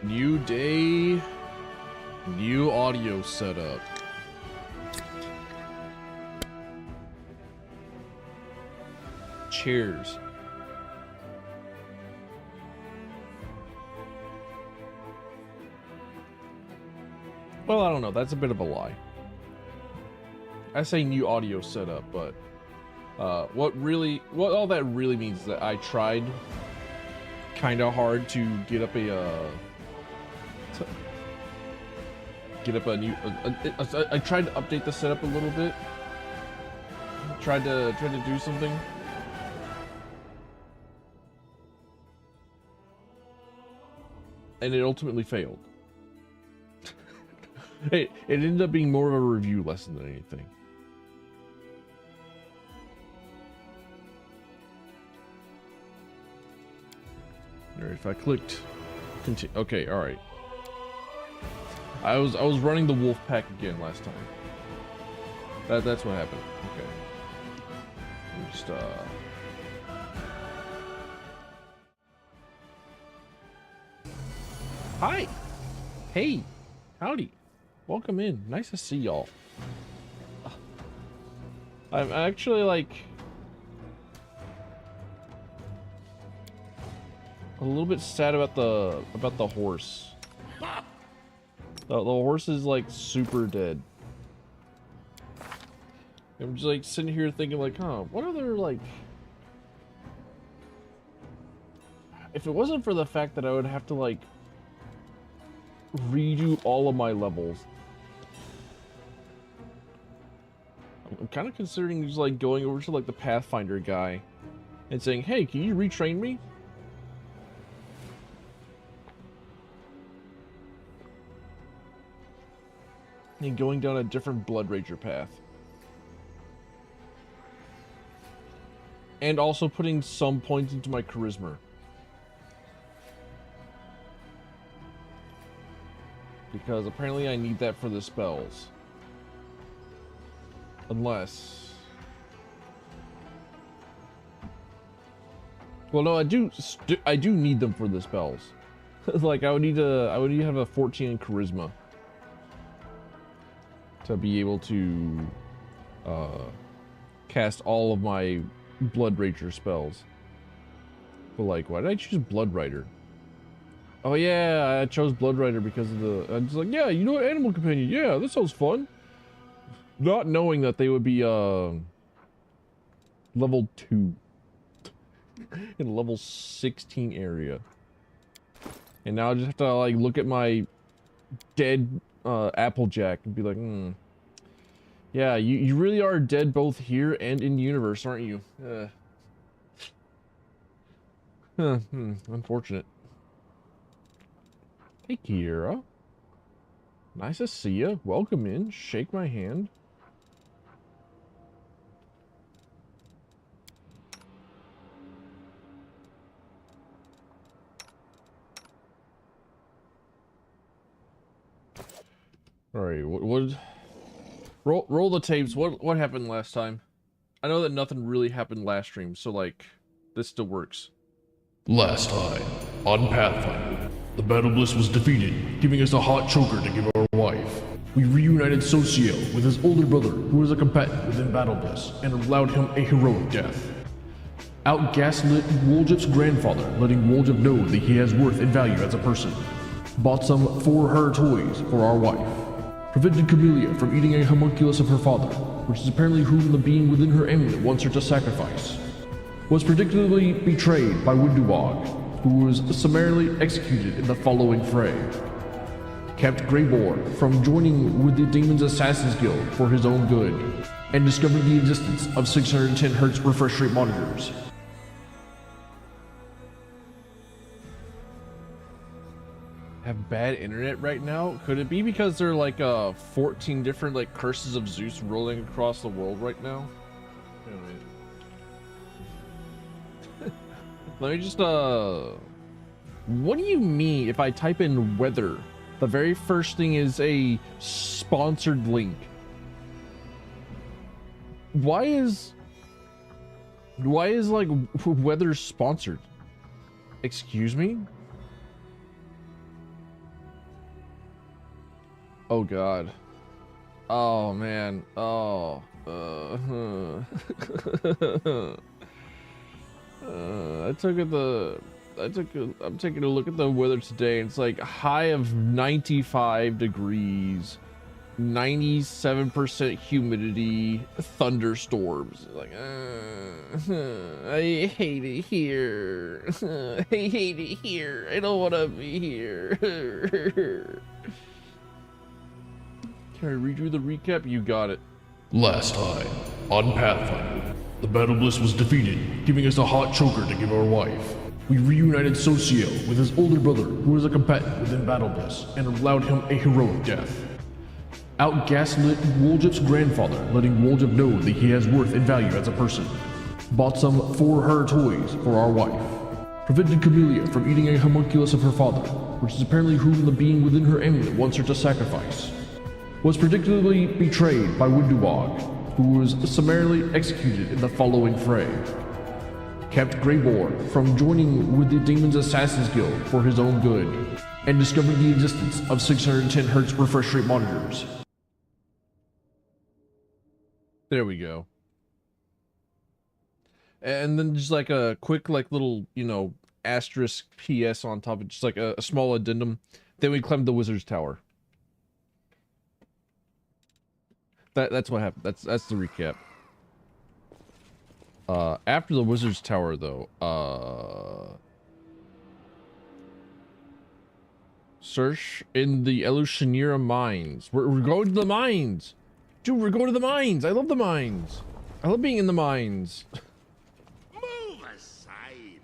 New day, new audio setup. Cheers. Well, I don't know. That's a bit of a lie. I say new audio setup, but what all that really means is that I tried kind of hard to get up a new. I tried to update the setup a little bit. Tried to do something. And it ultimately failed. It ended up being more of a review lesson than anything. Alright, if I clicked continue, okay, alright. I was running the wolf pack again last time. That's what happened. Okay. Just Hi. Hey. Howdy. Welcome in. Nice to see y'all. I'm actually like a little bit sad about the horse. The horse is like super dead. I'm just like sitting here thinking like, huh, what other like, if it wasn't for the fact that I would have to like redo all of my levels, I'm kind of considering just like going over to like the Pathfinder guy and saying, hey, can you retrain me? And going down a different Blood Rager path. And also putting some points into my charisma. Because apparently I need that for the spells. Unless... well, no, I do need them for the spells. Like I would need to have a 14 in charisma to be able to cast all of my Blood Rager spells. But like, why did I choose Blood Rider? Oh yeah, I chose Blood Rider because of the... I'm just like, yeah, you know what, Animal Companion, yeah, this sounds fun. Not knowing that they would be level 2 in a level 16 area. And now I just have to like look at my dead Applejack and be like, yeah, you really are dead both here and in the universe, aren't you? Unfortunate. Hey, Kira. Nice to see you. Welcome in. Shake my hand. All right, what roll the tapes. What happened last time? I know that nothing really happened last stream, so like this still works. Last time on Pathfinder, the Battle Bliss was defeated, giving us a hot choker to give our wife. We reunited Socio with his older brother, who was a combatant within Battle Bliss, and allowed him a heroic death. Outgaslit Woljip's grandfather, letting Woljip know that he has worth and value as a person. Bought some for her toys for our wife. Prevented Camellia from eating a homunculus of her father, which is apparently whom the being within her amulet wants her to sacrifice. Was predictably betrayed by Winduwog, who was summarily executed in the following fray. Kept Greybor from joining with the Demon's Assassins Guild for his own good, and discovered the existence of 610 Hz refresh rate monitors. Have bad internet right now? Could it be because there are like 14 different like curses of Zeus rolling across the world right now? Let me just what do you mean if I type in weather? The very first thing is a sponsored link. Why is like weather sponsored? Excuse me? Oh god. Oh man. Oh. I'm taking a look at the weather today, and it's like a high of 95 degrees, 97% humidity, thunderstorms. Like, I hate it here. I hate it here. I don't want to be here. Can I redo the recap? You got it. Last time, on Pathfinder, the Battle Bliss was defeated, giving us a hot choker to give our wife. We reunited Socio with his older brother, who was a combatant within Battle Bliss, and allowed him a heroic death. Out-gaslit Woljip's grandfather, letting Woljip know that he has worth and value as a person. Bought some for her toys for our wife. Prevented Camellia from eating a homunculus of her father, which is apparently whom the being within her amulet wants her to sacrifice. Was predictably betrayed by Winduwog, who was summarily executed in the following fray. Kept Greybor from joining with the Demon's Assassins Guild for his own good, and discovered the existence of 610 Hz refresh rate monitors. There we go. And then just like a quick, like little, you know, asterisk PS on top of just like a small addendum. Then we climbed the Wizard's Tower. That's what happened. That's the recap. After the Wizard's Tower, though, search in the Elushanira mines. We're going to the mines, dude. We're going to the mines. I love the mines. I love being in the mines. Move aside.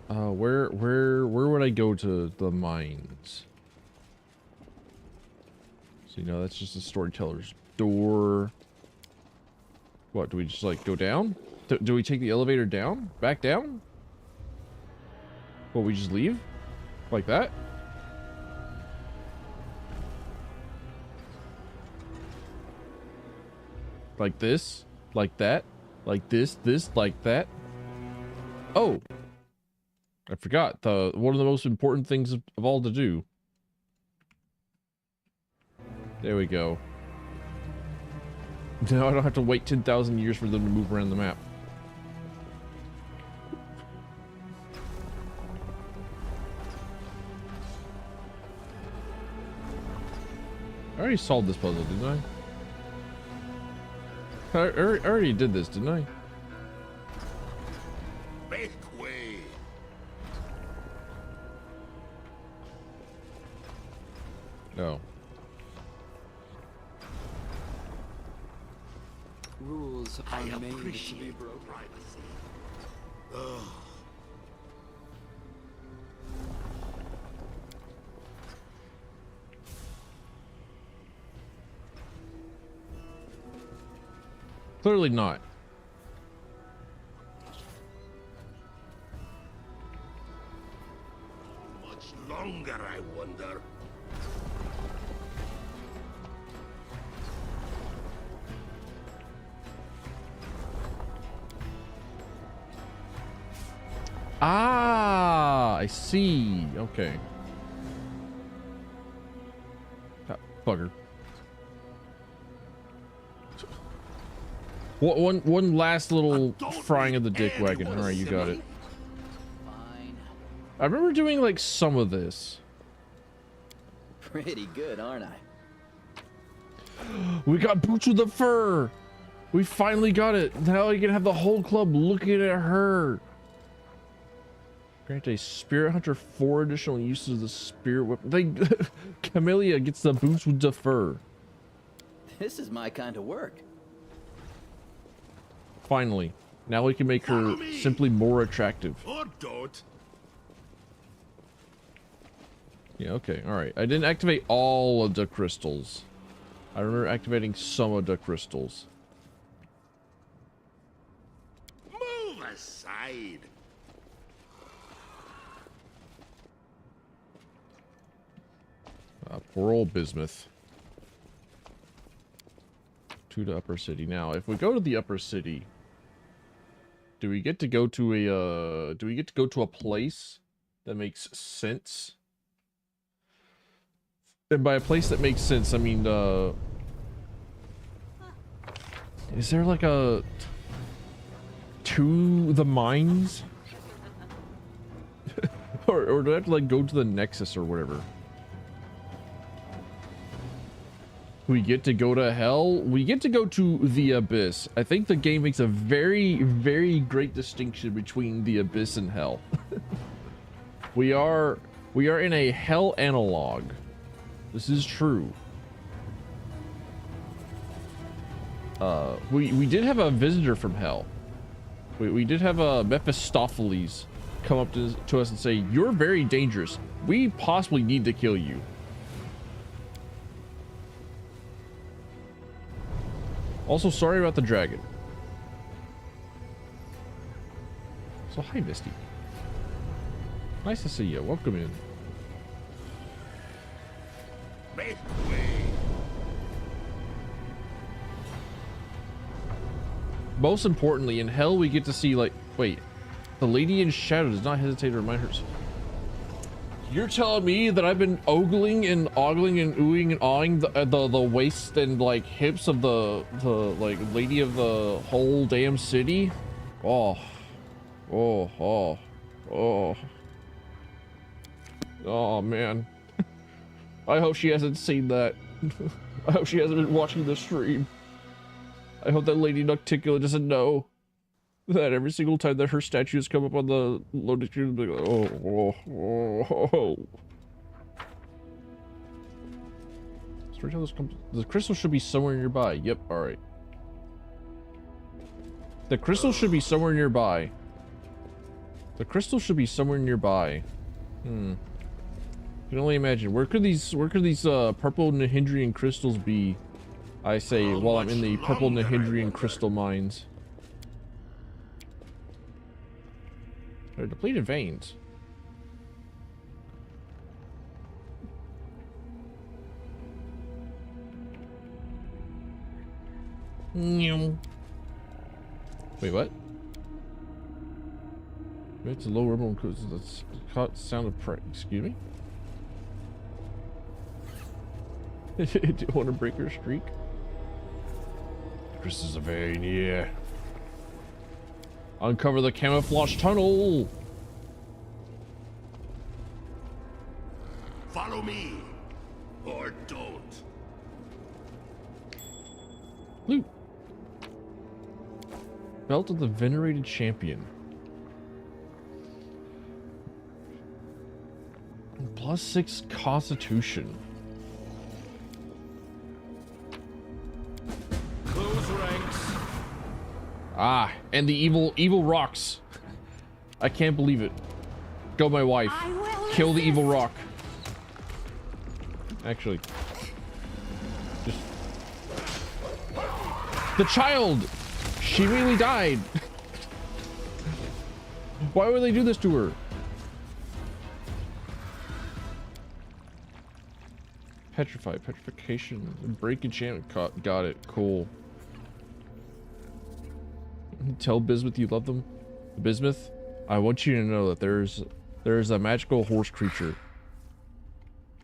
Where would I go to the mines? So, you know, that's just a storyteller's door. What, do we just, like, go down? Do we take the elevator down? Back down? What, we just leave? Like that? Like this? Like that? Like this, like that? Oh! I forgot, one of the most important things of all to do. There we go. Now I don't have to wait 10,000 years for them to move around the map. I already solved this puzzle, didn't I? I already did this, didn't I? Make way. No. Rules I are made to be appreciate broken. privacy. Ugh. Clearly not. Much longer, I wonder. Ah, I see. Okay. Ah, bugger. One last little frying of the dick wagon. All right, you got it. Fine. I remember doing like some of this. Pretty good, aren't I? We got Boots with the Fur. We finally got it. Now you can have the whole club looking at her. Grant a Spirit Hunter 4 additional uses of the Spirit Weapon. Like, Camellia gets the Boots with the Fur. This is my kind of work. Finally. Now we can make her simply more attractive. Or don't. Yeah, okay, alright. I didn't activate all of the crystals. I remember activating some of the crystals. Move aside. Poor old Bismuth. To the upper city. Now, if we go to the upper city, do we get to go to a place that makes sense? And by a place that makes sense, I mean, is there like a to the mines? or do I have to like go to the Nexus or whatever? We get to go to hell. We get to go to the Abyss. I think the game makes a very, very great distinction between the Abyss and hell. we are in a hell analog. This is true. We did have a visitor from hell. We did have a Mephistopheles come up to us and say, "You're very dangerous. We possibly need to kill you." Also, sorry about the dragon. So, hi, Misty. Nice to see you. Welcome in. Make way. Most importantly, in hell, we get to see, like, wait, the lady in shadow does not hesitate to remind her. You're telling me that I've been ogling and ogling and oohing and awing the waist and like hips of the like lady of the whole damn city? Oh man. I hope she hasn't seen that. I hope she hasn't been watching the stream. I hope that Lady Nocticula doesn't know that every single time that her statues come up on the loading screen, like, Storytellers comes. The crystal should be somewhere nearby. Yep. All right. The crystal should be somewhere nearby. The crystal should be somewhere nearby. I can only imagine. Where could these purple Nahindrian crystals be? I say while I'm in the purple Nahindrian crystal mines. They're depleted veins. Wait, what? It's a low rebel because that's caught sound of prey. Excuse me? Do you want to break her streak? Chris is a vein, yeah. Uncover the camouflage tunnel. Follow me, or don't. Loot. Belt of the venerated champion. +6 constitution. Close ranks. Ah, and the evil rocks. I can't believe it. Go, my wife. Kill the evil rock. Actually, just the child. She really died. Why would they do this to her? Petrify, petrification, break enchantment. Got it. Cool. Tell Bismuth you love them. Bismuth, I want you to know that there's a magical horse creature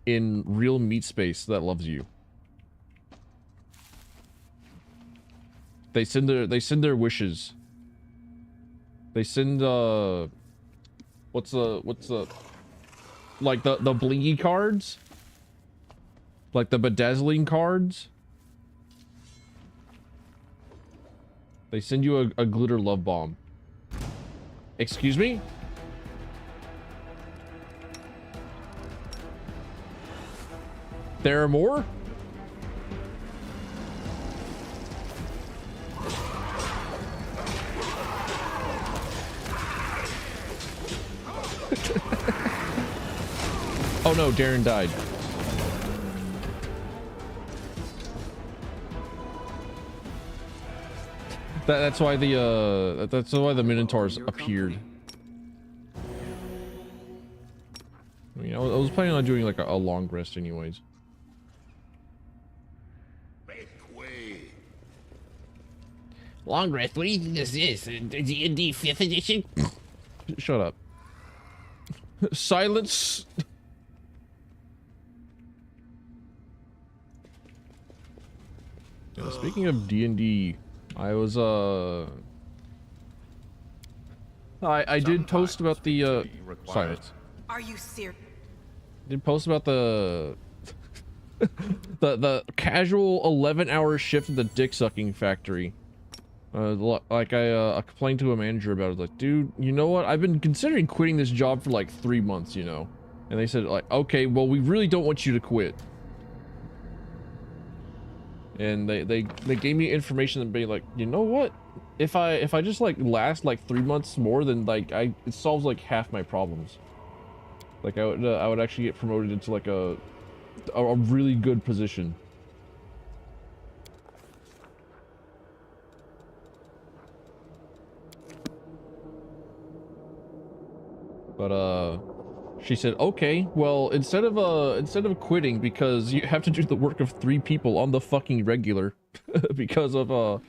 in real meat space that loves you. They send their wishes. They send what's the like the blingy cards? Like the bedazzling cards? They send you a glitter love bomb. Excuse me? There are more? Oh no, Darren died. That's why the Minotaurs appeared. I mean, I was planning on doing like a long rest anyways. Make way. Long rest? What do you think this is? D&D 5th edition? Shut up. Silence. Speaking of D&D, I was I did post about the silence. Are you serious? Did post about the the casual 11-hour shift at the dick sucking factory. Like I complained to a manager about it. Like, dude, you know what? I've been considering quitting this job for like 3 months, you know. And they said like, okay, well, we really don't want you to quit. And they gave me information and be like, you know what? If I just like last like 3 months more, then like it solves like half my problems. Like I would actually get promoted into like a really good position. But she said, okay, well, instead of quitting because you have to do the work of 3 people on the fucking regular because of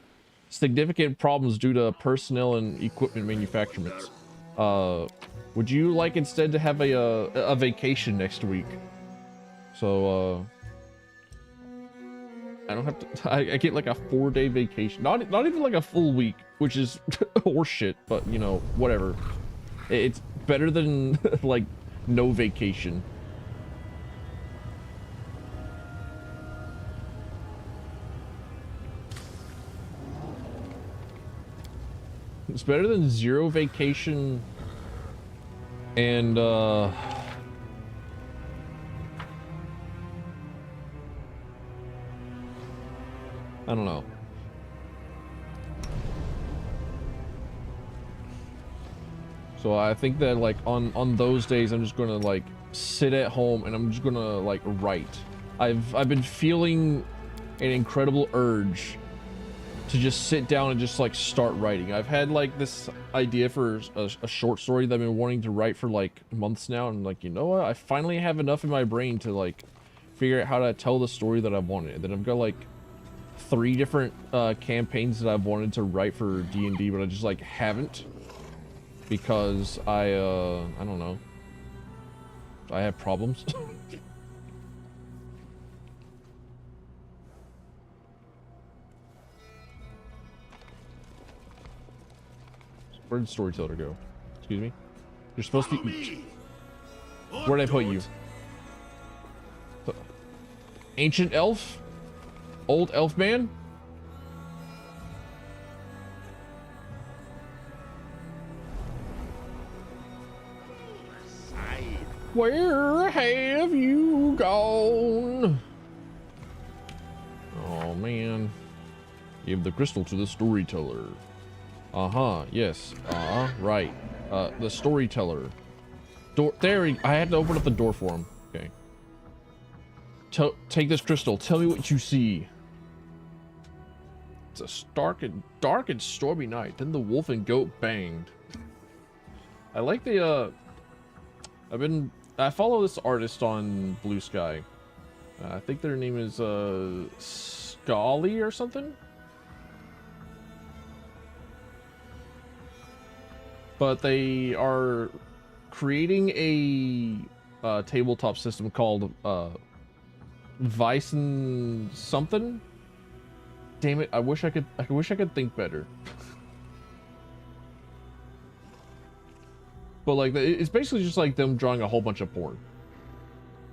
significant problems due to personnel and equipment manufacturements, would you like instead to have a vacation next week? So I don't have to. I get like a 4-day vacation, not even like a full week, which is horseshit. But you know, whatever. It's better than like no vacation. It's better than 0 vacation and I don't know. So I think that like on those days I'm just gonna like sit at home and I'm just gonna like write. I've been feeling an incredible urge to just sit down and just like start writing. I've had like this idea for a short story that I've been wanting to write for like months now, and like, you know what, I finally have enough in my brain to like figure out how to tell the story that I wanted. And then I've got like 3 different campaigns that I've wanted to write for D&D, but I just like haven't, because I don't know, I have problems. Where did storyteller go? Excuse me? You're supposed to be... Where did I put you? Ancient elf? Old elf man? Where have you gone? Oh man. Give the crystal to the storyteller. Yes. Right. The storyteller. There, I had to open up the door for him. Okay. Take this crystal. Tell me what you see. It's a dark and stormy night. Then the wolf and goat banged. I like the, I follow this artist on Blue Sky. I think their name is, Scully or something? But they are creating a tabletop system called Vicen something. Damn it! I wish I could think better. But like, it's basically just like them drawing a whole bunch of porn.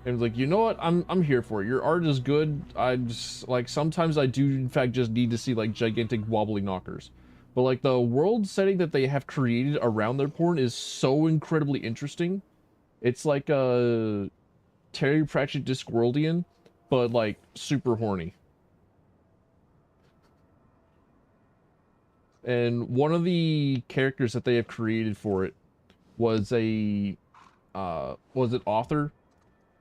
And like, you know what? I'm here for it. Your art is good. I just like, sometimes I do in fact just need to see like gigantic wobbly knockers. But like the world setting that they have created around their porn is so incredibly interesting. It's like a Terry Pratchett Discworldian, but like super horny. And one of the characters that they have created for it was an author,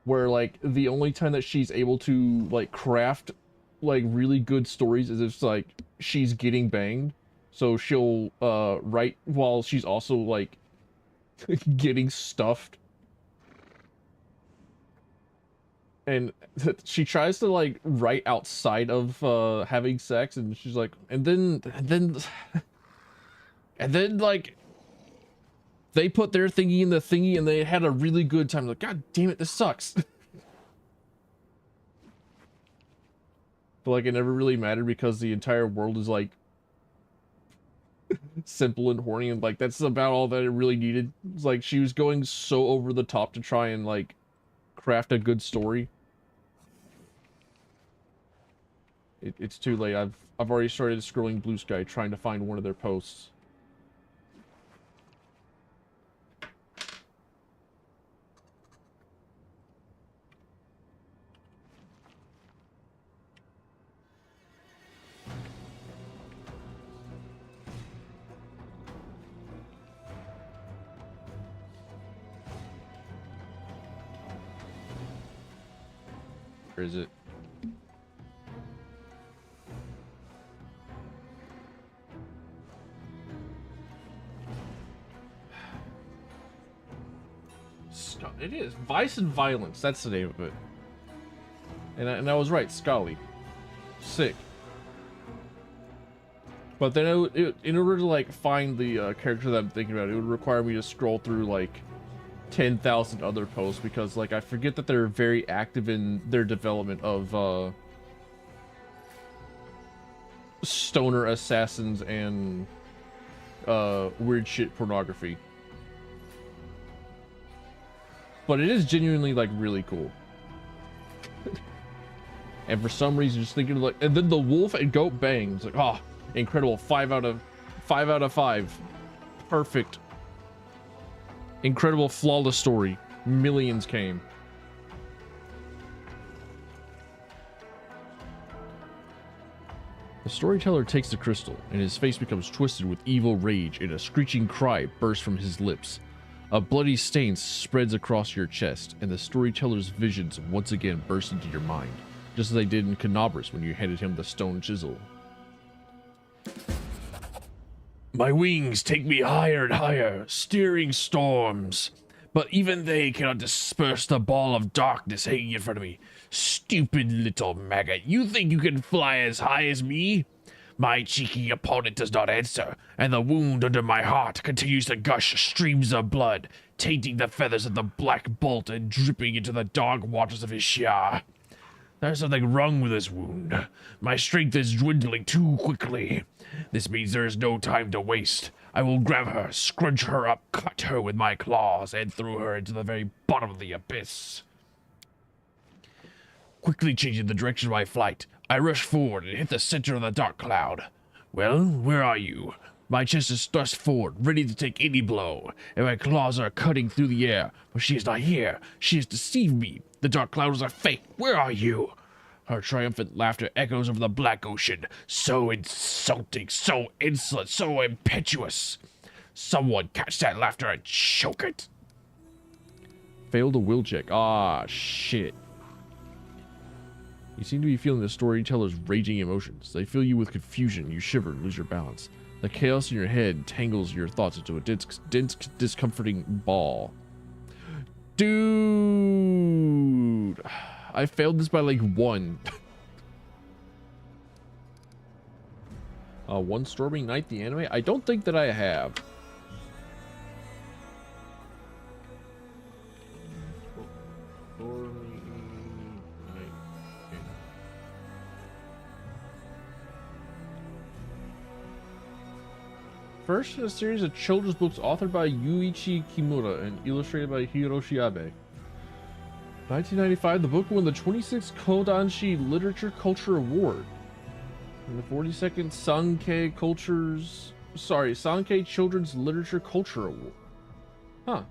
where like the only time that she's able to like craft like really good stories is if like she's getting banged. So she'll write while she's also like getting stuffed. And she tries to like write outside of having sex, and she's like, and then like they put their thingy in the thingy and they had a really good time. Like, God damn it, this sucks. But like it never really mattered because the entire world is like simple and horny, and like that's about all that it really needed. It's like she was going so over the top to try and like craft a good story. It's too late. I've already started scrolling Blue Sky trying to find one of their posts. Where is it? It is. Vice and Violence. That's the name of it. And I was right. Scully. Sick. But then in order to like find the character that I'm thinking about, it would require me to scroll through like 10,000 other posts because like I forget that they're very active in their development of stoner assassins and weird shit pornography. But it is genuinely like really cool. And for some reason just thinking like, and then the wolf and goat bangs like, oh, incredible. 5 out of 5. Perfect. Incredible, flawless story. Millions came. The storyteller takes the crystal, and his face becomes twisted with evil rage, and a screeching cry bursts from his lips. A bloody stain spreads across your chest, and the storyteller's visions once again burst into your mind, just as they did in Canobras when you handed him the stone chisel. My wings take me higher and higher, steering storms. But even they cannot disperse the ball of darkness hanging in front of me. Stupid little maggot, you think you can fly as high as me? My cheeky opponent does not answer, and the wound under my heart continues to gush streams of blood, tainting the feathers of the black bolt and dripping into the dark waters of his Shia. There's something wrong with this wound. My strength is dwindling too quickly. This means there is no time to waste. I will grab her, scrunch her up, cut her with my claws, and throw her into the very bottom of the abyss. Quickly changing the direction of my flight, I rush forward and hit the center of the dark cloud. Well, where are you? My chest is thrust forward, ready to take any blow, and my claws are cutting through the air, but she is not here. She has deceived me. The dark cloud was a fake. Where are you? Her triumphant laughter echoes over the black ocean. So insulting, so insolent, so impetuous. Someone catch that laughter and choke it. Failed a will check. Ah, shit. You seem to be feeling the storyteller's raging emotions. They fill you with confusion. You shiver and lose your balance. The chaos in your head tangles your thoughts into a dense, discomforting ball. Dude, I failed this by like 1. One Storming Night, the anime? I don't think that I have. First in a series of children's books authored by Yuichi Kimura and illustrated by Hiroshi Abe. 1995, the book won the 26th Kodansha Literature Culture Award. And the 42nd Sankei Children's Literature Culture Award. Huh.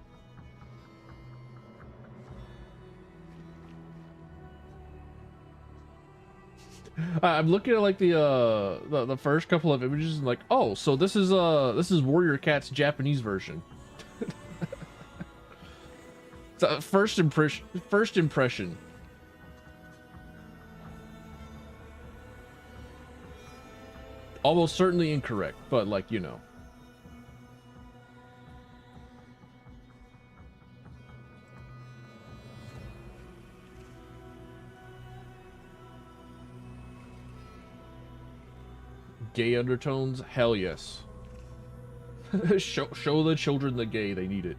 I'm looking at like the first couple of images and like, oh, so this is Warrior Cat's Japanese version. First impression. Almost certainly incorrect, but like, you know. Gay undertones? Hell yes. Show the children the gay, they need it.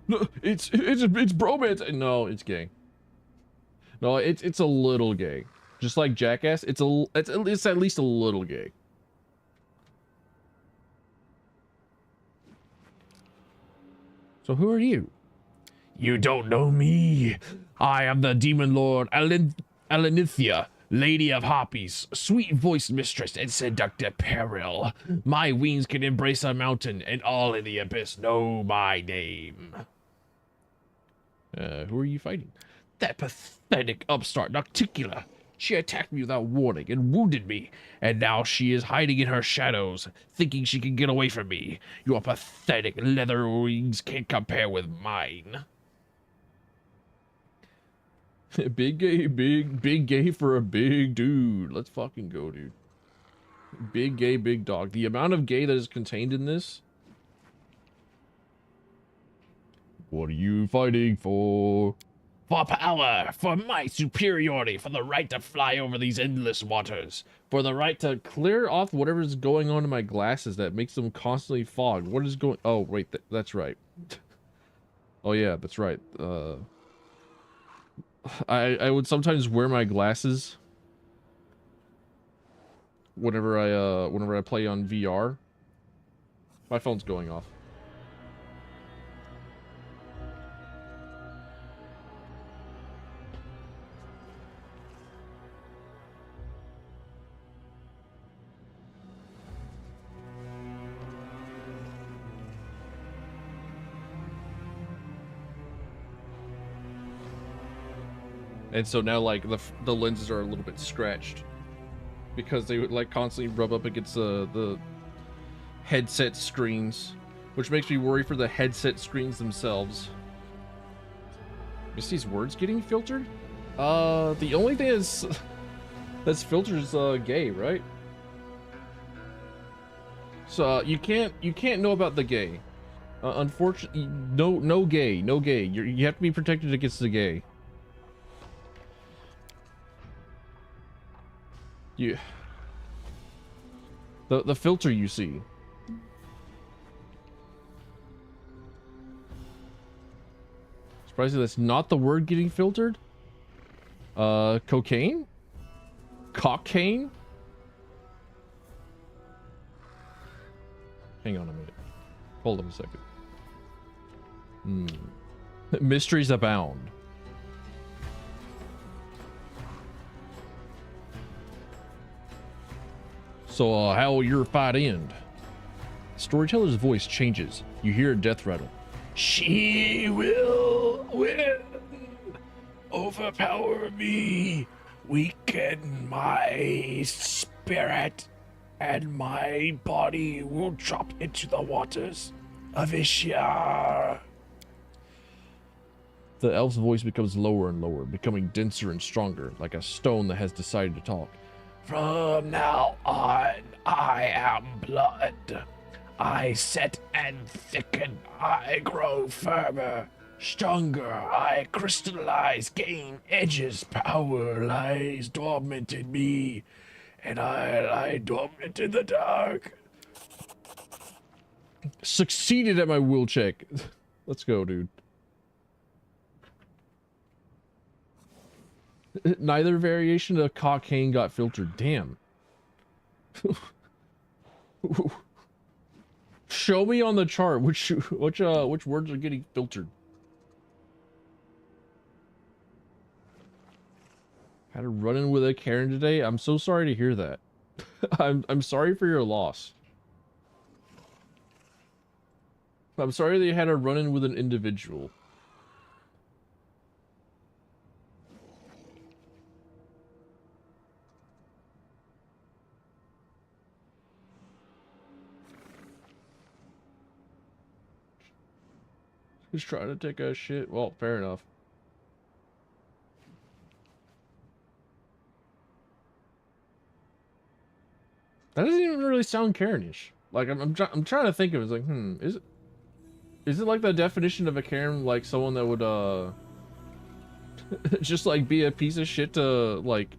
No, it's bromance. No, it's gay. No, it's a little gay. Just like Jackass, it's at least a little gay. So who are you? You don't know me. I am the demon lord Alanithia, lady of harpies, sweet-voiced mistress and seductive peril. My wings can embrace a mountain, and all in the abyss know my name. Who are you fighting? That pathetic upstart Nocticula. She attacked me without warning and wounded me, and now she is hiding in her shadows, thinking she can get away from me. Your pathetic leather wings can't compare with mine. Big gay for a big dude. Let's fucking go, dude. Big gay, big dog. The amount of gay that is contained in this. What are you fighting for? For power, for my superiority, for the right to fly over these endless waters. For the right to clear off whatever's going on in my glasses that makes them constantly fog. What is going... Oh, wait, that's right. Oh, yeah, that's right. I would sometimes wear my glasses whenever I play on VR. My phone's going off. And so now, like, the lenses are a little bit scratched because they would, like, constantly rub up against the headset screens, which makes me worry for the headset screens themselves. Is these words getting filtered? The only thing that's filtered is gay, right? So you can't know about the gay. Unfortunately, no gay. You have to be protected against the gay. The filter you see. Surprisingly, that's not the word getting filtered. Cocaine? Cocaine? Hang on a minute. Hold on a second. Mysteries abound. So, how will your fight end? Storyteller's voice changes. You hear a death rattle. She will win. Overpower me. Weaken my spirit. And my body will drop into the waters of Ishia. The elf's voice becomes lower and lower, becoming denser and stronger, like a stone that has decided to talk. From now on, I am blood. I set and thicken. I grow firmer, stronger. I crystallize, gain edges. Power lies dormant in me, and I lie dormant in the dark. Succeeded at my will check. Let's go, dude. Neither variation of cocaine got filtered. Damn. Show me on the chart which words are getting filtered. Had a run-in with a Karen today. I'm so sorry to hear that. I'm sorry for your loss. I'm sorry that you had a run-in with an individual. Just trying to take a shit. Well, fair enough. That doesn't even really sound Karenish. Like I'm trying to think of it. It's like, is it like the definition of a Karen, like someone that would just like be a piece of shit to like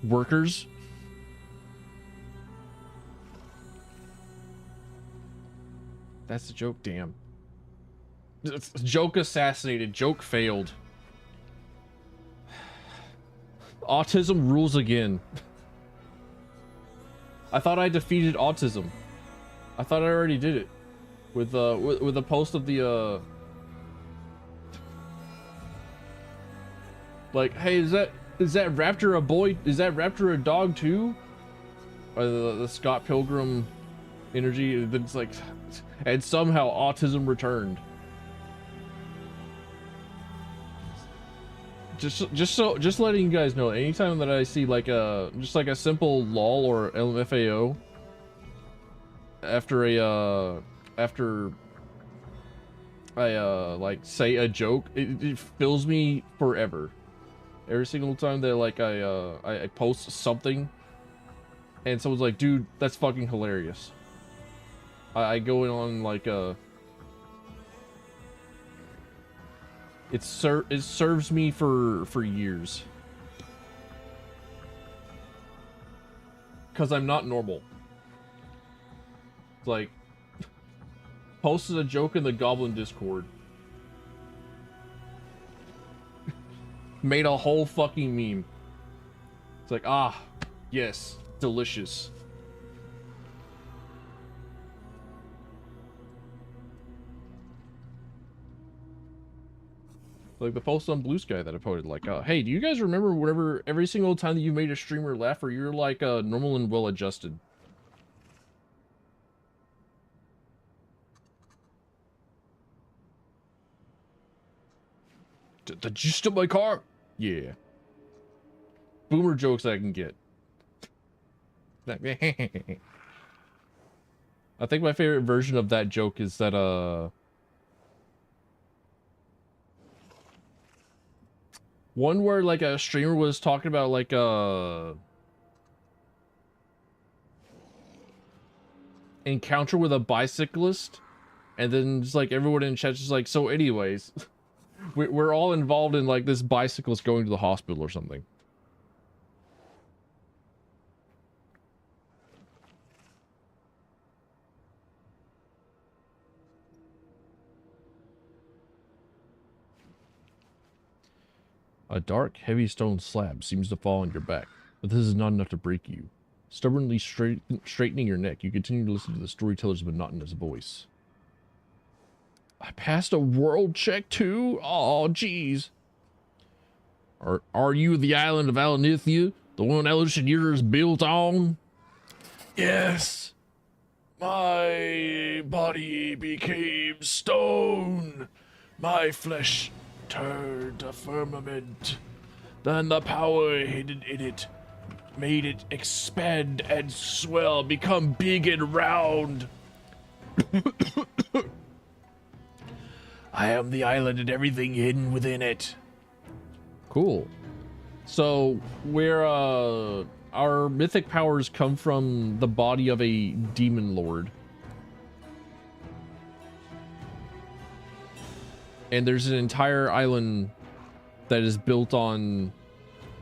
workers? That's the joke. Damn. Joke assassinated. Joke failed. Autism rules again. I thought I defeated autism. I thought I already did it. With the post of the like, hey, is that raptor a boy? Is that raptor a dog too? Or the Scott Pilgrim energy. Then it's like, and somehow autism returned. Just letting you guys know, anytime that I see like a simple lol or LMFAO after I like say a joke, it fills me forever. Every single time that like I post something and someone's like, dude, that's fucking hilarious. I go in on like it serves me for years. Cause I'm not normal. It's like posted a joke in the Goblin Discord. Made a whole fucking meme. It's like, ah, yes, delicious. Like the post on Blue Sky that I posted, like, hey, do you guys remember whenever every single time that you made a streamer laugh, or you're like normal and well adjusted? Did you steal my car? Yeah. Boomer jokes I can get. I think my favorite version of that joke is that one where like a streamer was talking about like encounter with a bicyclist, and then just like everyone in chat just like, so anyways, we're all involved in like this bicyclist going to the hospital or something. A dark, heavy stone slab seems to fall on your back, but this is not enough to break you. Stubbornly straightening your neck, you continue to listen to the storyteller's monotonous voice. I passed a world check too? Oh, jeez. Are you the island of Alanithia, the one Elucidure is built on? Yes. My body became stone. My flesh turned a firmament. Then the power hidden in it made it expand and swell, become big and round. I am the island and everything hidden within it. Cool. So where our mythic powers come from the body of a demon lord. And there's an entire island that is built on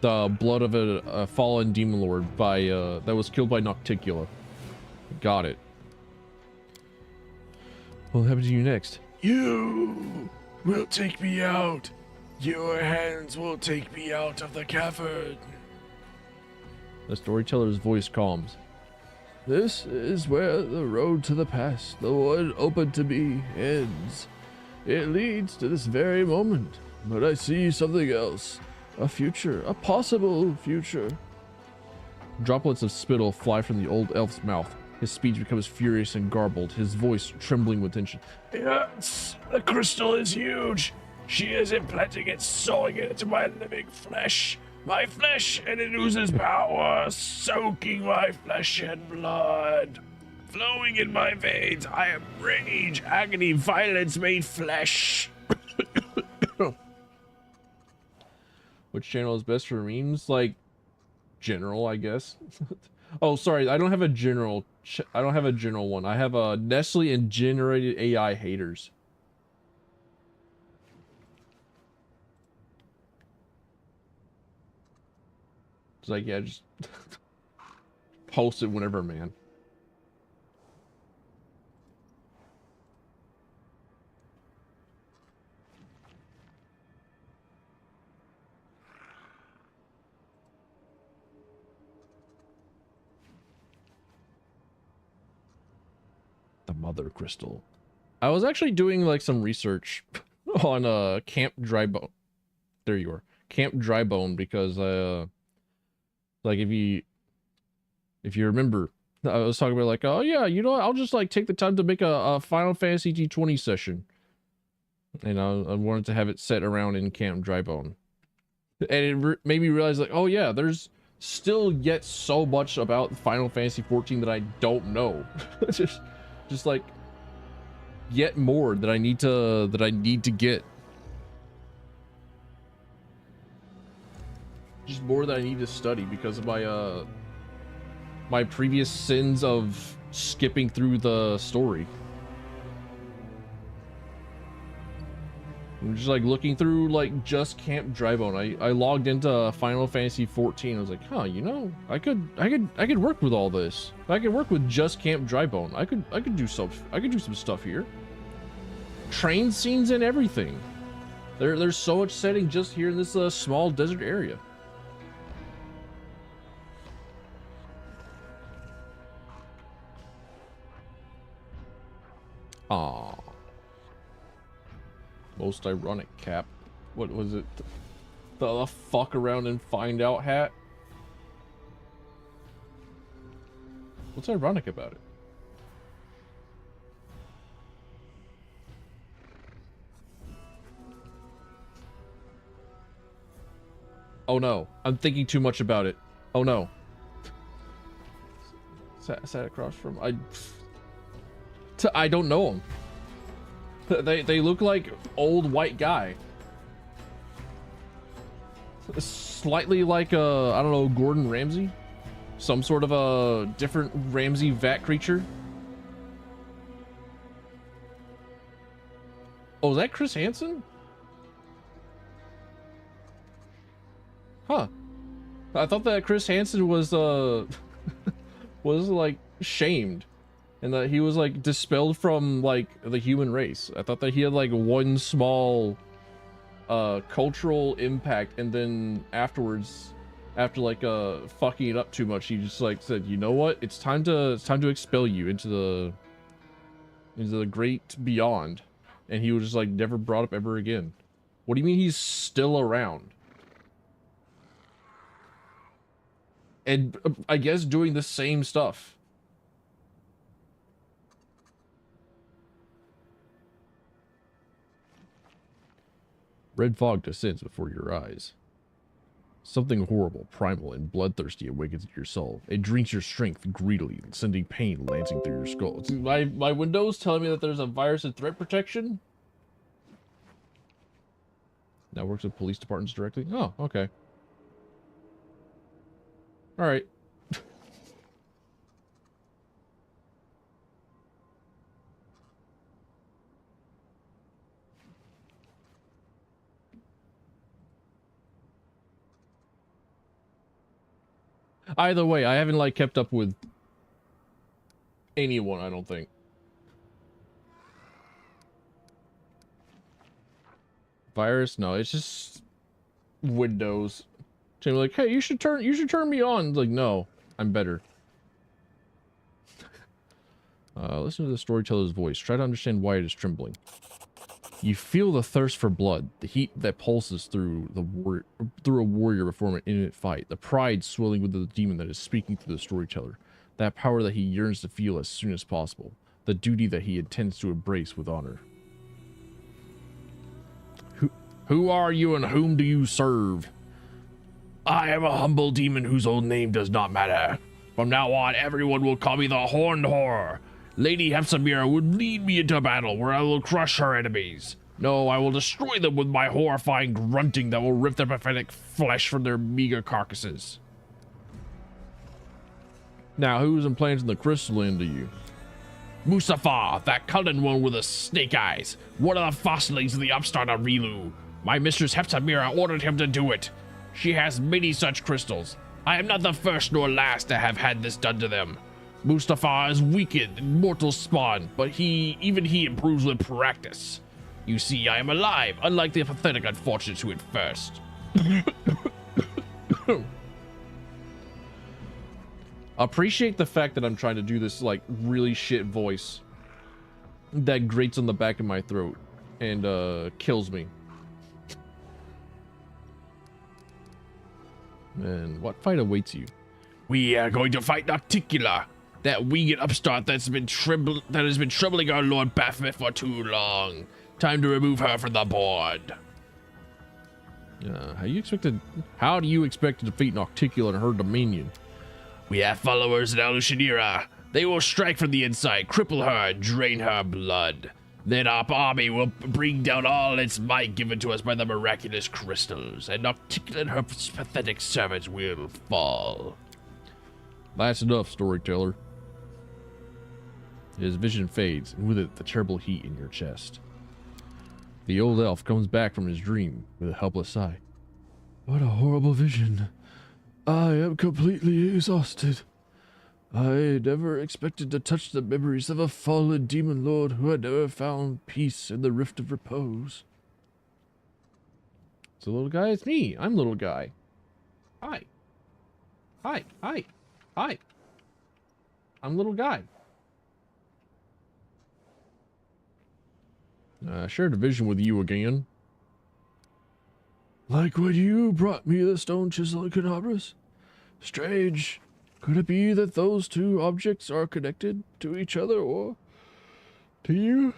the blood of a fallen demon lord by that was killed by Nocticula. Got it. What happens to you next? You will take me out. Your hands will take me out of the cavern. The storyteller's voice calms. This is where the road to the past, the one open to me, ends. It leads to this very moment, but I see something else. A future, a possible future. Droplets of spittle fly from the old elf's mouth. His speech becomes furious and garbled, his voice trembling with tension. Yes, the crystal is huge. She is implanting it, sewing it into my living flesh. My flesh, and it oozes power, soaking my flesh and blood. Flowing in my veins, I am rage, agony, violence made flesh. Which channel is best for memes? Like, general, I guess. Oh, sorry, I don't have a general. I don't have a general one. I have a Nestle and generated AI haters. It's like, yeah, just post it whenever, man. Mother crystal. I was actually doing like some research on Camp Drybone. There you are. Camp Drybone, because like if you remember, I was talking about like, oh yeah, you know what? I'll just like take the time to make a Final Fantasy T20 session. And I wanted to have it set around in Camp Drybone. And it made me realize like, oh yeah, there's still yet so much about Final Fantasy 14 that I don't know. just like yet more that I need to get. Just more that I need to study because of my my previous sins of skipping through the story. I'm just like looking through like just Camp Drybone. I logged into Final Fantasy 14. I was like, huh, you know, I could work with all this. I could work with just Camp Drybone. I could do some stuff here. Train scenes and everything. There's so much setting just here in this small desert area. Aww. Most ironic cap. What was it? The fuck around and find out hat? What's ironic about it? Oh no, I'm thinking too much about it. Oh no. Sat across from I don't know them. They look like old white guy. Slightly like I don't know, Gordon Ramsay? Some sort of a different Ramsay vat creature. Oh, is that Chris Hansen? Huh. I thought that Chris Hansen was was like shamed. And that he was like dispelled from like the human race. I thought that he had like one small cultural impact, and then afterwards, after like fucking it up too much, he just like said, you know what? It's time to expel you into the great beyond. And he was just like never brought up ever again. What do you mean he's still around? And I guess doing the same stuff. Red fog descends before your eyes. Something horrible, primal, and bloodthirsty awakens in your soul. It drinks your strength greedily, sending pain lancing through your skull. My Windows telling me that there's a virus and threat protection? Now works with police departments directly? Oh, okay. Alright. Either way, I haven't like kept up with anyone, I don't think. Virus? No, it's just Windows. Saying like, hey, you should turn me on. It's like, no, I'm better. Listen to the storyteller's voice. Try to understand why it is trembling. You feel the thirst for blood, the heat that pulses through a warrior before an imminent fight, the pride swelling with the demon that is speaking to the storyteller, that power that he yearns to feel as soon as possible, the duty that he intends to embrace with honor. Who are you and whom do you serve? I am a humble demon whose old name does not matter. From now on, everyone will call me the Horned Horror. Lady Hepzibah would lead me into battle where I will crush her enemies. No, I will destroy them with my horrifying grunting that will rip their pathetic flesh from their meager carcasses. Now, who's implanting the crystal into you? Mustafa, that cunning one with the snake eyes. One of the fossilings of the upstart of Rilu. My mistress Hepzibah ordered him to do it. She has many such crystals. I am not the first nor last to have had this done to them. Mustafa is weakened in mortal spawn, but even he improves with practice. You see, I am alive, unlike the pathetic unfortunates who at first. Appreciate the fact that I'm trying to do this, like, really shit voice. that grates on the back of my throat and kills me. And what fight awaits you? We are going to fight Nocticula, that winged upstart that has been troubling our Lord Baphomet for too long. Time to remove her from the board. How do you expect to defeat Nocticula and her dominion? We have followers in Alushanira. They will strike from the inside, cripple her, and drain her blood. Then our army will bring down all its might given to us by the miraculous crystals, and Nocticula and her pathetic servants will fall. That's enough, storyteller. His vision fades, and with it, the terrible heat in your chest. The old elf comes back from his dream with a helpless sigh. What a horrible vision. I am completely exhausted. I never expected to touch the memories of a fallen demon lord who had never found peace in the Rift of Repose. So little guy, it's me. I'm little guy. Hi. Hi. Hi. Hi. I'm little guy. Shared a vision with you again. Like when you brought me the stone chisel and candelabras? Strange. Could it be that those two objects are connected to each other or to you?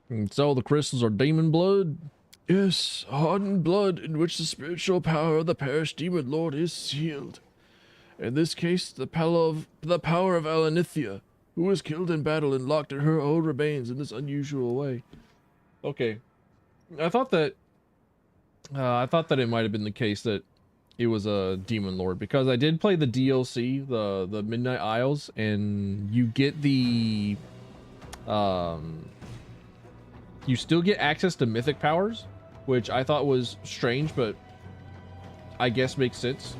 And so the crystals are demon blood? Yes, hardened blood in which the spiritual power of the perished demon lord is sealed. In this case, the power of Alanithia, who was killed in battle and locked in her own remains in this unusual way. Okay. I thought that it might have been the case that it was a demon lord, because I did play the DLC, the Midnight Isles, and you get the you still get access to mythic powers, which I thought was strange, but I guess makes sense.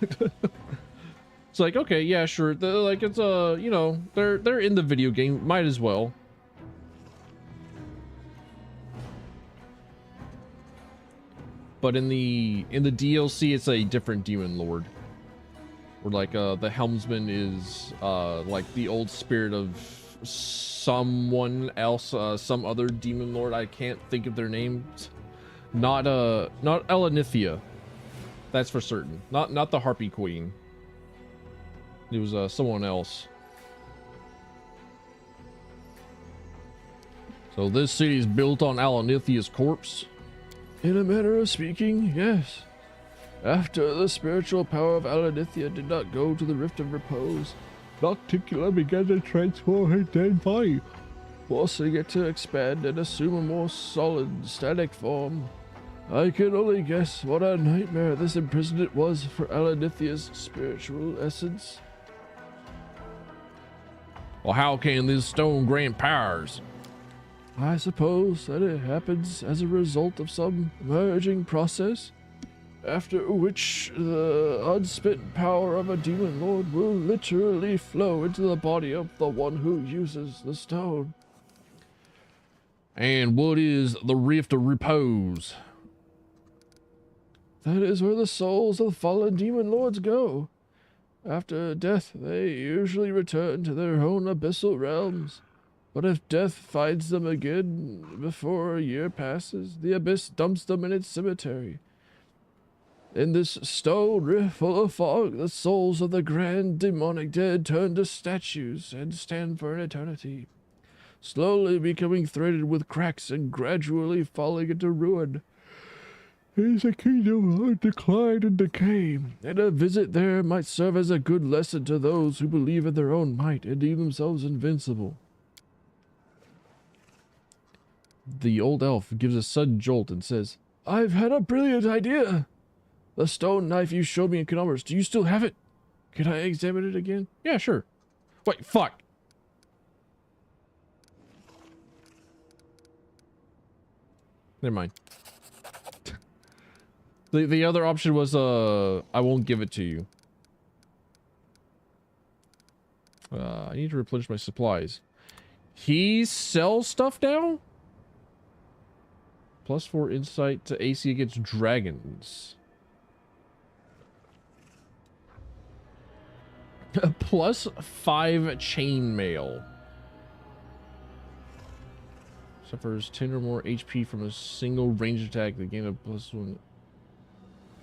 It's like, okay, yeah, sure. Like, it's you know, they're in the video game, might as well. But in the DLC, it's a different demon lord. Where like the helmsman is like the old spirit of someone else, some other demon lord. I can't think of their names. Not Elenithia. That's for certain. Not the Harpy Queen. It was someone else. So this city is built on Alanithia's corpse. In a manner of speaking, yes. After the spiritual power of Alanithia did not go to the Rift of Repose, Nocticula began to transform her dead body, forcing it to expand and assume a more solid, static form. I can only guess what a nightmare this imprisonment was for Alanithia's spiritual essence. Well, how can this stone grant powers? I suppose that it happens as a result of some merging process, after which the unspent power of a demon lord will literally flow into the body of the one who uses the stone. And what is the Rift of Repose? That is where the souls of the fallen demon lords go. After death, they usually return to their own abyssal realms. But if death finds them again before a year passes, the abyss dumps them in its cemetery. In this stone rift full of fog, the souls of the grand demonic dead turn to statues and stand for an eternity, slowly becoming threaded with cracks and gradually falling into ruin. It is a kingdom of decline and decay, and a visit there might serve as a good lesson to those who believe in their own might and deem themselves invincible. The old elf gives a sudden jolt and says, I've had a brilliant idea. The stone knife you showed me in Canommers, do you still have it? Can I examine it again? yeah, sure. Wait, fuck. Never mind. The other option was, I won't give it to you. I need to replenish my supplies. He sells stuff now? +4 insight to AC against dragons. +5 chainmail. Suffers 10 or more HP from a single range attack. The game of +1.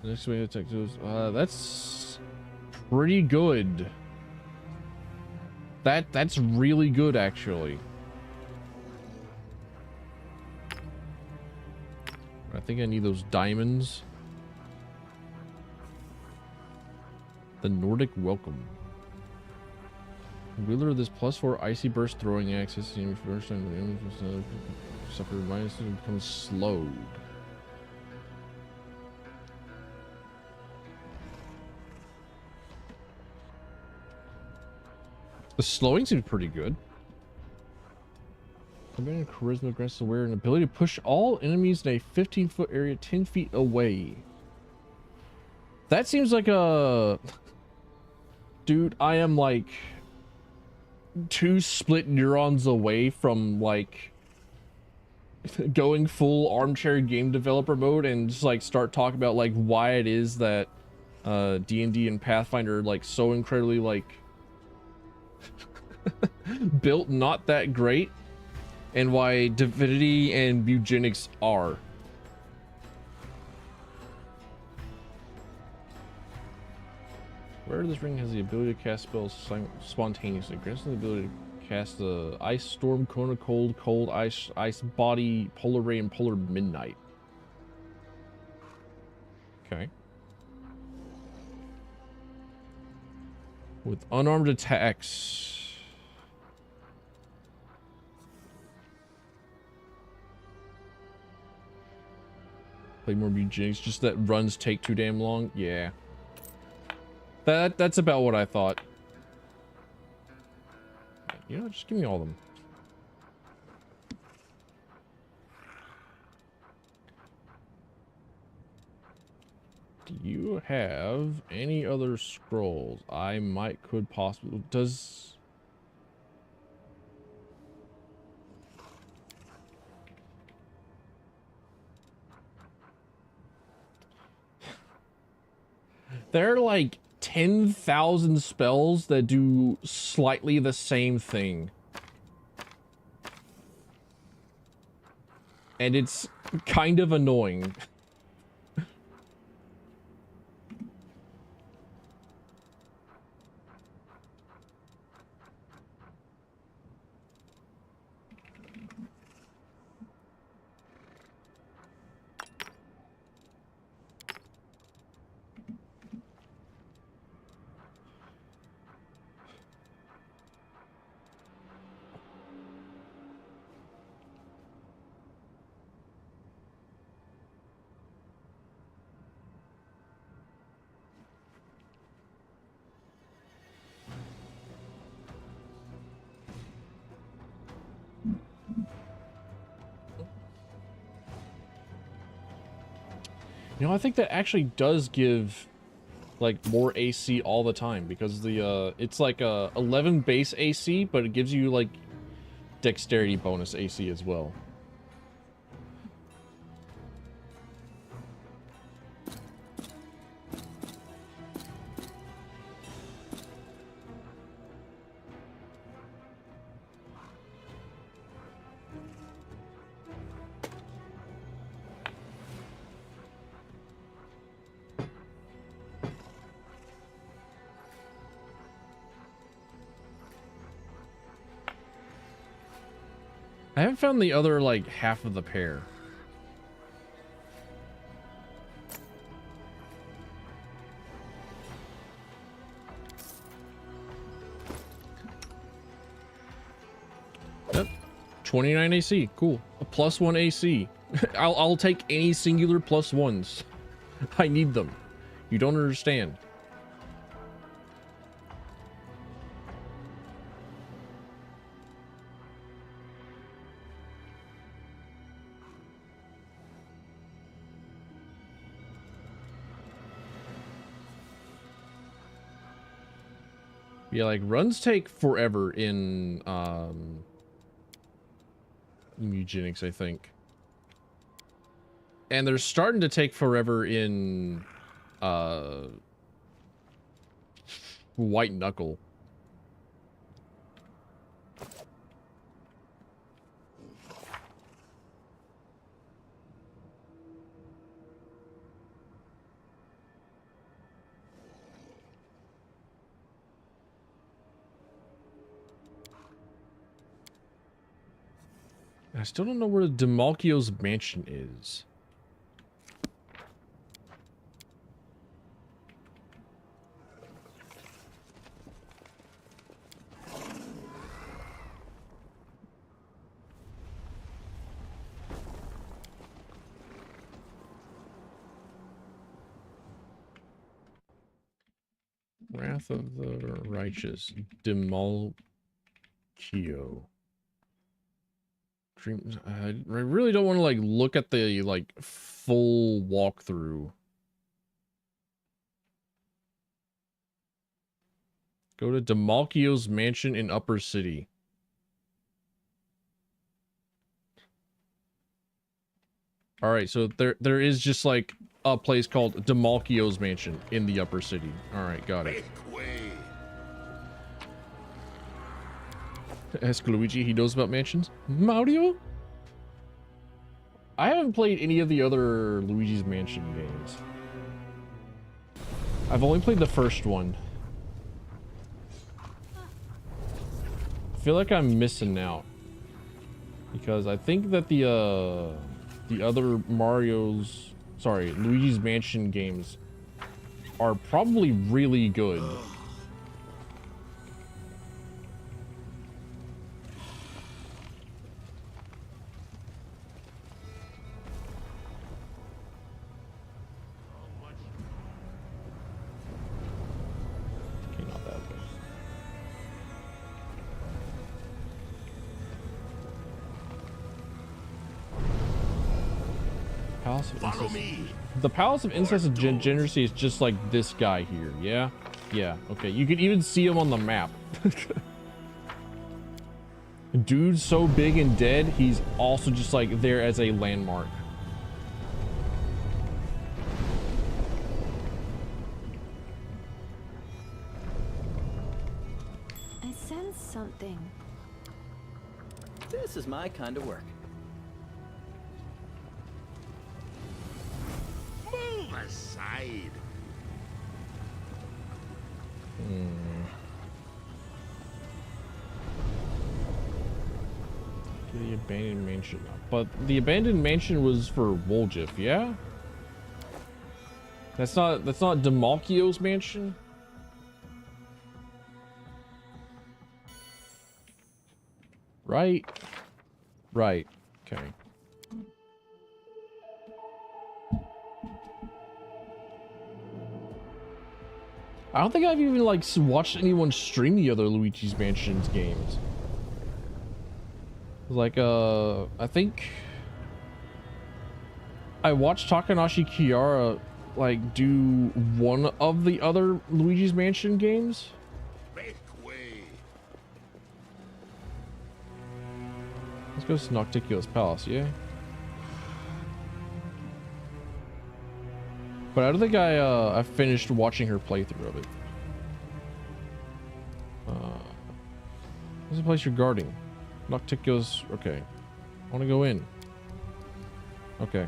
The next way attack goes. That's pretty good. That's really good, actually. I think I need those diamonds. The Nordic Welcome. Wielder of this +4 icy burst throwing axe is seen first time the enemy suffer minus and becomes slowed. The slowing seems pretty good. Combined charisma grants the wearer an ability to push all enemies in a 15-foot area 10 feet away. That seems like a... Dude, I am like 2 split neurons away from like going full armchair game developer mode and just like start talking about like why it is that D&D and Pathfinder are like so incredibly like built not that great, and why Divinity and Eugenics are. Where this ring has the ability to cast spells spontaneously, grants the ability to cast the Ice Storm, Cone of Cold, Cold Ice, Ice Body, Polar Ray, and Polar Midnight. Okay. With unarmed attacks. Play more Eugenics, just that runs take too damn long. Yeah. That's about what I thought. You know, just give me all of them. Do you have any other scrolls I could possibly... Does... There are like 10,000 spells that do slightly the same thing. And it's kind of annoying. You know, I think that actually does give like more AC all the time, because the it's like a 11 base AC, but it gives you like dexterity bonus AC as well. I haven't found the other, like, half of the pair. Yep. 29 AC. Cool. A +1 AC. I'll take any singular +1s. I need them. You don't understand. Yeah, like, runs take forever in Eugenics, I think. And they're starting to take forever in, White Knuckle. I still don't know where Demalchio's mansion is. Wrath of the Righteous, Demalchio. Dream. I really don't want to like look at the like full walkthrough. Go to Demalchio's mansion in Upper City. All right, so there is just like a place called Demalchio's mansion in the Upper City. All right, got it. Make way. Ask Luigi, he knows about mansions. Mario? I haven't played any of the other Luigi's Mansion games. I've only played the first one. I feel like I'm missing out. Because I think that the other Luigi's Mansion games are probably really good. Follow me. The Palace of Incest and Degeneracy is just like this guy here, yeah? Yeah, okay. You can even see him on the map. Dude's so big and dead, he's also just like there as a landmark. I sense something. This is my kind of work. Move aside. The abandoned mansion. But the abandoned mansion was for Woljif, yeah? That's not Demalchio's mansion? Right? Right. Okay. I don't think I've even like watched anyone stream the other Luigi's Mansions games. Like I think I watched Takanashi Kiara like do one of the other Luigi's Mansion games. Make way. Let's go to Nocticulus Palace, yeah. But I don't think I finished watching her playthrough of it. What's the place you're guarding? Nocticulus, okay. I want to go in. Okay.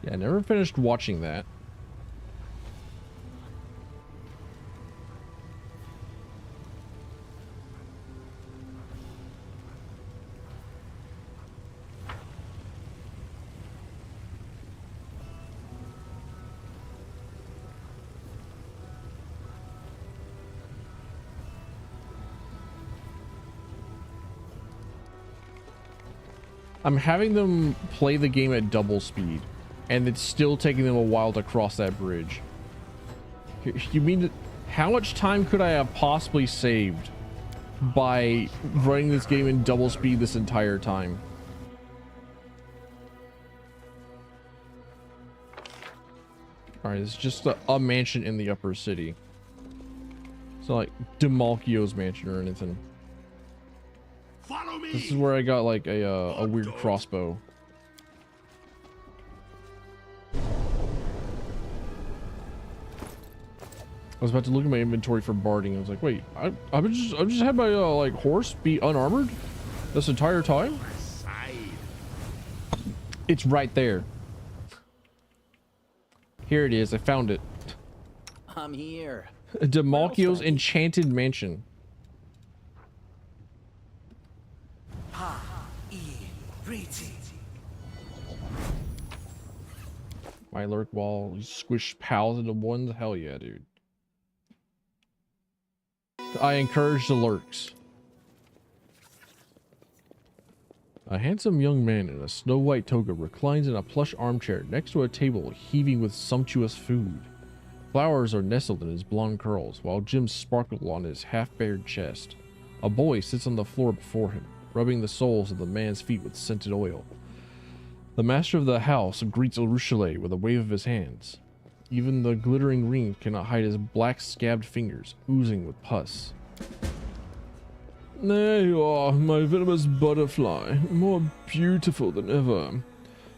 Yeah, I never finished watching that. I'm having them play the game at double speed, and it's still taking them a while to cross that bridge. You mean that, how much time could I have possibly saved by running this game in double speed this entire time? Alright, it's just a mansion in the upper city. It's not like Demalchio's mansion or anything. Follow me. This is where I got like a weird crossbow. I was about to look at my inventory for barding. I was like, wait, I just had my like horse be unarmored this entire time. Aside. It's right there. Here it is. I found it. I'm here. Demalchio's enchanted mansion. My lurk wall squish pals into one. Hell yeah, dude. I encourage the lurks. A handsome young man in a snow-white toga reclines in a plush armchair next to a table heaving with sumptuous food. Flowers are nestled in his blonde curls, while gems sparkle on his half-bared chest. A boy sits on the floor before him, rubbing the soles of the man's feet with scented oil. The master of the house greets Urushale with a wave of his hands. Even the glittering ring cannot hide his black scabbed fingers, oozing with pus. There you are, my venomous butterfly, more beautiful than ever.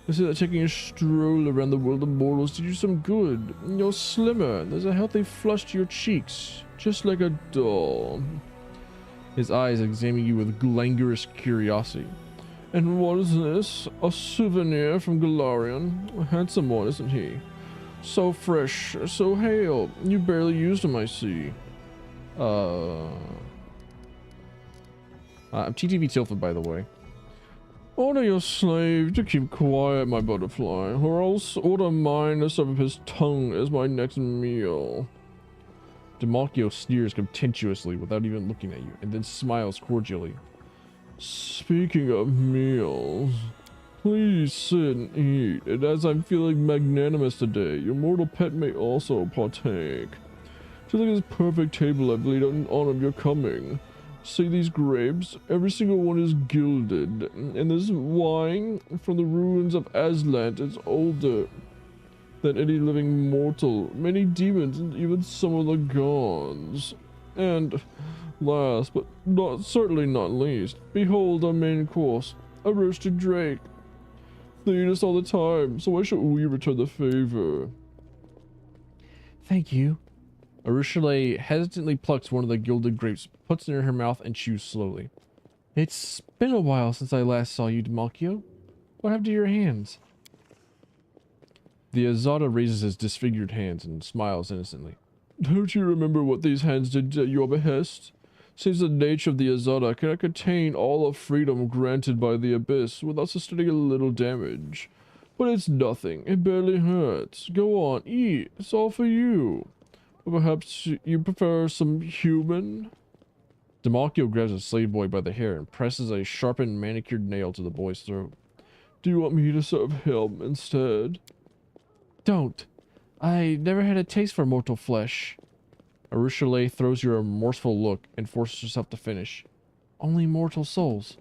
I see that taking a stroll around the world of mortals did you some good. You're slimmer, there's a healthy flush to your cheeks, just like a doll. His eyes examine you with languorous curiosity. And what is this? A souvenir from Galarian? A handsome one, isn't he? So fresh, so hale. You barely used him, I see. I'm TTV tilted, by the way. Order your slave to keep quiet, my butterfly, or else order mine to serve his tongue as my next meal. Demalchio sneers contemptuously without even looking at you, and then smiles cordially. Speaking of meals, please sit and eat, and as I'm feeling magnanimous today, your mortal pet may also partake. Just like this perfect table I've laid out in honor of your coming. See these grapes? Every single one is gilded, and this wine from the ruins of Aslant is older than any living mortal, many demons, and even some of the gods. And last, but certainly not least, behold our main course, a roasted drake. They eat us all the time, so why should we return the favor? Thank you. Urushale hesitantly plucks one of the gilded grapes, puts it in her mouth, and chews slowly. It's been a while since I last saw you, Demalchio. What happened to your hands? The Azada raises his disfigured hands and smiles innocently. Don't you remember what these hands did at your behest? Seems the nature of the Azada cannot contain all of freedom granted by the Abyss without sustaining a little damage. But it's nothing, it barely hurts. Go on, eat, it's all for you. Or perhaps you prefer some human? Demalchio grabs a slave boy by the hair and presses a sharpened manicured nail to the boy's throat. Do you want me to serve him instead? Don't. I never had a taste for mortal flesh. Urushale throws you a remorseful look and forces herself to finish. Only mortal souls.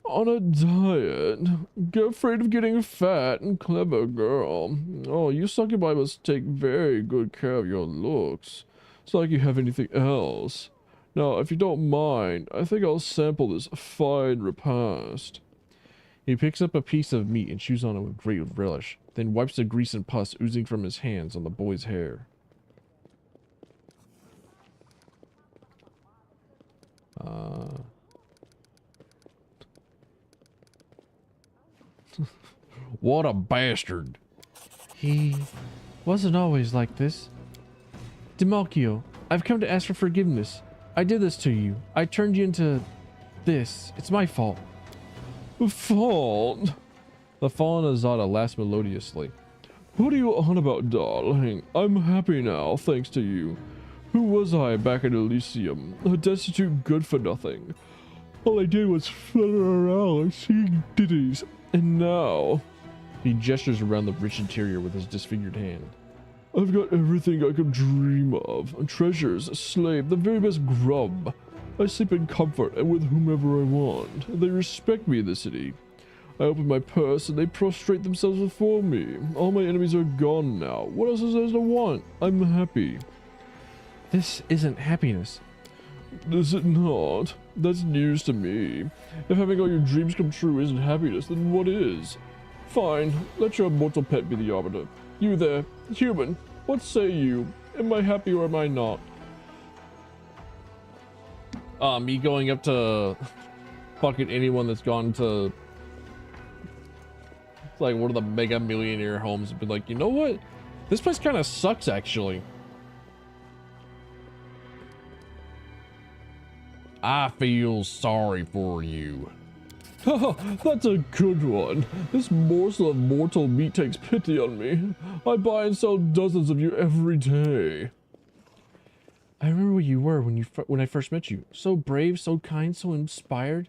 On a diet? Get afraid of getting fat and clever, girl. Oh, you succubi must take very good care of your looks. It's like you have anything else. Now, if you don't mind, I think I'll sample this fine repast. He picks up a piece of meat and chews on it with great relish, then wipes the grease and pus oozing from his hands on the boy's hair. What a bastard. He wasn't always like this. Demalchio, I've come to ask for forgiveness. I did this to you. I turned you into this. It's my fault. Fault? The fallen Azada laughs melodiously. What are you on about, darling? I'm happy now, thanks to you. Who was I back in Elysium? A destitute good-for-nothing. All I did was flutter around singing ditties. And now... He gestures around the rich interior with his disfigured hand. I've got everything I could dream of. Treasures, a slave, the very best grub. I sleep in comfort and with whomever I want. They respect me in the city. I open my purse and they prostrate themselves before me. All my enemies are gone now. What else is there to want? I'm happy. This isn't happiness. Is it not? That's news to me. If having all your dreams come true isn't happiness, then what is? Fine, let your mortal pet be the arbiter. You there, human, what say you? Am I happy or am I not? Me going up to fucking anyone that's gone to like one of the mega millionaire homes and been like, you know what? This place kind of sucks, actually. I feel sorry for you. Haha, that's a good one. This morsel of mortal meat takes pity on me. I buy and sell dozens of you every day. I remember what you were when I first met you. So brave, so kind, so inspired,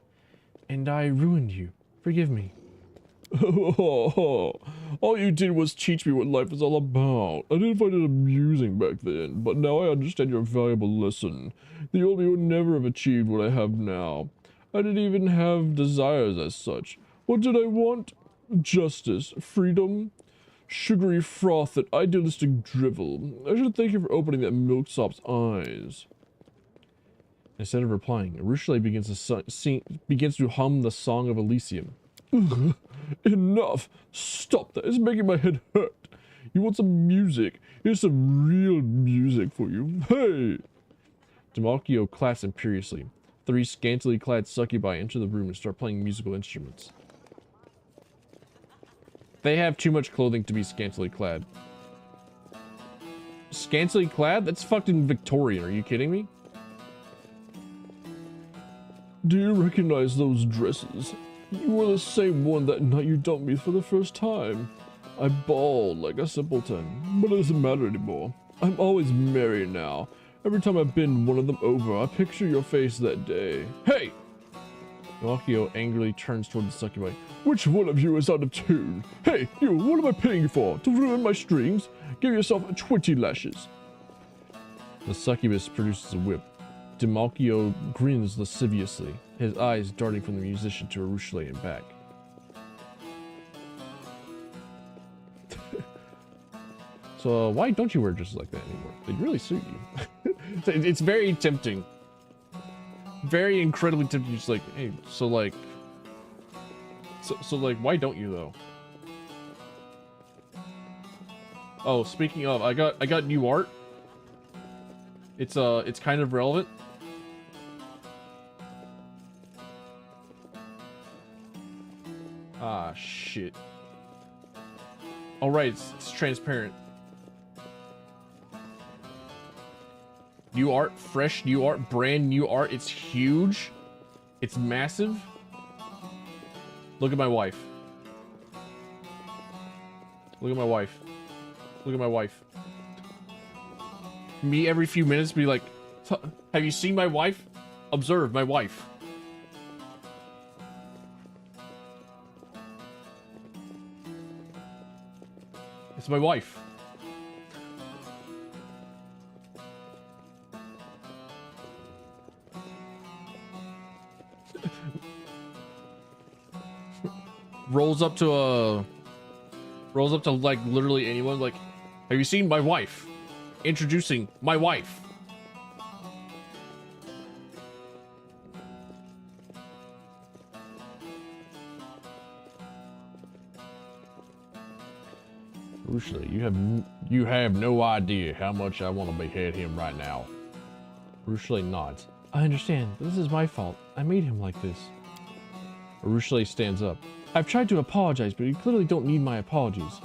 and I ruined you. Forgive me. All you did was teach me what life is all about. I didn't find it amusing back then, but now I understand your valuable lesson. The old me would never have achieved what I have now. I didn't even have desires as such. What did I want? Justice, freedom, sugary froth, that idealistic drivel. I should thank you for opening that milksop's eyes. Instead of replying, Rushale begins to hum the Song of Elysium. Ugh, enough! Stop that! It's making my head hurt. You want some music? Here's some real music for you. Hey! Demalchio claps imperiously. 3 scantily clad succubi enter the room and start playing musical instruments. They have too much clothing to be scantily clad. Scantily clad? That's fucking Victorian, are you kidding me? Do you recognize those dresses? You wore the same one that night you dumped me for the first time. I bawled like a simpleton, but it doesn't matter anymore. I'm always merry now. Every time I bend one of them over, I picture your face that day. Hey! Demalchio angrily turns toward the succubi. Which one of you is out of tune? Hey, you, what am I paying you for? To ruin my strings? Give yourself 20 lashes. The succubus produces a whip. Demalchio grins lasciviously, his eyes darting from the musician to Rushale and back. So why don't you wear dresses like that anymore? They really suit you. It's very tempting. Very incredibly tempting. Just like, hey, so like, why don't you though? Oh, speaking of, I got new art. It's kind of relevant. Ah, shit. All right, it's transparent. New art, fresh new art, brand new art. It's huge. It's massive. Look at my wife. Look at my wife. Look at my wife. Me every few minutes be like, have you seen my wife? Observe my wife. It's my wife. rolls up to like literally anyone, like, have you seen my wife? Introducing my wife. Rushale, you have no idea how much I want to behead him right now. Rushale nods. I understand, but this is my fault. I made him like this. Rushale stands up. I've tried to apologize, but you clearly don't need my apologies.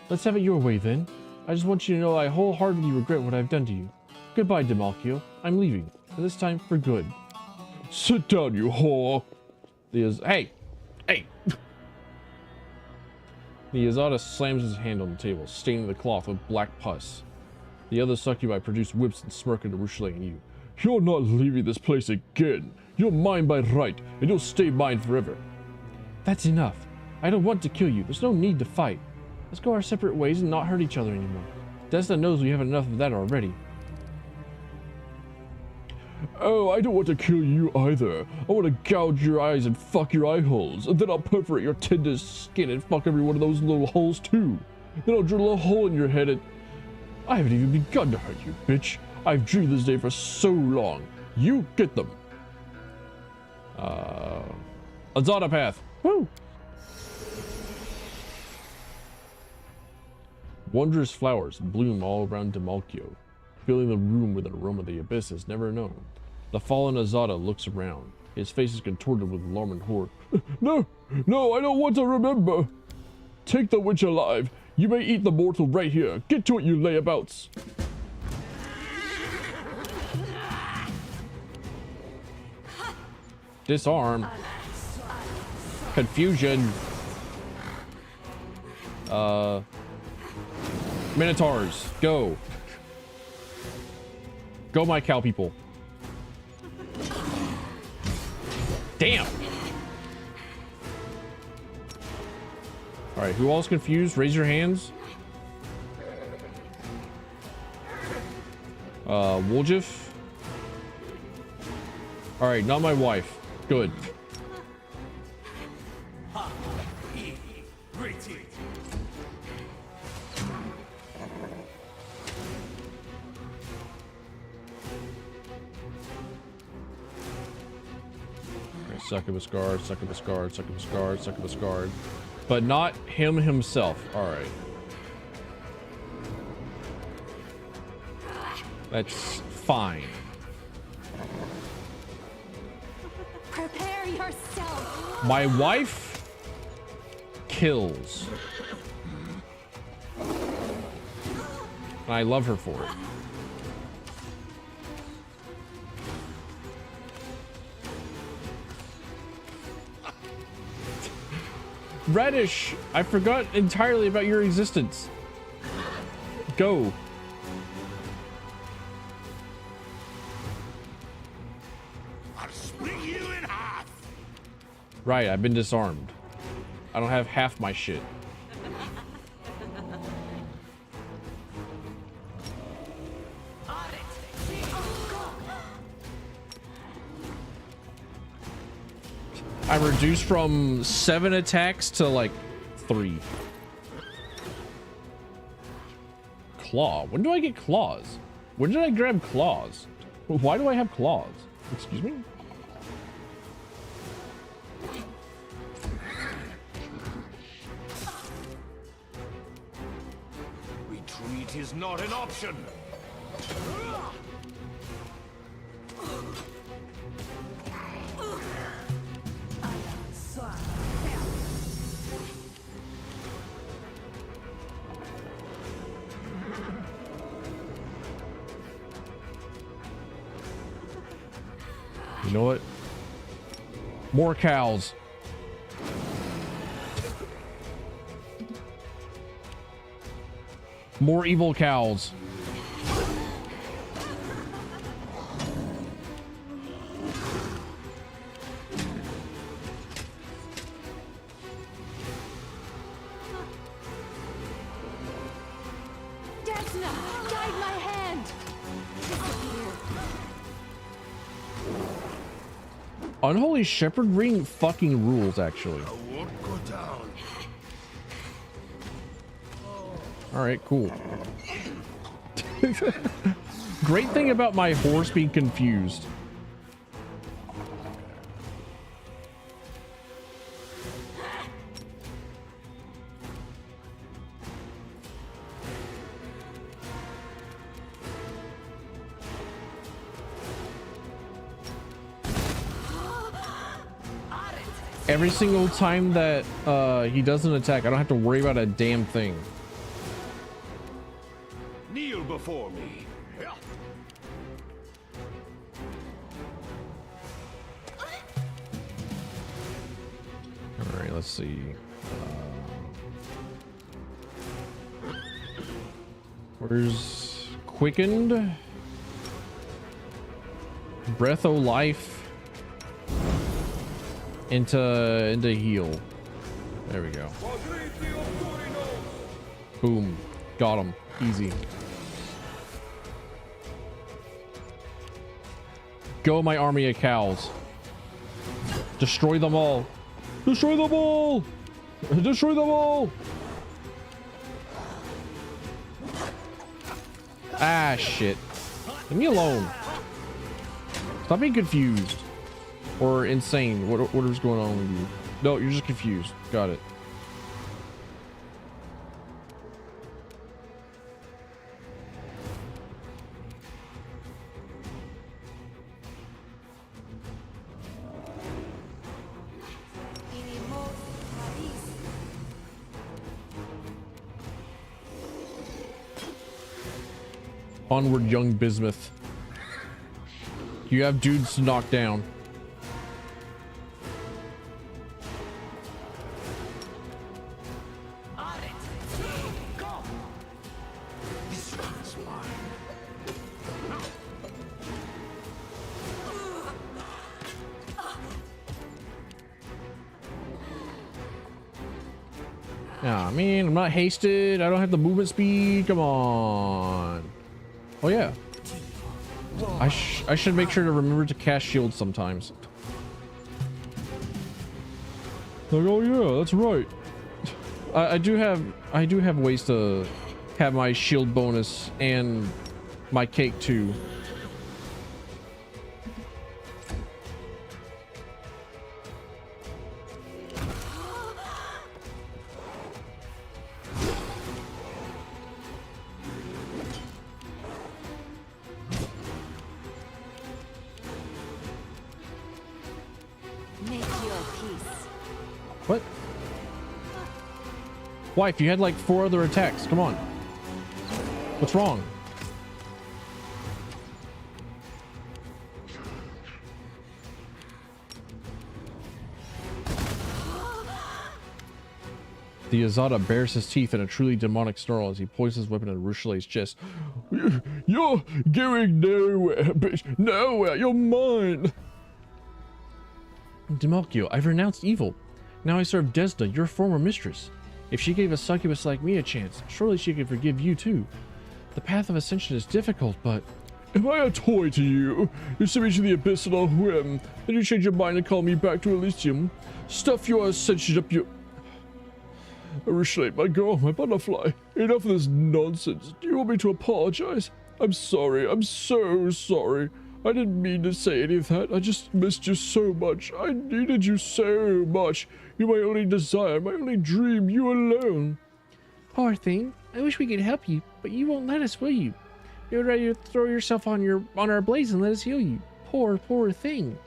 Let's have it your way then. I just want you to know I wholeheartedly regret what I've done to you. Goodbye, Demalchio. I'm leaving. For this time, for good. Sit down, you whore. Hey! The Azada slams his hand on the table, staining the cloth with black pus. The other succubi produce whips and smirk into Rushale and you. You're not leaving this place again. You're mine by right, and you'll stay mine forever. That's enough. I don't want to kill you. There's no need to fight. Let's go our separate ways and not hurt each other anymore. Desna knows we have enough of that already. Oh, I don't want to kill you either. I want to gouge your eyes and fuck your eye holes, and then I'll perforate your tender skin and fuck every one of those little holes too. Then I'll drill a hole in your head and... I haven't even begun to hurt you, bitch. I've dreamed this day for so long. You get them. Azada path. Woo! Wondrous flowers bloom all around Demalchio. filling the room with an aroma the abyss has never known. The fallen Azada looks around. His face is contorted with alarm and horror. No, no, I don't want to remember. Take the witch alive. You may eat the mortal right here. Get to it, you layabouts. Disarm. Confusion. Minotaurs, go. Go, my cow people. Damn. All right, who all's confused? Raise your hands. Woljif. All right, not my wife. Good. Succubus guard, succubus guard, succubus guard, succubus guard. But not him himself. Alright. That's fine. Prepare yourself. My wife kills. And I love her for it. Radish, I forgot entirely about your existence. Go. I'll split you in half. Right, I've been disarmed. I don't have half my shit. I'm reduced from 7 attacks to like 3. Claw. When do I get claws? When did I grab claws? Why do I have claws? Excuse me? Retreat is not an option. You know what? More cows. More evil cows. Desna, guide my hand. Disappear. Unholy Shepherd Ring fucking rules, actually. I won't go down. Alright, cool. Great thing about my horse being confused. Every single time that he does an attack, I don't have to worry about a damn thing. Kneel before me. All right, let's see. Where's quickened? Breath o' life into heal. There we go. Boom. Got him. Easy. Go, my army of cows. Destroy them all. Destroy them all. Destroy them all. Ah, shit. Leave me alone. Stop being confused. Or insane. What is going on with you? No, you're just confused. Got it. Onward, young bismuth. You have dudes to knock down. Nah, man, I'm not hasted. I don't have the movement speed. Come on. Oh, yeah. I should make sure to remember to cast shields sometimes. Like, oh yeah, that's right. I do have ways to have my shield bonus and my cake too. Make your peace. What? Wife, you had like 4 other attacks. Come on. What's wrong? The Azada bares his teeth in a truly demonic snarl as he points his weapon at Ruchelet's chest. You're going nowhere, bitch. Nowhere. You're mine. Demalchio, I've renounced evil. Now I serve Desna, your former mistress. If she gave a succubus like me a chance, surely she could forgive you too. The path of ascension is difficult, but... Am I a toy to you? You sent me to the abyss on a whim, then you change your mind and call me back to Elysium. Stuff your ascension up your... Ruchelet, my girl, my butterfly. Enough of this nonsense. Do you want me to apologize? I'm sorry. I'm so sorry. I didn't mean to say any of that. I just missed you so much. I needed you so much. You're my only desire, my only dream, you alone. Poor thing. I wish we could help you, but you won't let us, will you? You would rather throw yourself on our blades and let us heal you. Poor thing.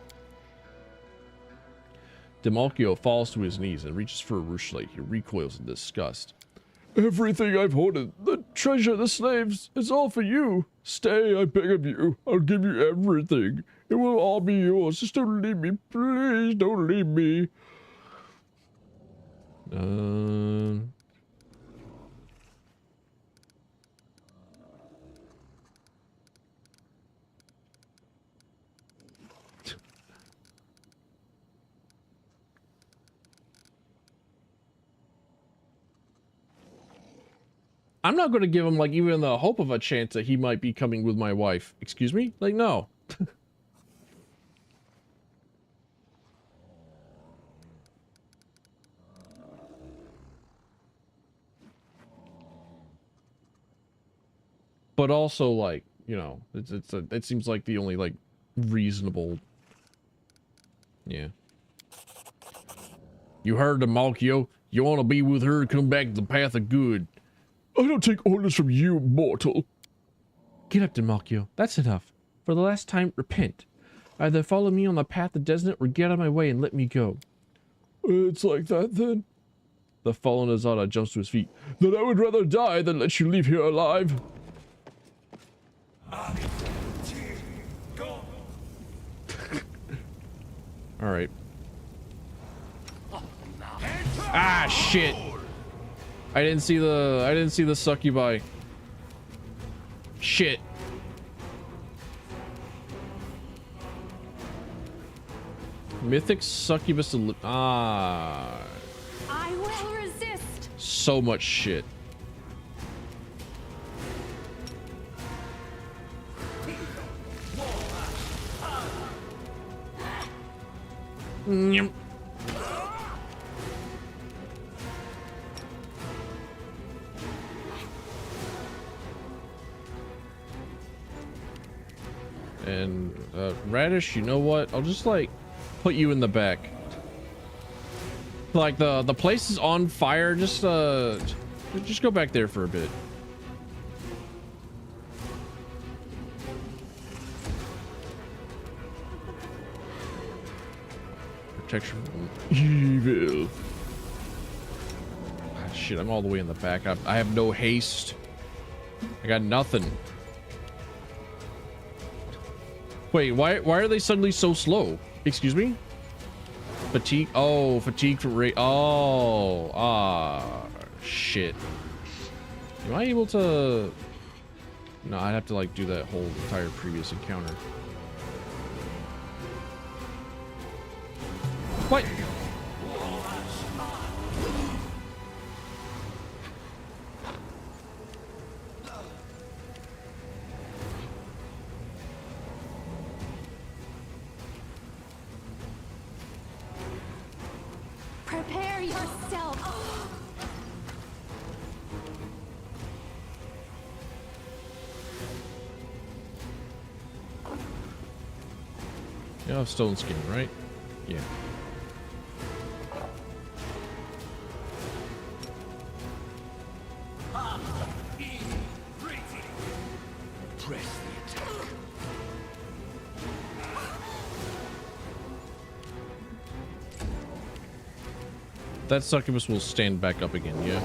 Demalchio falls to his knees and reaches for Ruchelet. He recoils in disgust. Everything I've hoarded, the treasure, the slaves, it's all for you. Stay, I beg of you. I'll give you everything. It will all be yours. Just don't leave me. Please don't leave me. I'm not going to give him like even the hope of a chance that he might be coming with my wife. Excuse me? Like, no. But also, like, you know, it seems like the only like reasonable. Yeah. You heard Demalchio. You want to be with her, come back to the path of good. I don't take orders from you, mortal. Get up, Demalchio. That's enough. For the last time, repent. Either follow me on the path of Desna or get out of my way and let me go. It's like that, then? The fallen Azada jumps to his feet. Then I would rather die than let you leave here alive. Alright. Ah, shit! I didn't see the succubi. Shit. Mythic succubus. Ah. I will resist. So much shit. Nyam. And Radish, you know what? I'll just like put you in the back. Like the place is on fire. Just go back there for a bit. Protection from Evil. shit. I'm all the way in the back. I have no haste. I got nothing. Wait, why are they suddenly so slow? Excuse me? Fatigue. Oh, fatigue from rate. Oh, shit. Am I able to? No, I'd have to like do that whole entire previous encounter. What? Prepare yourself. You have stone skin, right? Yeah. Press the attack. That succubus will stand back up again, yeah?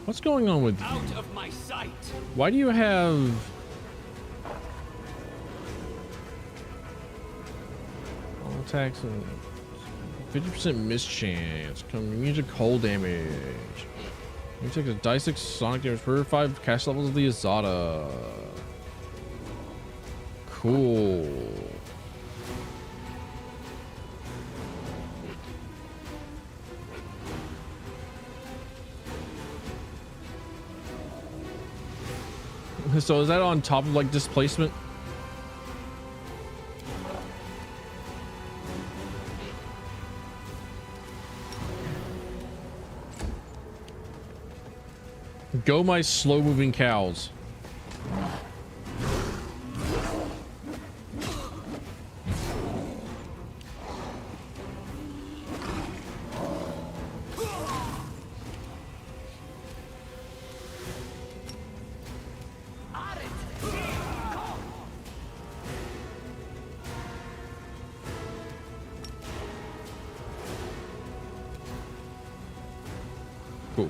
What's going on with you? Out of my sight. Why do you have... all attacks and 50% miss chance. Immune to cold damage. You take a die 6 sonic damage per 5 cast levels of the Azada. Cool. So is that on top of like displacement? Go my slow moving cows. Cool.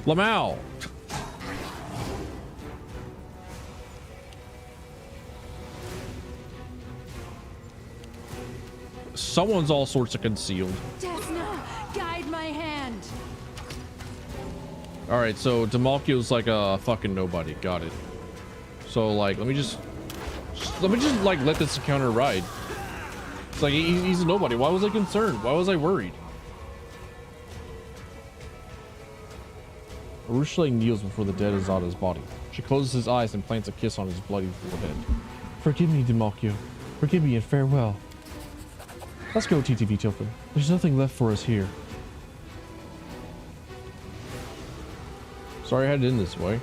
Lamau. Someone's all sorts of concealed. Desna, guide my hand. All right, so Demalkio's like a fucking nobody. Got it. So like, let me just like let this encounter ride. It's like he's a nobody. Why was I concerned? Why was I worried? Urushlay kneels before the dead Azada's body. She closes his eyes and plants a kiss on his bloody forehead. Forgive me, Demalkio. Forgive me and farewell. Let's go, TTV Tilton. There's nothing left for us here. Sorry I had it in this way.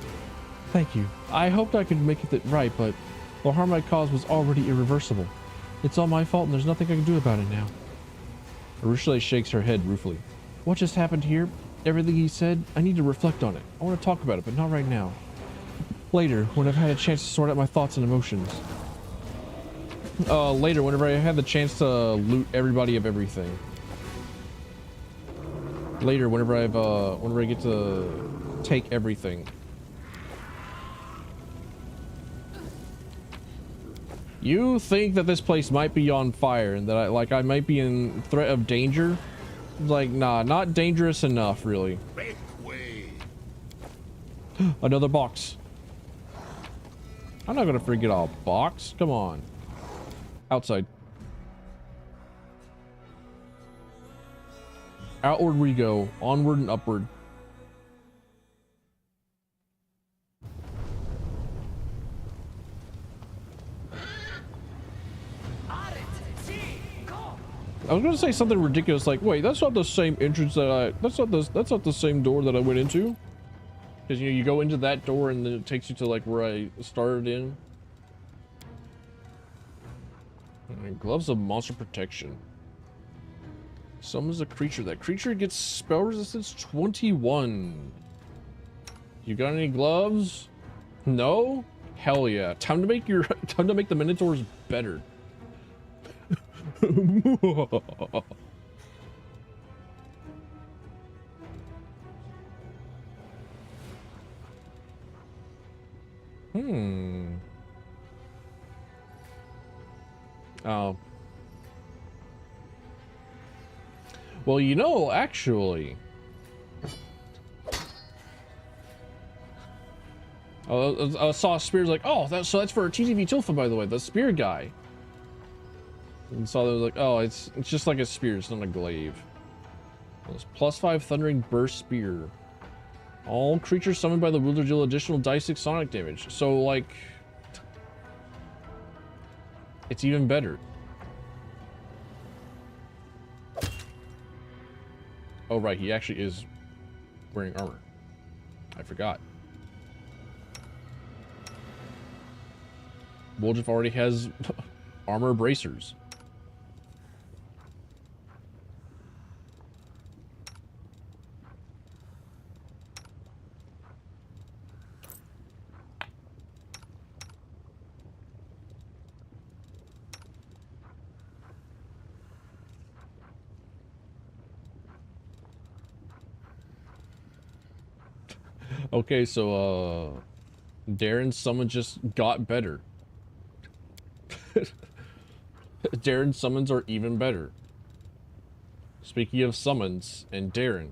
Thank you. I hoped I could make it right, but the harm I caused was already irreversible. It's all my fault and there's nothing I can do about it now. Urushlay shakes her head ruefully. What just happened here? Everything he said, I need to reflect on it. I want to talk about it, but not right now. Later, when I've had a chance to sort out my thoughts and emotions. Later, whenever I have the chance to loot everybody of everything. Later, whenever I get to take everything. You think that this place might be on fire and that I might be in threat of danger? Like, nah, not dangerous enough, really. Make way. Another box. I'm not gonna forget a box. Come on. Outside. Outward we go. Onward and upward. I was gonna say something ridiculous like, wait, that's not the same entrance that that's not the same door that I went into. Because you know, you go into that door and then it takes you to like where I started in. And gloves of monster protection. Summons a creature. That creature gets spell resistance 21. You got any gloves? No? Hell yeah. Time to make the Minotaurs better. Oh. Well, you know, actually. I saw Spear's like, oh, that's for TTV Tilfa, by the way, the Spear guy. And saw that was like, oh, it's just like a spear, it's not a glaive. It's +5 Thundering Burst Spear. All creatures summoned by the wielder deal additional die 6 sonic damage. So, like, it's even better. Oh, right, he actually is wearing armor. I forgot. Woljif already has armor bracers. Okay, so Darren's summon just got better. Darren's summons are even better. Speaking of summons and Darren,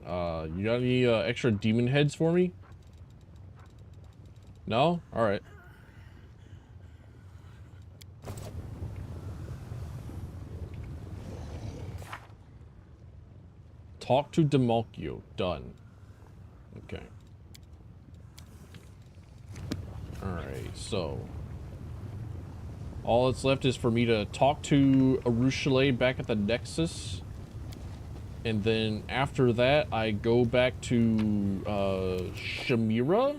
you got any extra demon heads for me? No? Alright. Talk to Demolkio. Done. Okay. Alright, so all that's left is for me to talk to Arushale back at the Nexus. And then after that, I go back to Shamira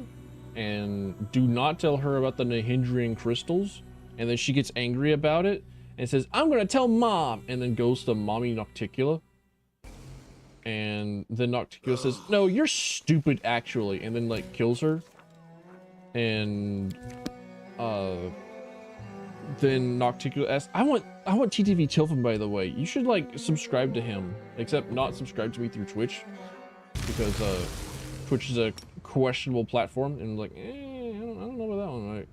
and do not tell her about the Nahindrian crystals. And then she gets angry about it and says, I'm gonna tell Mom, and then goes to Mommy Nocticula. And then Nocticula says, no, you're stupid actually, and then like kills her. And then Nocticula asks, I want TTV Tilfin, by the way. You should like subscribe to him, except not subscribe to me through Twitch, because Twitch is a questionable platform. And like, I don't know about that one, right?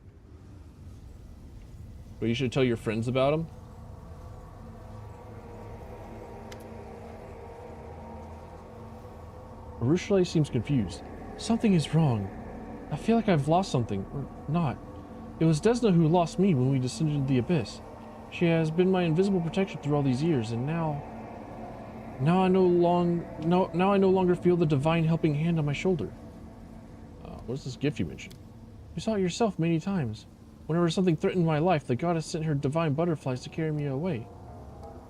But you should tell your friends about him. Arushale seems confused. Something is wrong. I feel like I've lost something, or not. It was Desna who lost me when we descended into the abyss. She has been my invisible protection through all these years, and now I no longer feel the divine helping hand on my shoulder. What's this gift you mentioned? You saw it yourself many times. Whenever something threatened my life, the goddess sent her divine butterflies to carry me away.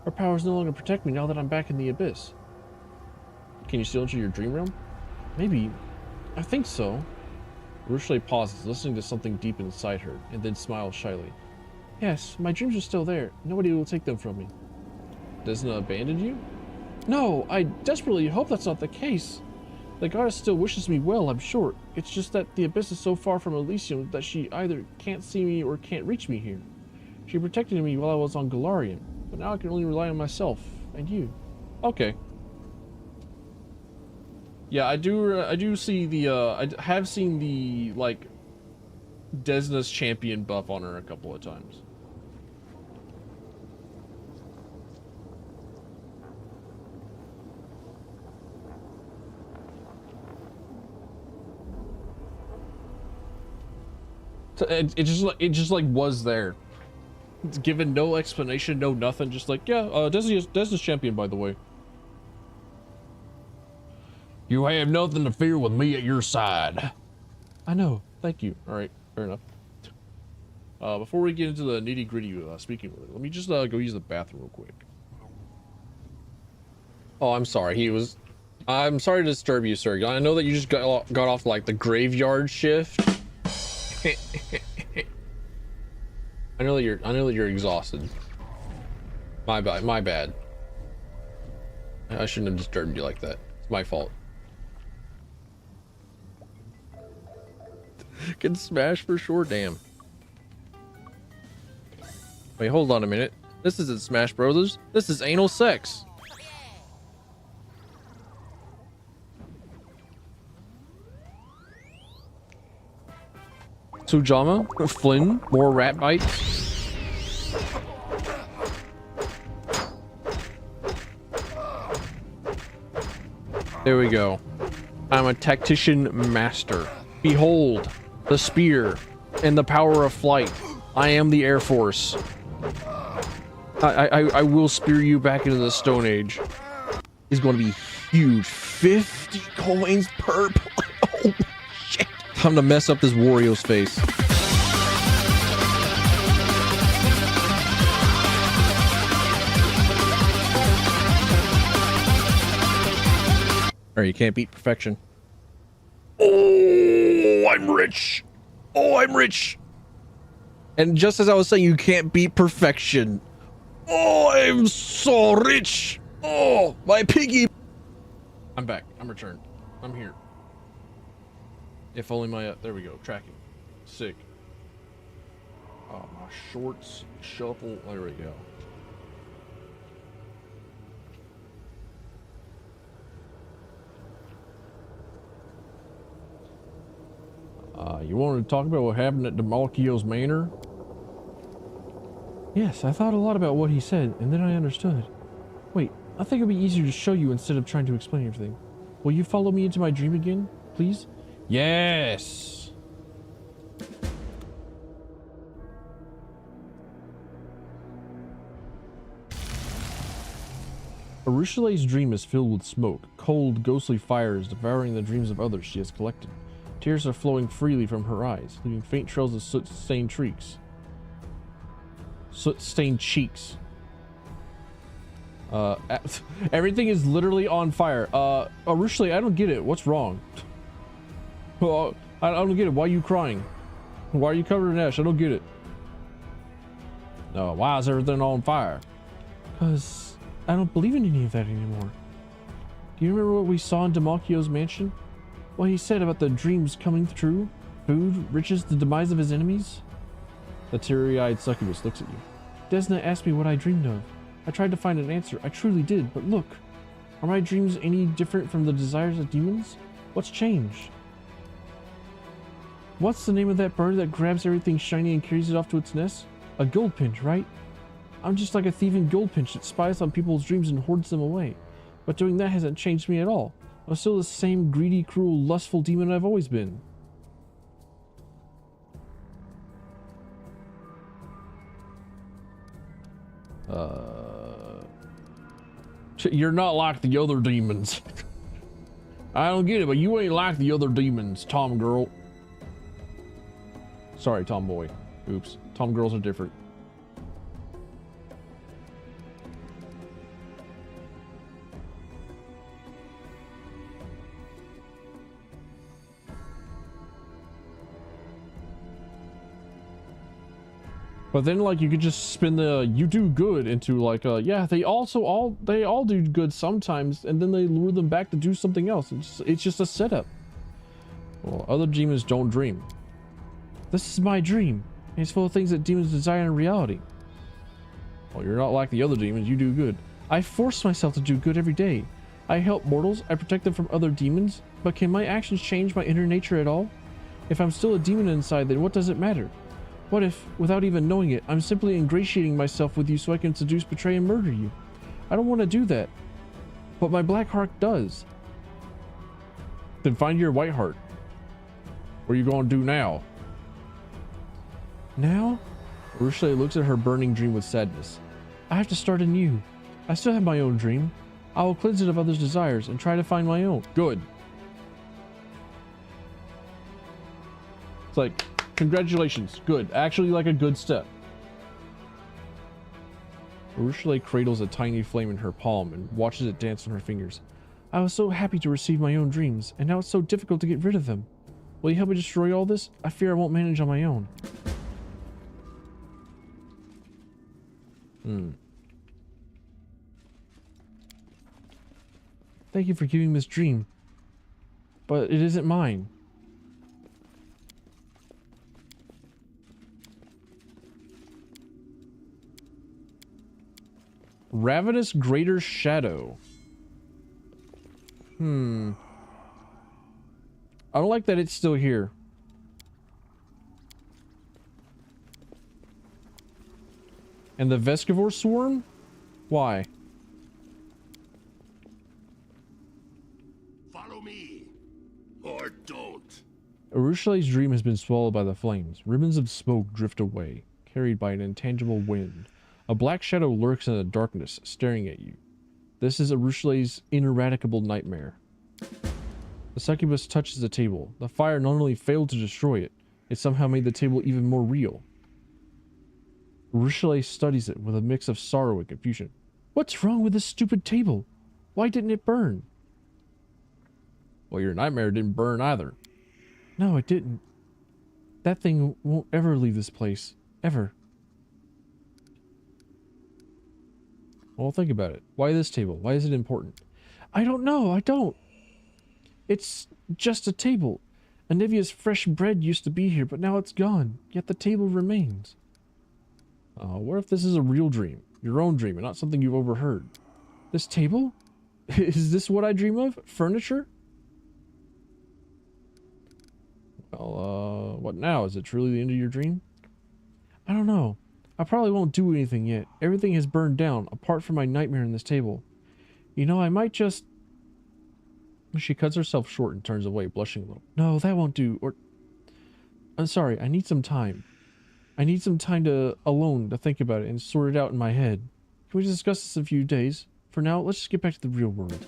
Her powers no longer protect me now that I'm back in the abyss. Can you still enter your dream realm? Maybe. I think so. Arushale pauses, listening to something deep inside her, and then smiles shyly. Yes, my dreams are still there. Nobody will take them from me. Desna abandoned you? No, I desperately hope that's not the case. The goddess still wishes me well, I'm sure. It's just that the abyss is so far from Elysium that she either can't see me or can't reach me here. She protected me while I was on Galarian, but now I can only rely on myself and you. Okay. Yeah, I do see the, I have seen the, like, Desna's champion buff on her a couple of times. So it just like was there. It's given no explanation, no nothing, just like, yeah, Desna's champion, by the way. You have nothing to fear with me at your side. I know. Thank you. All right. Fair enough. Before we get into the nitty gritty speaking, let me just go use the bathroom real quick. Oh, I'm sorry. I'm sorry to disturb you, sir. I know that you just got off like the graveyard shift. I know that you're exhausted. My bad. I shouldn't have disturbed you like that. It's my fault. Can smash for sure, damn. Wait, hold on a minute. This isn't Smash Brothers. This is anal sex. Sujama, Flynn, more rat bites. There we go. I'm a tactician master. Behold, the spear and the power of flight. I am the Air Force. I will spear you back into the Stone Age. It's going to be huge. 50 coins per. Oh, shit. Time to mess up this Wario's face. Alright, you can't beat perfection. Oh, I'm rich. Oh, I'm rich. And just as I was saying, you can't beat perfection. Oh, I'm so rich. Oh, my piggy. I'm back. I'm returned. I'm here. If only my, there we go. Tracking. Sick. Oh, my shorts. Shuffle. There we go. You wanted to talk about what happened at DeMalchio's Manor? Yes, I thought a lot about what he said, and then I understood. Wait, I think it'd be easier to show you instead of trying to explain everything. Will you follow me into my dream again, please? Yes! Arushale's dream is filled with smoke. Cold, ghostly fires devouring the dreams of others she has collected. Tears are flowing freely from her eyes, leaving faint trails of soot-stained cheeks. Soot-stained cheeks. Everything is literally on fire. Arushale, I don't get it. What's wrong? I don't get it. Why are you crying? Why are you covered in ash? I don't get it. No, why is everything on fire? Because I don't believe in any of that anymore. Do you remember what we saw in DeMalchio's mansion? What he said about the dreams coming true? Food, riches, the demise of his enemies? The teary-eyed succubus looks at you. Desna asked me what I dreamed of. I tried to find an answer. I truly did, but look. Are my dreams any different from the desires of demons? What's changed? What's the name of that bird that grabs everything shiny and carries it off to its nest? A goldfinch, right? I'm just like a thieving goldfinch that spies on people's dreams and hoards them away. But doing that hasn't changed me at all. I'm still the same greedy, cruel, lustful demon I've always been. You're not like the other demons. I don't get it, but you ain't like the other demons, Tom girl. Sorry, tomboy. Oops. Tom girls are different. But then, like, you could just spin the "you do good" into like, yeah, they all do good sometimes, and then they lure them back to do something else. It's just a setup. Well, other demons don't dream. This is my dream. And it's full of things that demons desire in reality. Well, you're not like the other demons. You do good. I force myself to do good every day. I help mortals. I protect them from other demons. But can my actions change my inner nature at all? If I'm still a demon inside, then what does it matter? What if, without even knowing it, I'm simply ingratiating myself with you so I can seduce, betray, and murder you? I don't want to do that. But my black heart does. Then find your white heart. What are you going to do now? Now? Arushale looks at her burning dream with sadness. I have to start anew. I still have my own dream. I will cleanse it of others' desires and try to find my own. Good. It's like, congratulations. Good. Actually, like a good step. Arushale cradles a tiny flame in her palm and watches it dance on her fingers. I was so happy to receive my own dreams, and now it's so difficult to get rid of them. Will you help me destroy all this? I fear I won't manage on my own. Thank you for giving me this dream. But it isn't mine. Ravenous Greater Shadow. I don't like that it's still here. And the Vescivore Swarm? Why? Follow me. Or don't. Urushile's dream has been swallowed by the flames. Ribbons of smoke drift away, carried by an intangible wind. A black shadow lurks in the darkness, staring at you. This is Urushile's ineradicable nightmare. The succubus touches the table. The fire not only failed to destroy it, it somehow made the table even more real. Urushile studies it with a mix of sorrow and confusion. What's wrong with this stupid table? Why didn't it burn? Well, your nightmare didn't burn either. No, it didn't. That thing won't ever leave this place. Ever. Well, think about it. Why this table? Why is it important? I don't know. I don't. It's just a table. Anivia's fresh bread used to be here, but now it's gone. Yet the table remains. What if this is a real dream? Your own dream, and not something you've overheard? This table? Is this what I dream of? Furniture? Well, what now? Is it truly the end of your dream? I don't know. I probably won't do anything yet. Everything has burned down, apart from my nightmare in this table. You know, I might just... She cuts herself short and turns away, blushing a little. No, that won't do. Or... I'm sorry, I need some time. I need some time alone to think about it and sort it out in my head. Can we discuss this in a few days? For now, let's just get back to the real world.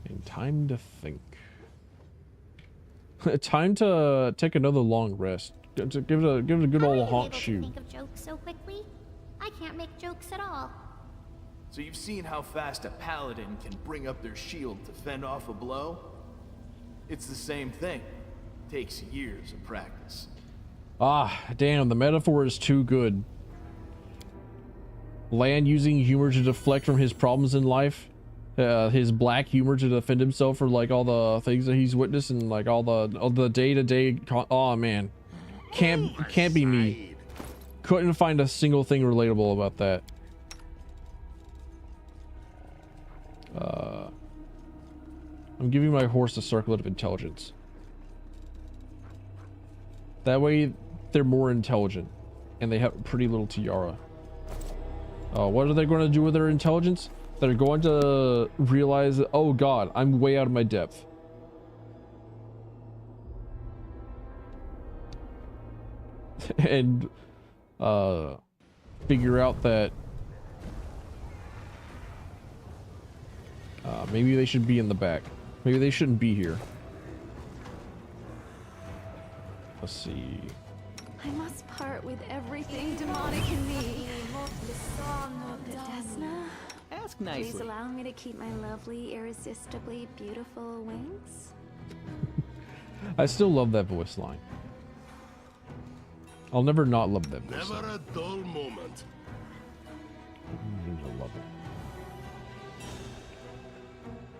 And time to think. Time to take another long rest. Give it a good old honk shoe. Think of jokes so quickly? I can't make jokes at all. So you've seen how fast a paladin can bring up their shield to fend off a blow? It's the same thing. Takes years of practice. Ah, damn, the metaphor is too good. Lan using humor to deflect from his problems in life. His black humor to defend himself for like all the things that he's witnessed and like all the day-to-day oh man. Can't be me. Couldn't find a single thing relatable about that. I'm giving my horse a circlet of intelligence. That way they're more intelligent and they have pretty little tiara. What are they going to do with their intelligence? They're going to realize that, oh god, I'm way out of my depth. And figure out that maybe they should be in the back. Maybe they shouldn't be here. Let's see. I must part with everything demonic in me. Desna, Ask please nicely. allow me to keep my lovely, irresistibly beautiful wings. I still love that voice line. I'll never not love that voice line. Never a dull moment. I love it.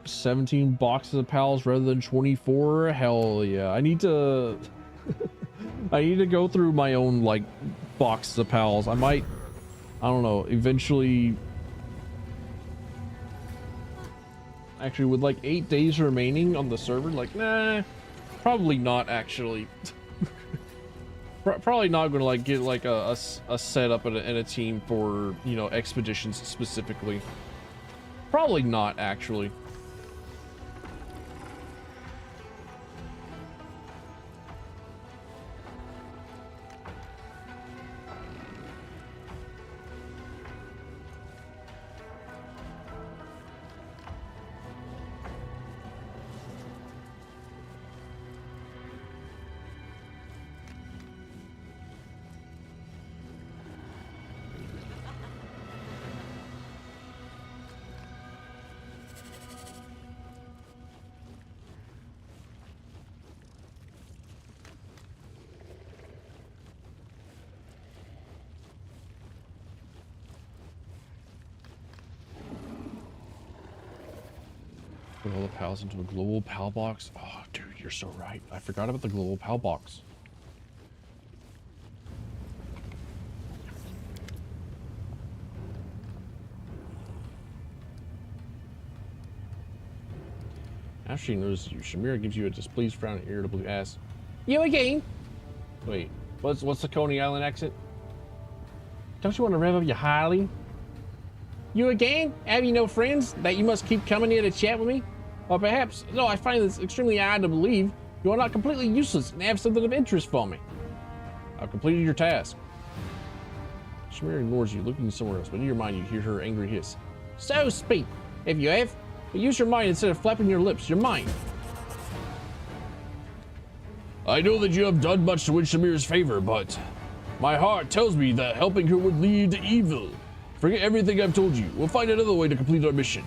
17 boxes of pals rather than 24. Hell yeah. I need to go through my own like boxes of pals. I might, I don't know, eventually. Actually, with like 8 days remaining on the server, like, nah, probably not actually. Probably not gonna like get like a setup and a team for, you know, expeditions specifically. Probably not actually. Put all the pals into a global pal box. Oh, dude, You're so right. I forgot about the global PAL box. After she notices you, Shamira gives you a displeased frown and irritably asks, "You again?" Wait, what's the Coney Island accent? Don't you want to rev up your Harley? You again? Have you no friends that you must keep coming here to chat with me? Or perhaps, no, I find this extremely odd to believe you are not completely useless and have something of interest for me. I've completed your task. Shamira ignores you, looking somewhere else, but in your mind you hear her angry hiss. So speak, if you have, but use your mind instead of flapping your lips, your mind. I know that you have done much to win Shamira's favor, but my heart tells me that helping her would lead to evil. Forget everything I've told you. We'll find another way to complete our mission.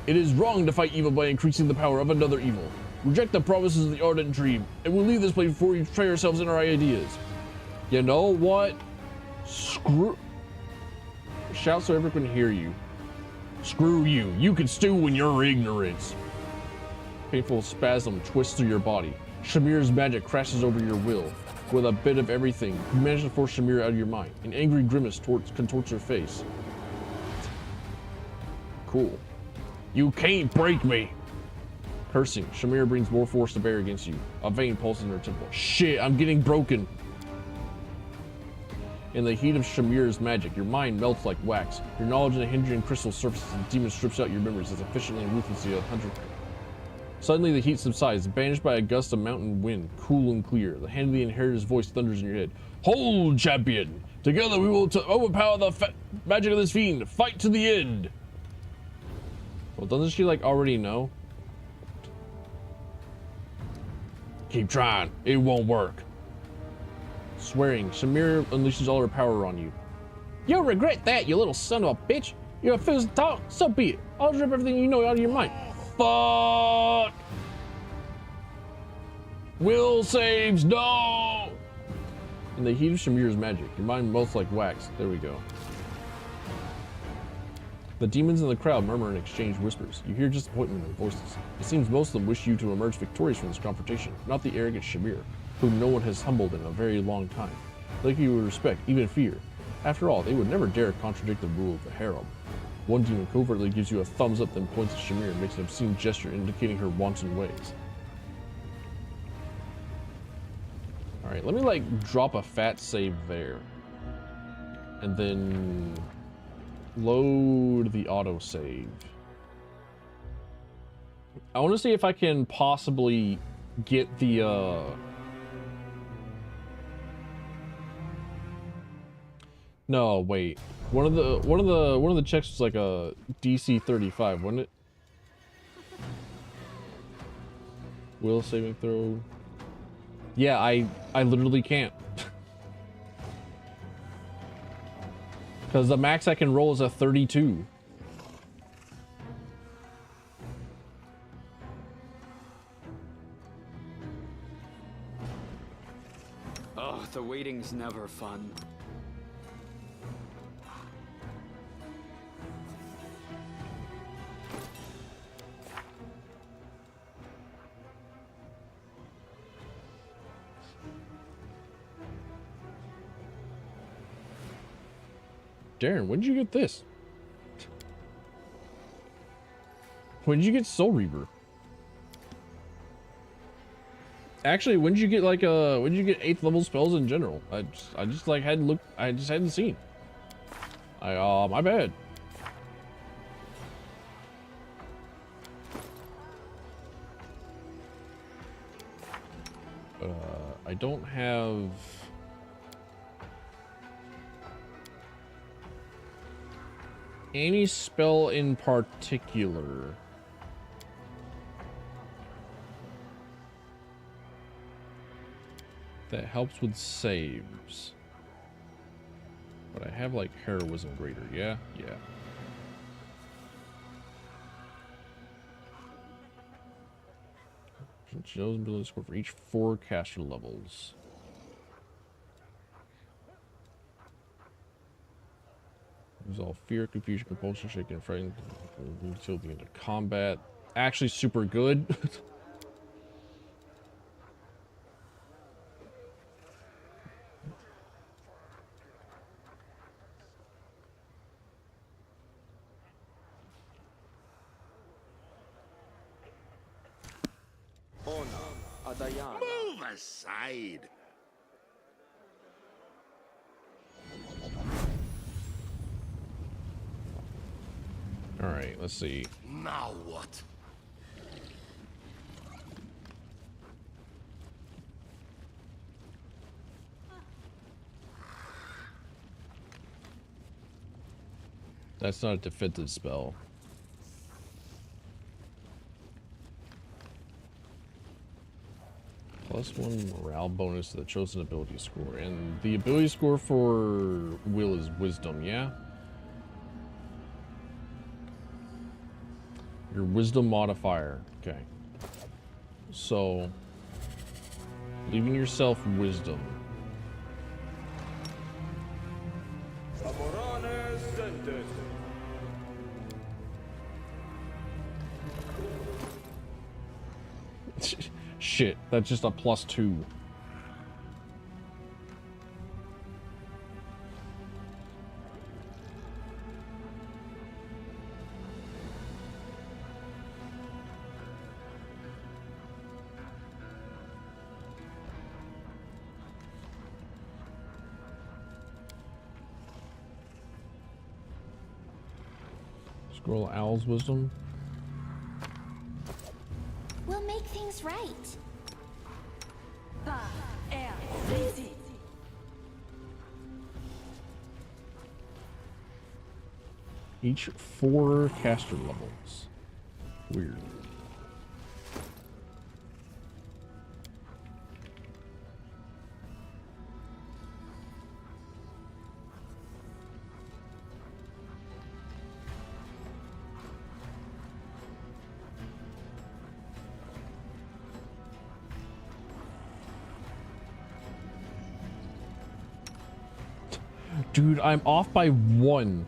It is wrong to fight evil by increasing the power of another evil. Reject the promises of the ardent dream, and we'll leave this place before we betray ourselves in our ideas. You know what? Screw... Shout so everyone can hear you. Screw you. You can stew in your ignorance. Painful spasm twists through your body. Shamira's magic crashes over your will. With a bit of everything, you manage to force Shamira out of your mind. An angry grimace contorts her face. Cool. You can't break me. Cursing, Shamira brings more force to bear against you. A vein pulses in her temple. Shit, I'm getting broken. In the heat of Shamira's magic, your mind melts like wax. Your knowledge of the hindering crystal surfaces and the demon strips out your memories as efficiently and ruthlessly as a hunter. Suddenly the heat subsides, banished by a gust of mountain wind, cool and clear. The hand of the inheritor's voice thunders in your head. Hold, champion! Together we will overpower the magic of this fiend. Fight to the end! Well, doesn't she, like, already know? Keep trying. It won't work. Swearing, Shamira unleashes all her power on you. You'll regret that, you little son of a bitch. You refuse to talk, so be it. I'll drip everything you know out of your mind. Fuck! Will saves, no! In the heat of Shamira's magic, your mind melts like wax. There we go. The demons in the crowd murmur and exchange whispers. You hear disappointment in their voices. It seems most of them wish you to emerge victorious from this confrontation, not the arrogant Shamira, whom no one has humbled in a very long time. Like you would respect, even fear. After all, they would never dare contradict the rule of the harem. One demon covertly gives you a thumbs up, then points at Shamira and makes an obscene gesture indicating her wanton ways. Alright, let me like drop a fat save there. And then load the autosave. I want to see if I can possibly get the no, wait. One of the checks was like a DC 35, wasn't it? Will saving throw. Yeah, I literally can't. Because the max I can roll is a 32. Oh, the waiting's never fun. Darren, when did you get this? When did you get Soul Reaver? Actually, when did you get like when did you get 8th level spells in general? I just like hadn't looked, I just hadn't seen. My bad. I don't have any spell in particular that helps with saves. But I have like heroism greater, yeah? Yeah. Chosen ability score for each 4 caster levels. Resolve fear, confusion, compulsion, shaking, and frightened until the end of combat. Actually super good. Move aside. All right, let's see. Now what? That's not a defensive spell. +1 morale bonus to the chosen ability score. And the ability score for Will is wisdom, yeah? Your wisdom modifier. Okay. So, leaving yourself wisdom. Shit, that's just a +2. Scroll Owl's wisdom. We'll make things right. Each 4 caster levels. Weird. Dude, I'm off by 1.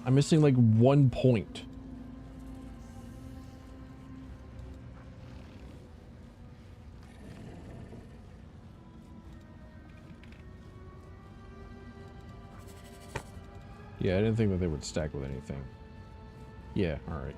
I'm missing like 1 point. Yeah, I didn't think that they would stack with anything. Yeah, all right.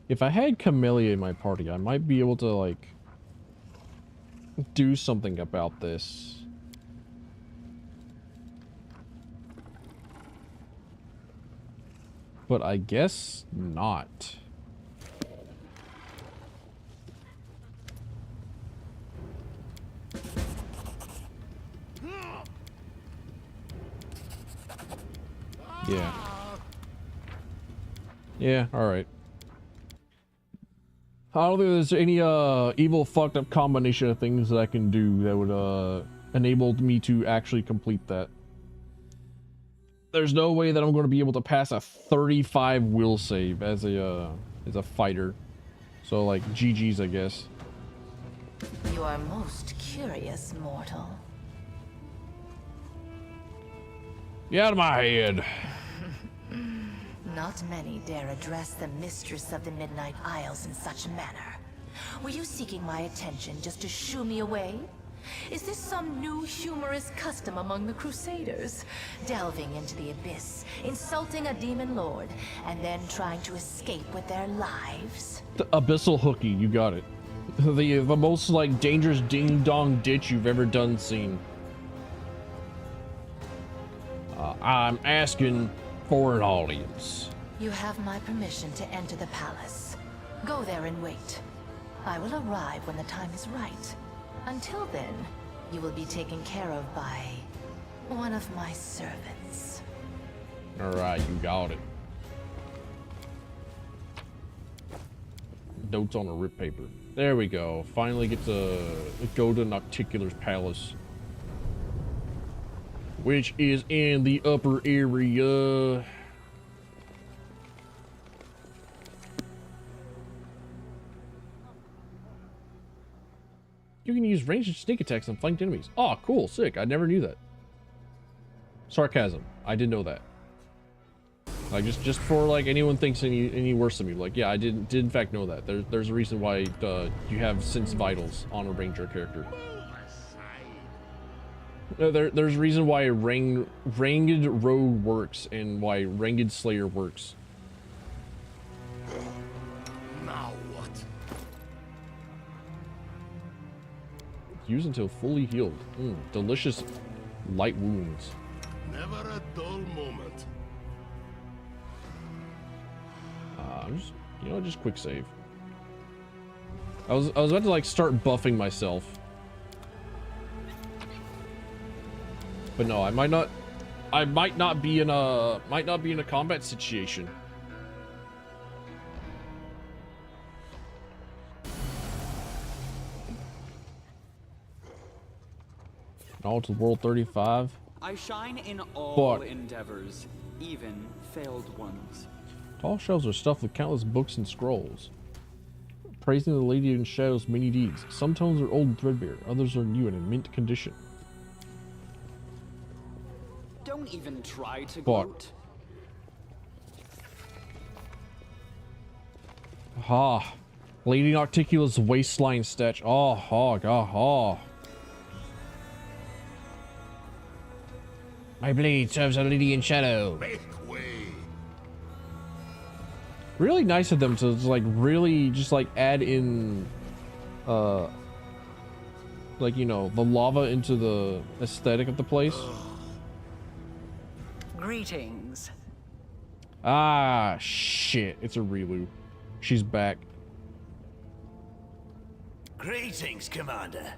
If I had Camellia in my party, I might be able to, like, do something about this. But I guess not. Yeah. Yeah, alright. I don't think there's any evil fucked up combination of things that I can do that would enable me to actually complete that. There's no way that I'm going to be able to pass a 35 will save as a fighter. So like GG's, I guess. You are most curious, mortal. Get out of my head. Not many dare address the mistress of the Midnight Isles in such a manner. Were you seeking my attention just to shoo me away? Is this some new humorous custom among the Crusaders? Delving into the abyss, insulting a demon lord, and then trying to escape with their lives? The abyssal hooky, you got it. The most like dangerous ding dong ditch you've ever done seen. I'm asking for an audience. You have my permission to enter the palace. Go there and wait. I will arrive when the time is right. Until then, you will be taken care of by one of my servants. Alright, you got it. Notes on a rip paper. There we go. Finally get to go to Nocticular's palace, which is in the upper area. You can use ranged sneak attacks on flanked enemies. Oh, cool, sick. I never knew that. Sarcasm. I didn't know that. Like just for like anyone thinks any worse of me. Like, yeah, I did in fact know that. There's a reason why you have sense vitals on a ranger character. There's a reason why ranged rogue works and why ranged slayer works. Now what? Use until fully healed. Delicious light wounds. Never a dull moment. Just, you know, just quick save. I was about to like start buffing myself. But no, I might not be in a combat situation. All to world 35. I shine in all endeavors, even failed ones. Tall shelves are stuffed with countless books and scrolls, praising the Lady in Shadow's many deeds. Some tomes are old and threadbare, others are new and in mint condition. Don't even try to gloat. Ha! Lady Nocticula's waistline statue. Oh. My blade serves a Lady in Shadow. Make way. Really nice of them to like really just like add in like, you know, the lava into the aesthetic of the place. Greetings. Ah, shit. It's a Relu. She's back. Greetings, Commander.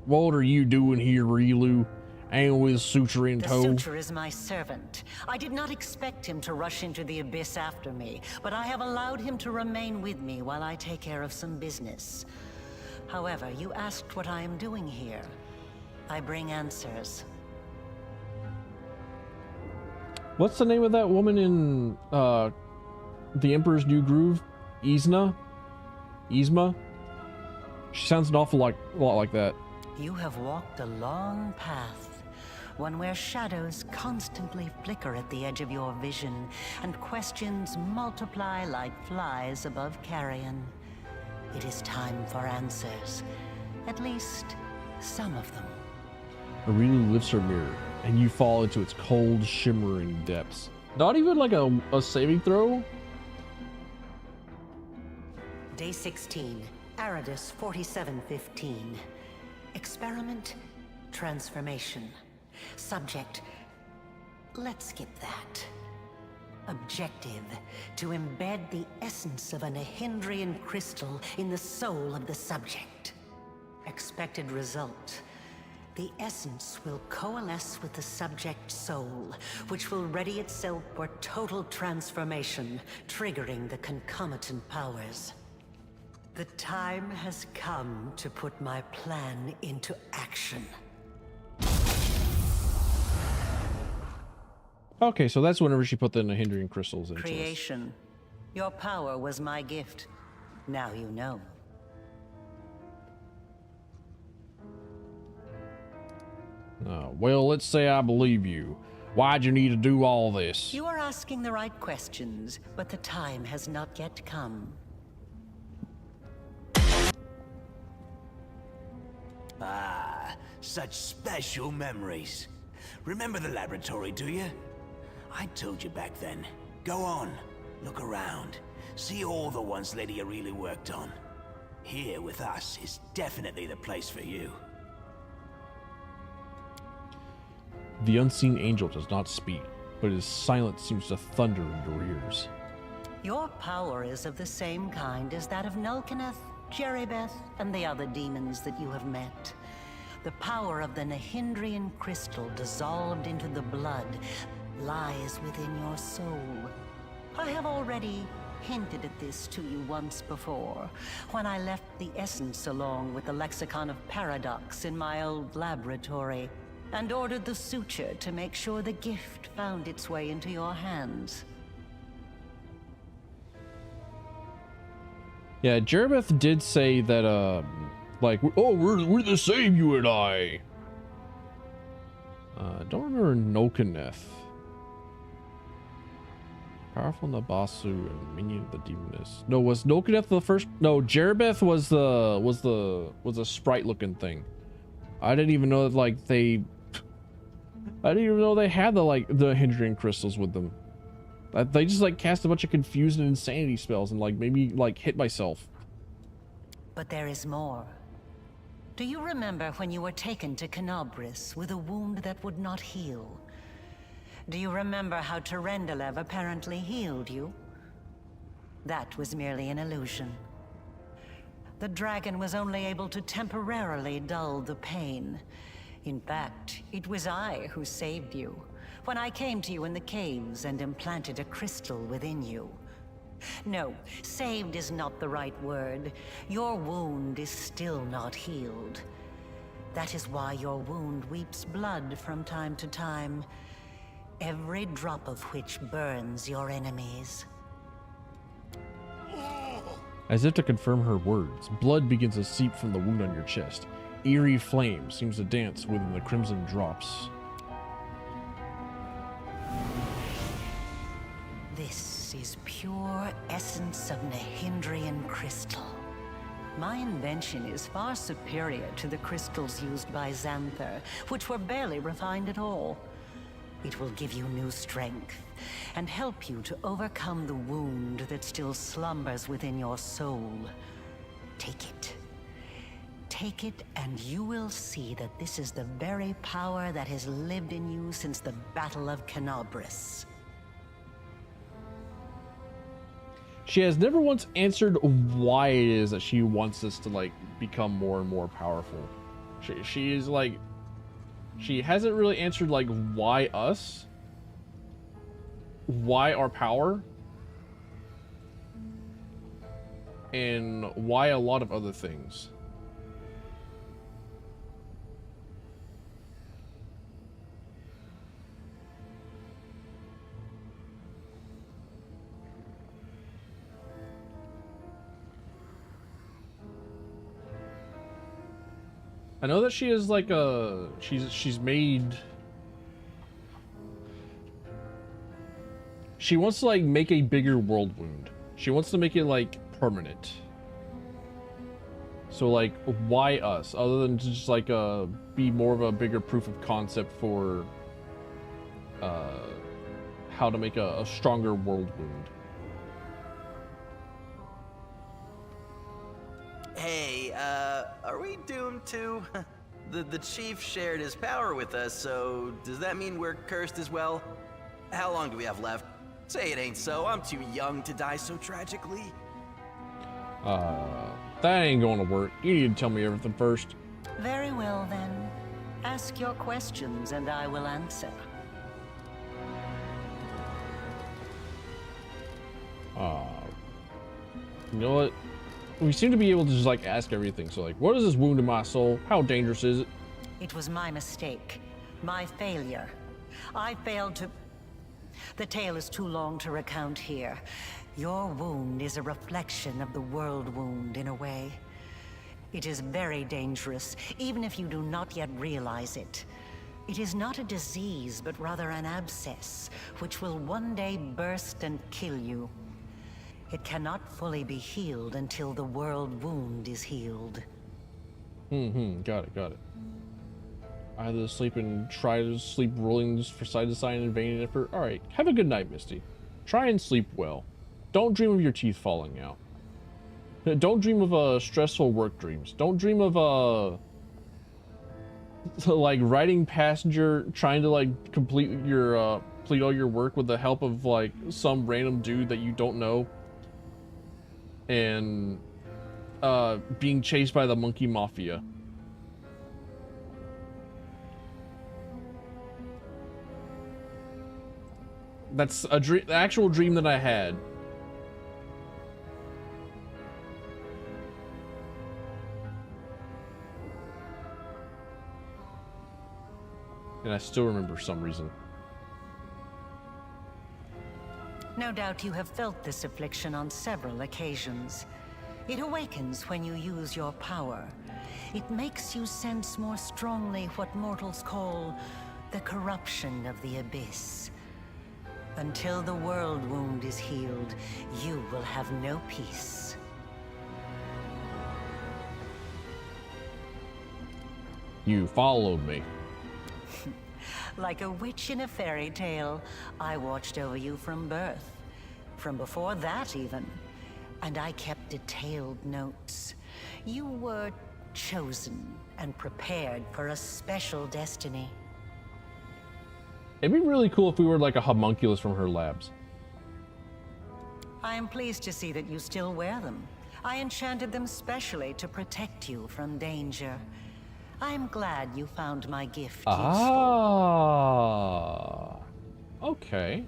What are you doing here, Relu? And with Suture in tow? The Suture is my servant. I did not expect him to rush into the abyss after me, but I have allowed him to remain with me while I take care of some business. However, you asked what I am doing here. I bring answers. What's the name of that woman in The Emperor's New Groove? Yzma? She sounds an awful lot like that. You have walked a long path, one where shadows constantly flicker at the edge of your vision, and questions multiply like flies above carrion. It is time for answers. At least, some of them. Relu lifts her mirror, and you fall into its cold, shimmering depths. Not even like a saving throw? Day 16, Aridus 4715. Experiment, transformation. Subject, let's skip that. Objective, to embed the essence of a Nahindrian crystal in the soul of the subject. Expected result, the essence will coalesce with the subject's soul, which will ready itself for total transformation, triggering the concomitant powers. The time has come to put my plan into action. Okay, so that's whenever she put the Nahindrian crystals into Creation. Your power was my gift. Now you know. Well, let's say I believe you. Why'd you need to do all this? You are asking the right questions, but the time has not yet come. Ah, such special memories. Remember the laboratory, do you? I told you back then. Go on, look around. See all the ones Lady really worked on. Here with us is definitely the place for you. The unseen angel does not speak, but his silence seems to thunder in your ears. Your power is of the same kind as that of Nulkaneth, Jeribeth, and the other demons that you have met. The power of the Nahindrian crystal dissolved into the blood lies within your soul. I have already hinted at this to you once before, when I left the essence along with the lexicon of paradox in my old laboratory, and ordered the suture to make sure the gift found its way into your hands. Yeah, Jerebeth did say that, like, oh, we're the same, you and I. Don't remember Nokaneth. Powerful Nabasu and minion of the demoness. No, was Nokaneth the first? No, Jerebeth was the sprite looking thing. I didn't even know that, like, I didn't even know they had the hindering crystals with them. They just like cast a bunch of confused and insanity spells and like made me like hit myself. But there is more. Do you remember when you were taken to Canobris with a wound that would not heal? Do you remember how Terendelev apparently healed you? That was merely an illusion. The dragon was only able to temporarily dull the pain. In fact, it was I who saved you, when I came to you in the caves and implanted a crystal within you. No, saved is not the right word. Your wound is still not healed. That is why your wound weeps blood from time to time, every drop of which burns your enemies. As if to confirm her words, blood begins to seep from the wound on your chest. Eerie flame seems to dance within the crimson drops. This is pure essence of Nahindrian crystal. My invention is far superior to the crystals used by Xanther, which were barely refined at all. It will give you new strength and help you to overcome the wound that still slumbers within your soul. Take it. Take it, and you will see that this is the very power that has lived in you since the Battle of Canobris. She has never once answered why it is that she wants us to like become more and more powerful. She is like, she hasn't really answered like why us, why our power, and why a lot of other things. I know that she is like a she's made, she wants to like make a bigger world wound. She wants to make it like permanent. So like why us other than to just like be more of a bigger proof of concept for how to make a stronger world wound. Hey, are we doomed too? The chief shared his power with us, so does that mean we're cursed as well? How long do we have left? Say it ain't so. I'm too young to die so tragically. That ain't going to work. You need to tell me everything first. Very well then. Ask your questions and I will answer. You know what? We seem to be able to just like ask everything. So like, what is this wound in my soul? How dangerous is it? It was my mistake. My failure. I failed to... The tale is too long to recount here. Your wound is a reflection of the world wound in a way. It is very dangerous, even if you do not yet realize it. It is not a disease, but rather an abscess, which will one day burst and kill you. It cannot fully be healed until the world wound is healed. Got it. Either sleep and try to sleep rolling for side to side in vain effort. Alright, have a good night, Misty. Try and sleep well. Don't dream of your teeth falling out. Don't dream of stressful work dreams. Don't dream of like riding passenger trying to like complete all your work with the help of like some random dude that you don't know. And being chased by the monkey mafia. That's a dream, the actual dream that I had. And I still remember for some reason. No doubt you have felt this affliction on several occasions. It awakens when you use your power. It makes you sense more strongly what mortals call the corruption of the abyss. Until the world wound is healed, you will have no peace. You followed me. Like a witch in a fairy tale, I watched over you from birth. From before that, even. And I kept detailed notes. You were chosen and prepared for a special destiny. It'd be really cool if we were like a homunculus from her labs. I am pleased to see that you still wear them. I enchanted them specially to protect you from danger. I'm glad you found my gift useful. Ah, okay.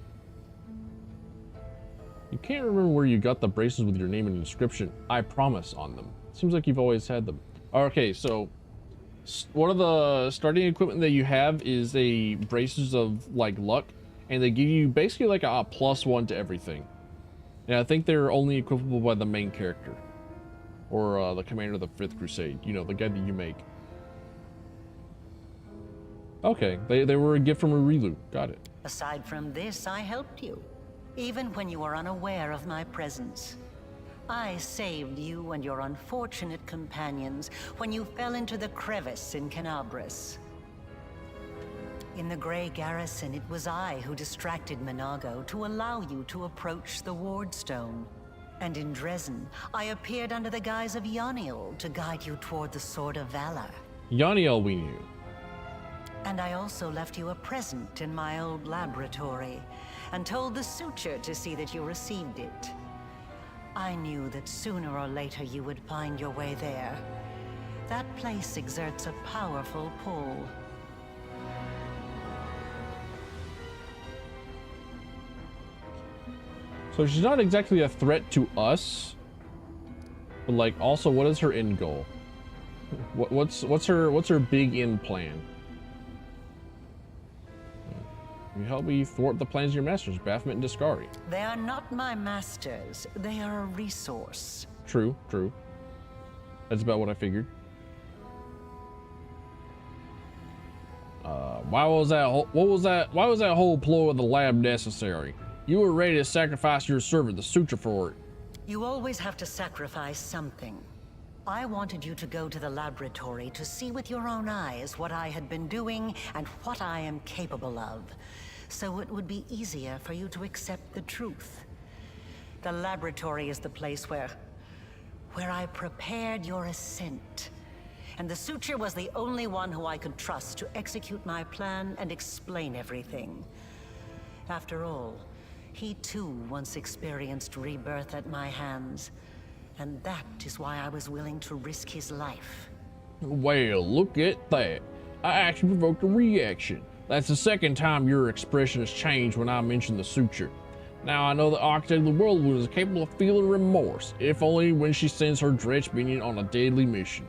You can't remember where you got the braces with your name and inscription, I promise, on them. Seems like you've always had them. Okay, so one of the starting equipment that you have is a braces of like luck, and they give you basically like a +1 to everything. And I think they're only equipable by the main character, or the commander of the 5th Crusade. You know, the guy that you make. Okay, they were a gift from Urilu. Got it. Aside from this, I helped you, even when you were unaware of my presence. I saved you and your unfortunate companions when you fell into the crevice in Canabris. In the Grey Garrison, it was I who distracted Minago to allow you to approach the Wardstone. And in Dresden, I appeared under the guise of Yaniel to guide you toward the Sword of Valor. Yaniel we knew. And I also left you a present in my old laboratory, and told the Suture to see that you received it. I knew that sooner or later you would find your way there. That place exerts a powerful pull. So she's not exactly a threat to us, but like also, what is her end goal? What's her big end plan? You help me thwart the plans of your masters, Baphomet and Discari. They are not my masters. They are a resource. True, true. That's about what I figured. Why was that whole ploy of the lab necessary? You were ready to sacrifice your servant, the Suture, for it. You always have to sacrifice something. I wanted you to go to the laboratory to see with your own eyes what I had been doing and what I am capable of, so it would be easier for you to accept the truth. The laboratory is the place where I prepared your ascent. And the Suture was the only one who I could trust to execute my plan and explain everything. After all, he too once experienced rebirth at my hands. And that is why I was willing to risk his life. Well, look at that. I actually provoked a reaction. That's the second time your expression has changed when I mentioned the Suture. Now I know the Architect of the Whirlwind is capable of feeling remorse, if only when she sends her dredged minion on a deadly mission.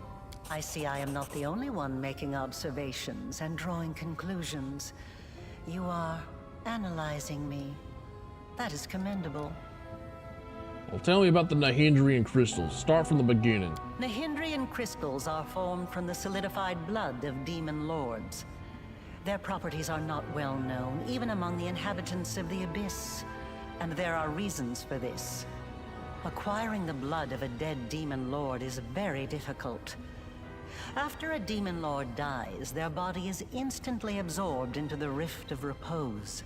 I see I am not the only one making observations and drawing conclusions. You are analyzing me. That is commendable. Well, tell me about the Nahindrian crystals. Start from the beginning. Nahindrian crystals are formed from the solidified blood of demon lords. Their properties are not well known, even among the inhabitants of the Abyss. And there are reasons for this. Acquiring the blood of a dead demon lord is very difficult. After a demon lord dies, their body is instantly absorbed into the Rift of Repose.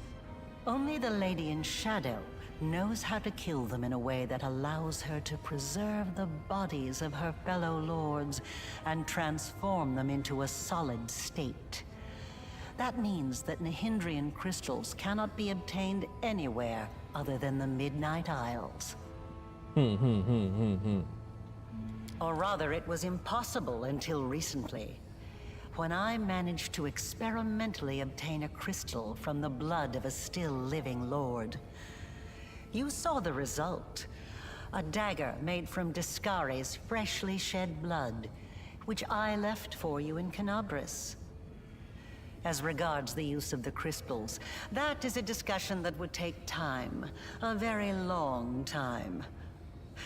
Only the Lady in Shadow knows how to kill them in a way that allows her to preserve the bodies of her fellow lords and transform them into a solid state. That means that Nahindrian crystals cannot be obtained anywhere other than the Midnight Isles. Or rather, it was impossible until recently, when I managed to experimentally obtain a crystal from the blood of a still living lord. You saw the result. A dagger made from Discari's freshly shed blood, which I left for you in Canabris. As regards the use of the crystals, that is a discussion that would take time. A very long time.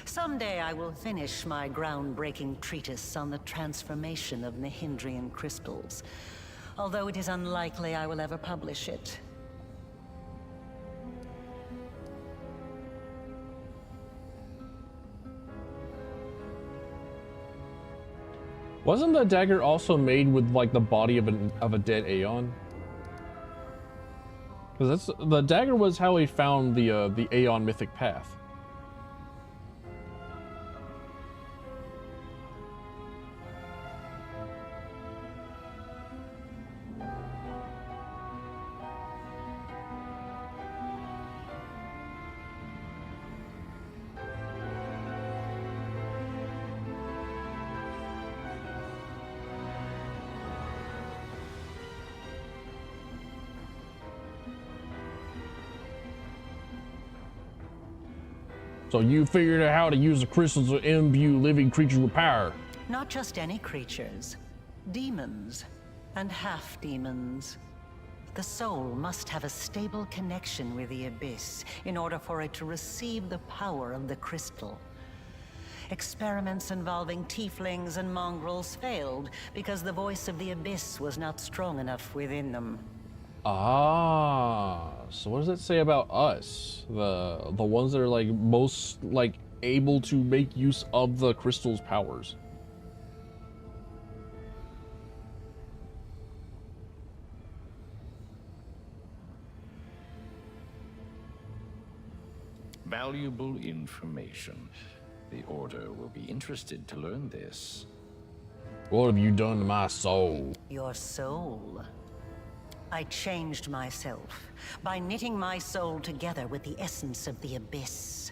Someday I will finish my groundbreaking treatise on the transformation of Nihindrian crystals, although it is unlikely I will ever publish it. Wasn't the dagger also made with like the body of a dead Aeon? Because that's the dagger was how he found the Aeon mythic path. So you figured out how to use the crystals to imbue living creatures with power. Not just any creatures, demons and half-demons. The soul must have a stable connection with the abyss in order for it to receive the power of the crystal. Experiments involving tieflings and mongrels failed because the voice of the abyss was not strong enough within them. Ah, so what does it say about us? The ones that are like most like able to make use of the crystal's powers. Valuable information. The Order will be interested to learn this. What have you done to my soul? Your soul? I changed myself by knitting my soul together with the essence of the abyss.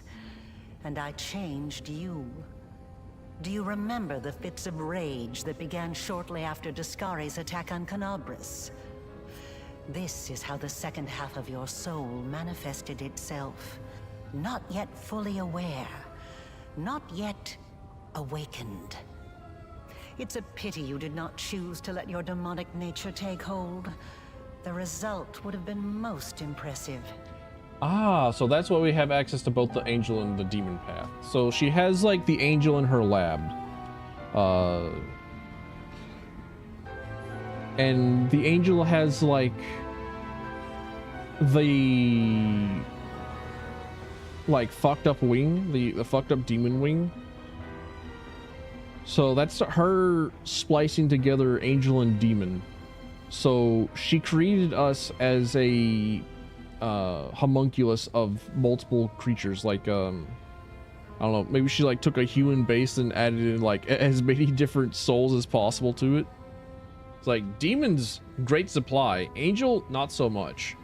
And I changed you. Do you remember the fits of rage that began shortly after Discari's attack on Canabris? This is how the second half of your soul manifested itself. Not yet fully aware. Not yet awakened. It's a pity you did not choose to let your demonic nature take hold. The result would have been most impressive. Ah, so that's why we have access to both the angel and the demon path. So she has like the angel in her lab. And the angel has like the fucked up wing, the fucked up demon wing. So that's her splicing together angel and demon. So she created us as a homunculus of multiple creatures, like I don't know, maybe she like took a human base and added in like as many different souls as possible to it. It's like demons, great supply, angel not so much.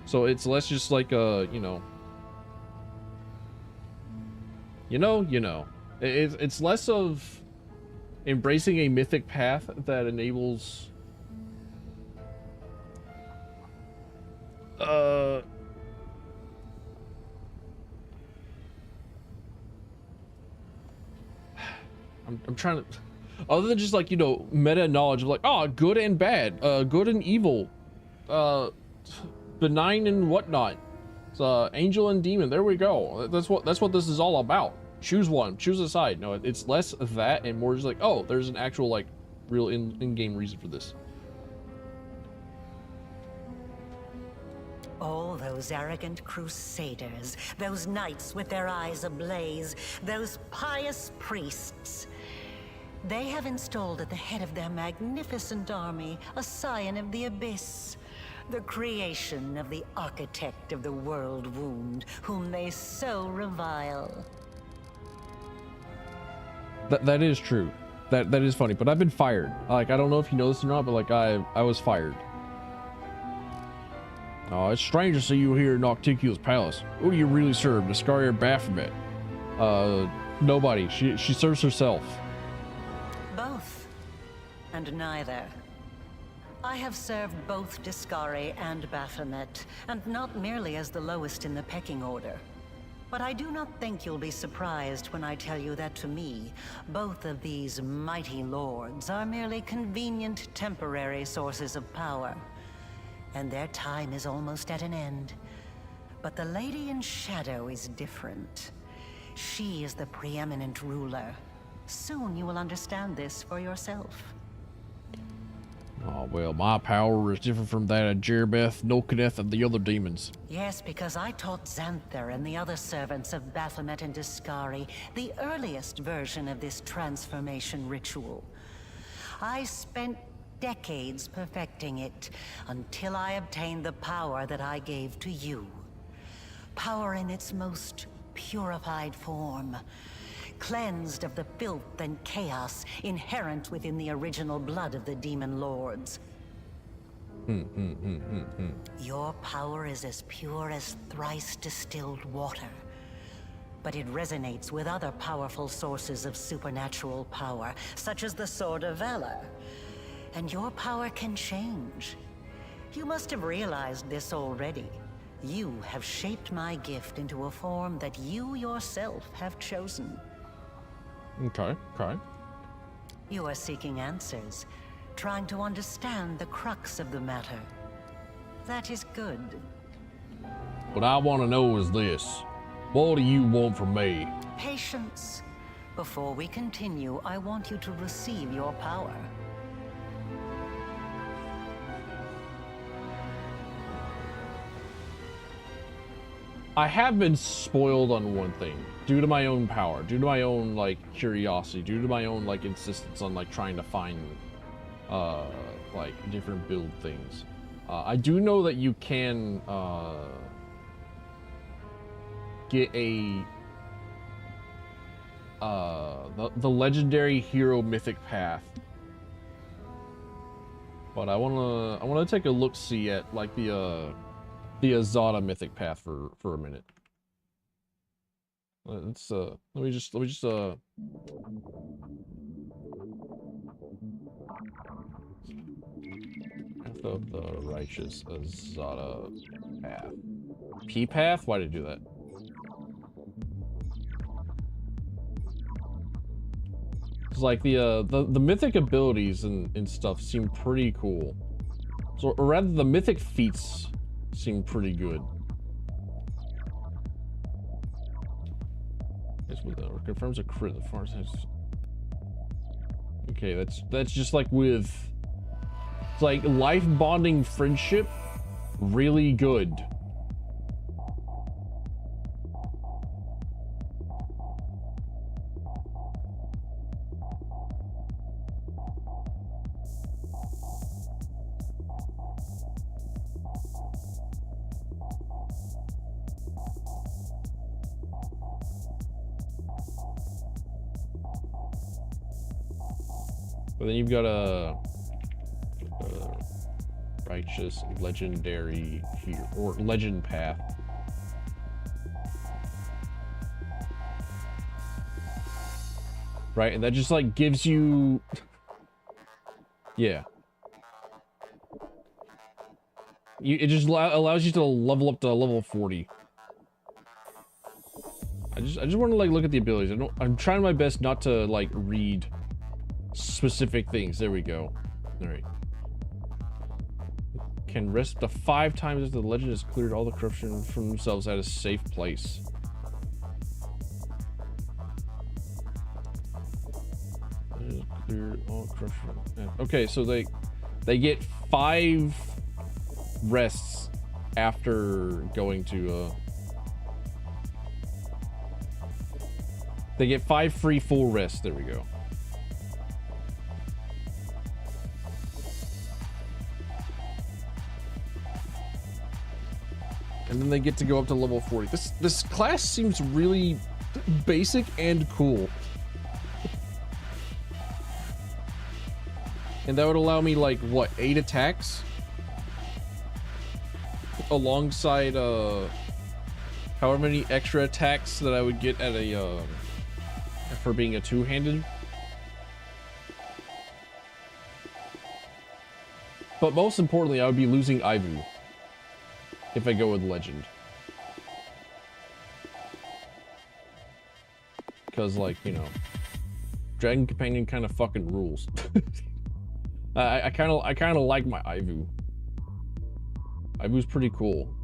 So it's less just like you know. It's less of embracing a mythic path that enables I'm trying to, other than just like, meta knowledge of like, oh, good and bad, good and evil, benign and whatnot. It's angel and demon. There we go. That's what this is all about. Choose one, choose a side. No, it's less of that and more just like, oh, there's an actual like real in-game reason for this. Oh, those arrogant crusaders, those knights with their eyes ablaze, those pious priests. They have installed at the head of their magnificent army a scion of the abyss, the creation of the architect of the world wound, whom they so revile. That is true. That is funny, but I've been fired. Like, I don't know if you know this or not, but like I was fired. Oh, it's strange to see you here in Nocticula's palace. Who do you really serve, Discari or Baphomet? Nobody. She serves herself. Both, and neither. I have served both Discari and Baphomet, and not merely as the lowest in the pecking order. But I do not think you'll be surprised when I tell you that to me, both of these mighty lords are merely convenient temporary sources of power. And their time is almost at an end. But the Lady in Shadow is different. She is the preeminent ruler. Soon you will understand this for yourself. Oh, well, my power is different from that of Jerbeth, Nolkadeth, and the other demons. Yes, because I taught Xanther and the other servants of Baphomet and Discari the earliest version of this transformation ritual. I spent decades perfecting it until I obtained the power that I gave to you. Power in its most purified form, cleansed of the filth and chaos inherent within the original blood of the demon lords. Your power is as pure as thrice distilled water, but it resonates with other powerful sources of supernatural power, such as the Sword of Valor. And your power can change. You must have realized this already. You have shaped my gift into a form that you yourself have chosen. Okay. You are seeking answers, trying to understand the crux of the matter. That is good. What I want to know is this. What do you want from me? Patience. Before we continue, I want you to receive your power. I have been spoiled on one thing, due to my own power, due to my own, like, curiosity, due to my own, like, insistence on, like, trying to find, like, different build things. I do know that you can, get the legendary hero mythic path. But I wanna take a look-see at, like, the Azada mythic path for a minute. Let's let me just path of the righteous Azada path. P path? Why did it do that? It's like the mythic abilities and stuff seem pretty cool. So, or rather, the mythic feats seem pretty good. It's with confirms a crit as far as okay, that's just like with, it's like life bonding friendship, really good. But then you've got a righteous legendary here, or legend path. Right, and that just like gives you, yeah. It just allows you to level up to level 40. I just want to like look at the abilities. I'm trying my best not to like read specific things. There we go. All right. Can rest up to 5 times if the legend has cleared all the corruption from themselves at a safe place. Cleared all corruption. Okay, so they get 5 rests after going to they get 5 free full rests. There we go. And then they get to go up to level 40. This class seems really basic and cool. And that would allow me like what, 8 attacks? Alongside however many extra attacks that I would get at a for being a two-handed. But most importantly, I would be losing Ivu if I go with legend. Because like, you know, Dragon Companion kind of fucking rules. I kind of like my Ivu. Ivu's pretty cool.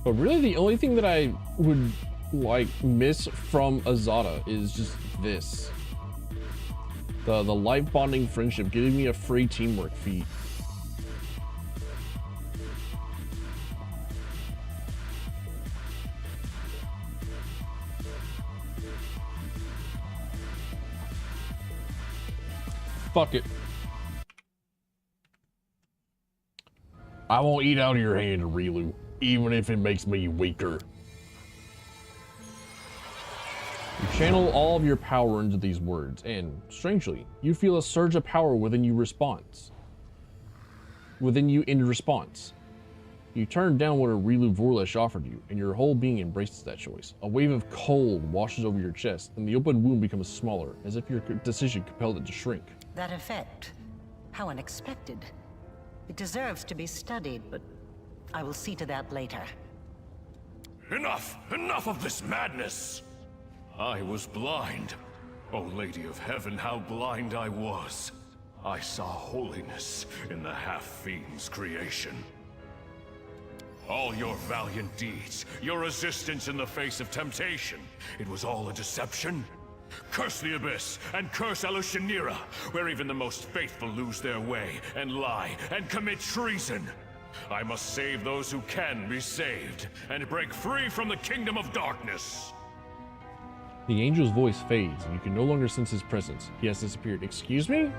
But really the only thing that I would like miss from Azada is just this. The life bonding friendship, giving me a free teamwork feat. Fuck it. I won't eat out of your hand, Rilu, even if it makes me weaker. You channel all of your power into these words, and strangely, you feel a surge of power within you in response. You turn down what a Rilu Vorlesh offered you, and your whole being embraces that choice. A wave of cold washes over your chest, and the open wound becomes smaller, as if your decision compelled it to shrink. That effect. How unexpected. It deserves to be studied, but I will see to that later. Enough! Enough of this madness! I was blind. Oh, Lady of Heaven, how blind I was. I saw holiness in the half-fiend's creation. All your valiant deeds, your resistance in the face of temptation, it was all a deception? Curse the Abyss, and curse Elushanira, where even the most faithful lose their way, and lie, and commit treason. I must save those who can be saved, and break free from the kingdom of darkness. The angel's voice fades, and you can no longer sense his presence. He has disappeared. Excuse me?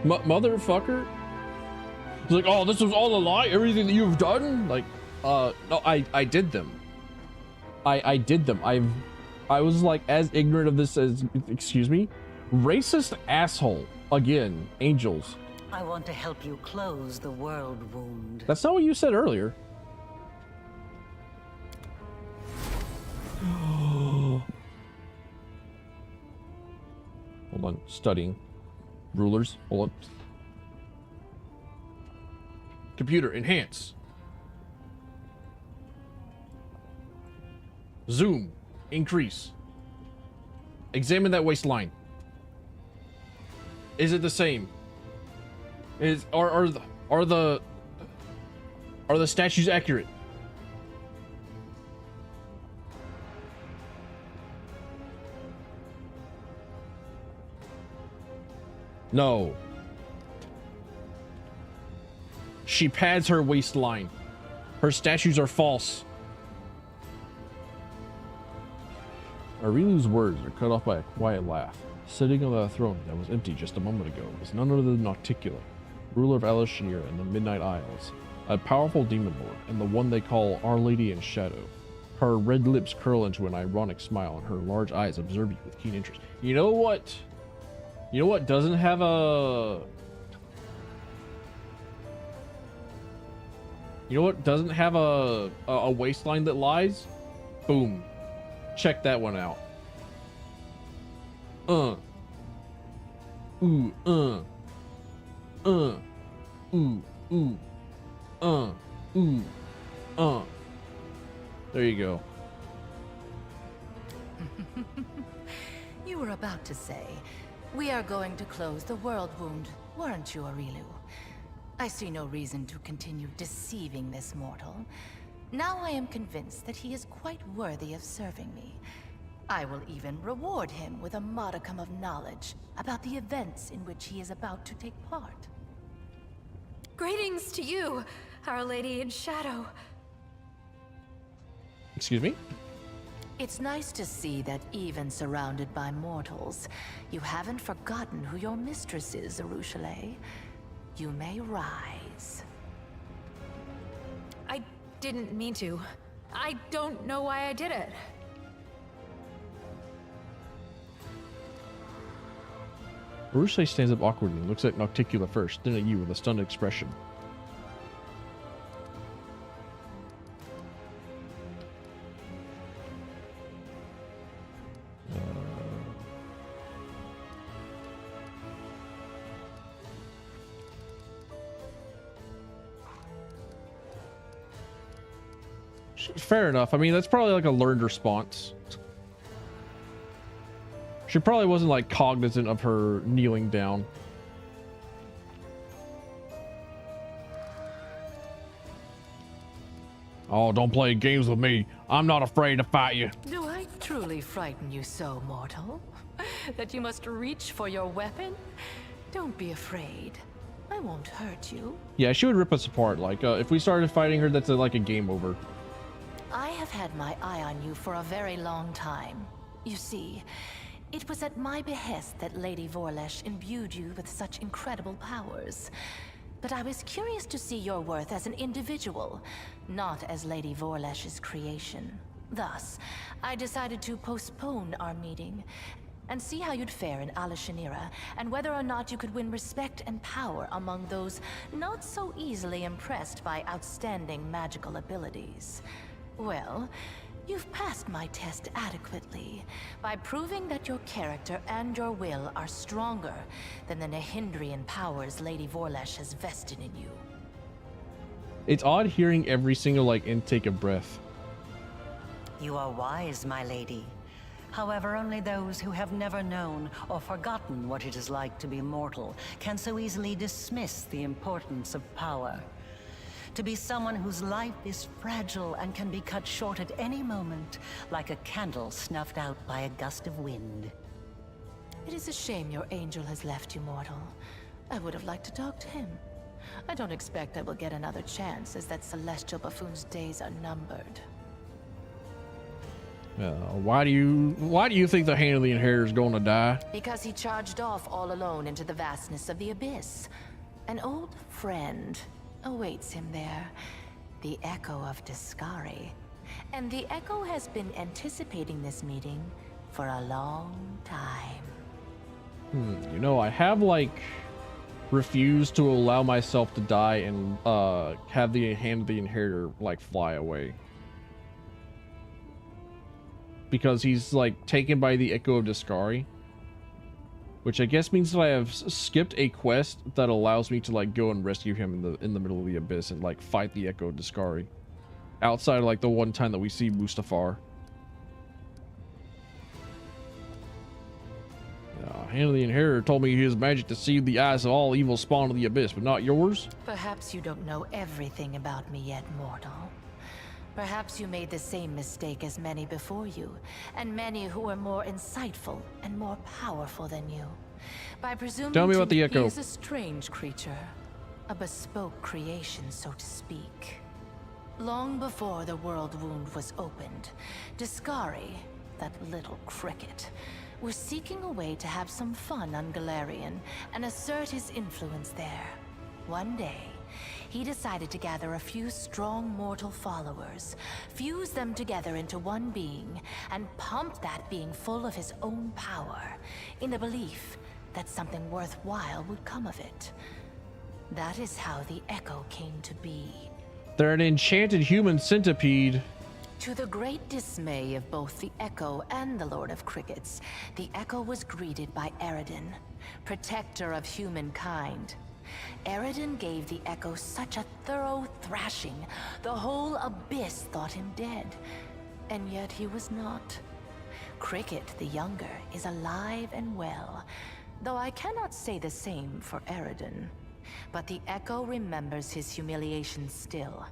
Motherfucker? He's like, oh, this was all a lie? Everything that you've done? Like, no, I did them. I did them. I was like as ignorant of this as, excuse me? Racist asshole. Again, angels. I want to help you close the world wound. That's not what you said earlier. Hold on, studying. Rulers, hold on. Computer, enhance. Zoom, increase. Examine that waistline. Is it the same? Are the statues accurate? No. She pads her waistline. Her statues are false. Arilu's words are cut off by a quiet laugh. Sitting on the throne that was empty just a moment ago was none other than Nocticula, ruler of Elushanira and the Midnight Isles, a powerful demon lord, and the one they call Our Lady in Shadow. Her red lips curl into an ironic smile, and her large eyes observe you with keen interest. You know what? You know what doesn't have a... You know what doesn't have a waistline that lies? Boom. Check that one out. Ooh, ooh, ooh, ooh, There you go. You were about to say, we are going to close the world wound, weren't you, Arilu? I see no reason to continue deceiving this mortal. Now I am convinced that he is quite worthy of serving me. I will even reward him with a modicum of knowledge about the events in which he is about to take part. Greetings to you, Our Lady in Shadow. Excuse me? It's nice to see that even surrounded by mortals, you haven't forgotten who your mistress is, Arushale. You may rise. I didn't mean to. I don't know why I did it. Arushale stands up awkwardly and looks at Nocticula first, then at you with a stunned expression. Fair enough. I mean, that's probably like a learned response. She probably wasn't like cognizant of her kneeling down. Oh, don't play games with me. I'm not afraid to fight you. Do I truly frighten you so, mortal? That you must reach for your weapon? Don't be afraid. I won't hurt you. Yeah, she would rip us apart. Like, if we started fighting her, that's like a game over. I have had my eye on you for a very long time. You see, it was at my behest that Lady Vorlesh imbued you with such incredible powers. But I was curious to see your worth as an individual, not as Lady Vorlesh's creation. Thus, I decided to postpone our meeting and see how you'd fare in Alashanira, and whether or not you could win respect and power among those not so easily impressed by outstanding magical abilities. Well, you've passed my test adequately by proving that your character and your will are stronger than the Nehindrian powers Lady Vorlesh has vested in you. It's odd hearing every single like intake of breath. You are wise, my lady. However, only those who have never known or forgotten what it is like to be mortal can so easily dismiss the importance of power. To be someone whose life is fragile and can be cut short at any moment, like a candle snuffed out by a gust of wind. It is a shame your angel has left you, mortal. I would have liked to talk to him. I don't expect I will get another chance, as that celestial buffoon's days are numbered. Why do you think the Hand of the Inheritor is going to die? Because he charged off all alone into the vastness of the abyss. An old friend awaits him there, the Echo of Discari. And the Echo has been anticipating this meeting for a long time. You know, I have like refused to allow myself to die and have the Hand of the Inheritor like fly away. Because he's like taken by the Echo of Discari, which I guess means that I have skipped a quest that allows me to like go and rescue him in the middle of the abyss and like fight the Echo of Discari, outside of like the one time that we see Mustafar. Hand of the Inheritor told me his magic to see the eyes of all evil spawn of the abyss, but not yours. Perhaps you don't know everything about me yet, mortal. Perhaps you made the same mistake as many before you, and many who are more insightful and more powerful than you. By presuming Tell me about the Echo. He is a strange creature, a bespoke creation, so to speak. Long before the world wound was opened, Discari, that little cricket, was seeking a way to have some fun on Galarian and assert his influence there. One day, he decided to gather a few strong mortal followers, fuse them together into one being, and pump that being full of his own power, in the belief that something worthwhile would come of it. That is how the Echo came to be. They're an enchanted human centipede. To the great dismay of both the Echo and the Lord of Crickets, the Echo was greeted by Eredin, protector of humankind. Eredin gave the Echo such a thorough thrashing, the whole abyss thought him dead. And yet he was not. Cricket, the younger, is alive and well, though I cannot say the same for Eredin. But the Echo remembers his humiliation still.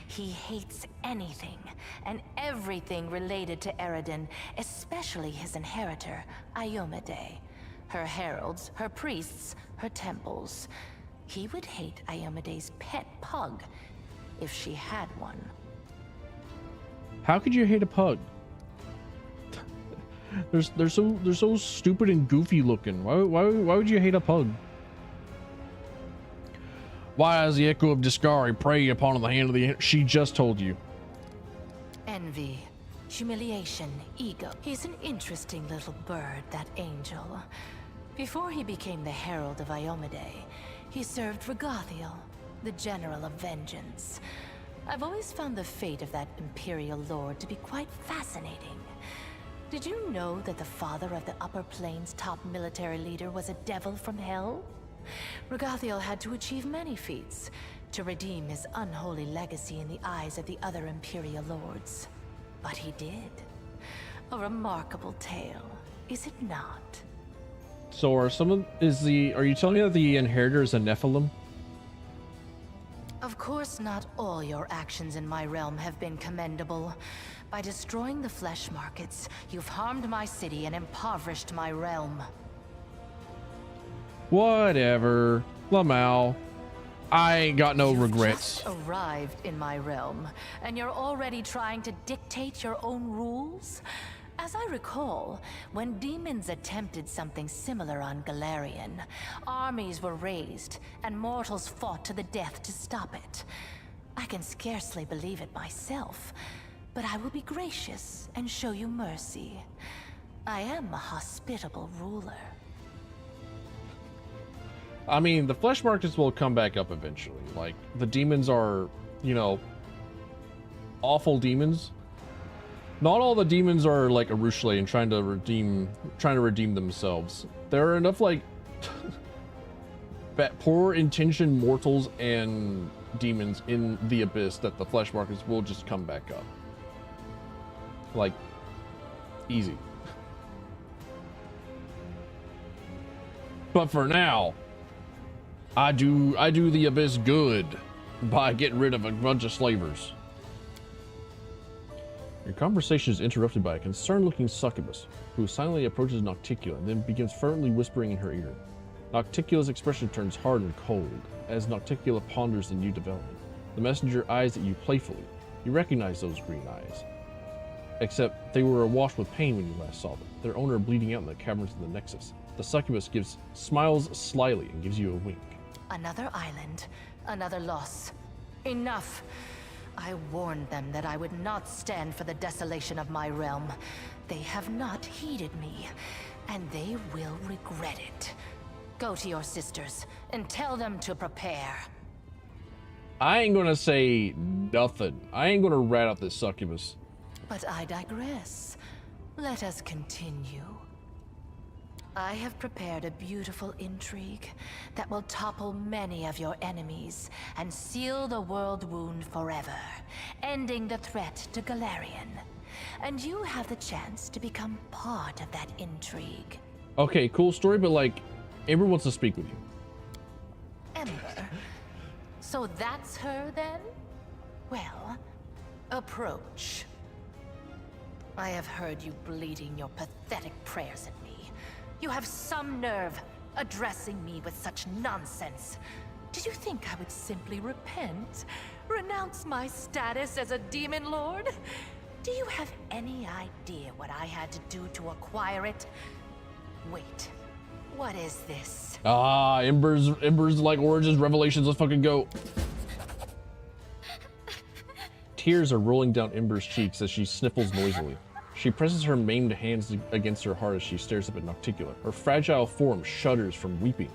He hates anything and everything related to Eredin, especially his inheritor, Iomade. Her heralds, her priests, her temples. He would hate Iomade's pet pug, if she had one. How could you hate a pug? They're so stupid and goofy looking. Why would you hate a pug? Why is the Echo of Discari prey upon the Hand of the... She just told you. Envy, humiliation, ego. He's an interesting little bird, that angel. Before he became the herald of Iomade, he served Regathiel, the general of vengeance. I've always found the fate of that imperial lord to be quite fascinating. Did you know that the father of the Upper Plains' top military leader was a devil from hell? Regathiel had to achieve many feats to redeem his unholy legacy in the eyes of the other imperial lords. But he did. A remarkable tale, is it not? So are you telling me that the Inheritor is a Nephilim? Of course, not all your actions in my realm have been commendable. By destroying the flesh markets, you've harmed my city and impoverished my realm. Whatever. Lamau. I ain't got no regrets. Just arrived in my realm, and you're already trying to dictate your own rules? As I recall, when demons attempted something similar on Galarian, armies were raised, and mortals fought to the death to stop it. I can scarcely believe it myself, but I will be gracious and show you mercy. I am a hospitable ruler. I mean, the flesh markets will come back up eventually. Like, the demons are, you know, awful demons. Not all the demons are like Arushale and trying to redeem themselves. There are enough like poor intentioned mortals and demons in the abyss that the flesh markets will just come back up. Like, easy. But for now, I do the abyss good by getting rid of a bunch of slavers. Your conversation is interrupted by a concerned-looking succubus, who silently approaches Nocticula and then begins fervently whispering in her ear. Nocticula's expression turns hard and cold, as Nocticula ponders the new development. The messenger eyes at you playfully. You recognize those green eyes. Except they were awash with pain when you last saw them, their owner bleeding out in the caverns of the Nexus. The succubus smiles slyly and gives you a wink. Another island, another loss. Enough! I warned them that I would not stand for the desolation of my realm. They have not heeded me, and they will regret it. Go to your sisters and tell them to prepare. I ain't gonna say nothing. I ain't gonna rat out this succubus. But I digress. Let us continue. I have prepared a beautiful intrigue that will topple many of your enemies and seal the world wound forever, ending the threat to Galarian. And you have the chance to become part of that intrigue. Okay, cool story, but like, Amber wants to speak with you. Ember? So that's her then? Well, approach. I have heard you bleating your pathetic prayers at me. You have some nerve addressing me with such nonsense. Did you think I would simply repent? Renounce my status as a demon lord? Do you have any idea what I had to do to acquire it? Wait, what is this? Ah, Ember's like origins, revelations, let's fucking go. Tears are rolling down Ember's cheeks as she sniffles noisily. She presses her maimed hands against her heart as she stares up at Nocticula. Her fragile form shudders from weeping.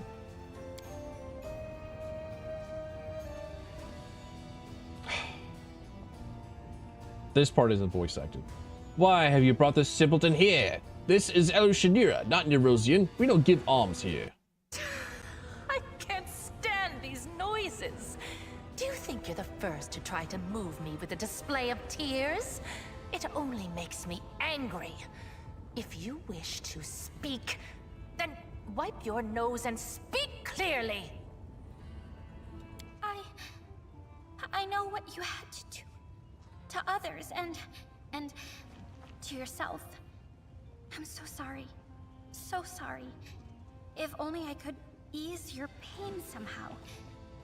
This part isn't voice acted. Why have you brought this simpleton here? This is Elushanira, not Nerosian. We don't give alms here. I can't stand these noises. Do you think you're the first to try to move me with a display of tears? It only makes me angry. If you wish to speak, then wipe your nose and speak clearly. I know what you had to do to others and to yourself. I'm so sorry. So sorry. If only I could ease your pain somehow.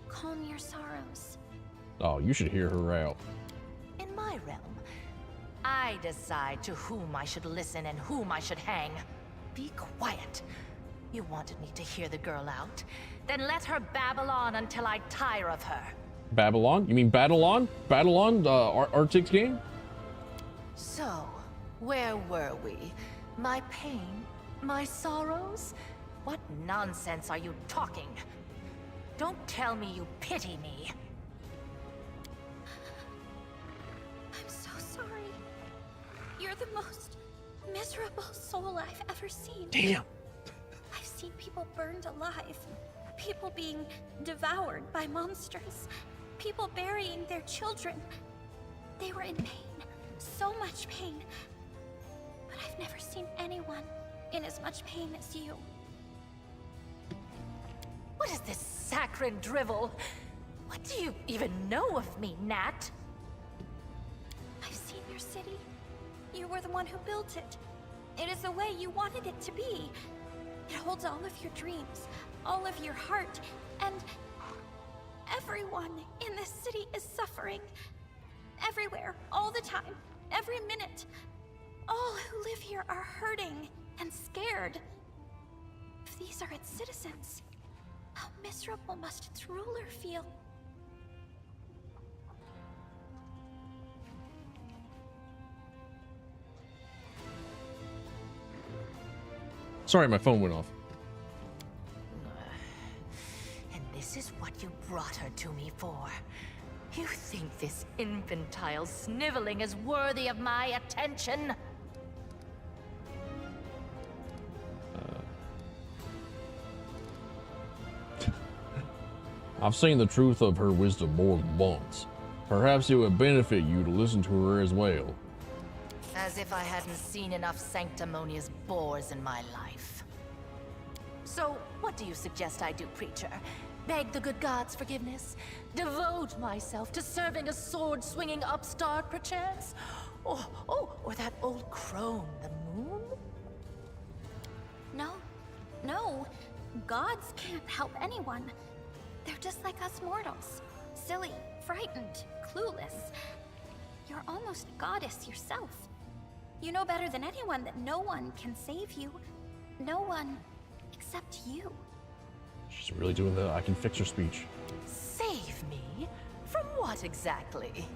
Calm your sorrows. Oh, you should hear her out. In my realm, I decide to whom I should listen and whom I should hang. Be quiet. You wanted me to hear the girl out? Then let her babble on until I tire of her. Babylon? You mean Battle-On? Battle-On, Arctic's game? So, where were we? My pain? My sorrows? What nonsense are you talking? Don't tell me you pity me. I'm so sorry. You're the most miserable soul I've ever seen. Damn. I've seen people burned alive. People being devoured by monsters. People burying their children. They were in pain. So much pain. But I've never seen anyone in as much pain as you. What is this saccharine drivel? What do you even know of me, Nat? I've seen your city. You were the one who built it. It is the way you wanted it to be. It holds all of your dreams, all of your heart, and everyone in this city is suffering. Everywhere, all the time, every minute. All who live here are hurting and scared. If these are its citizens, how miserable must its ruler feel? Sorry, my phone went off. And this is what you brought her to me for. You think this infantile sniveling is worthy of my attention? I've seen the truth of her wisdom more than once. Perhaps it would benefit you to listen to her as well. As if I hadn't seen enough sanctimonious bores in my life. So, what do you suggest I do, preacher? Beg the good gods' forgiveness? Devote myself to serving a sword-swinging upstart, perchance? Or that old crone, the moon? No, no. Gods can't help anyone. They're just like us mortals. Silly, frightened, clueless. You're almost a goddess yourself. You know better than anyone that no one can save you. No one except you. She's really doing the I can fix her speech. Save me? From what exactly?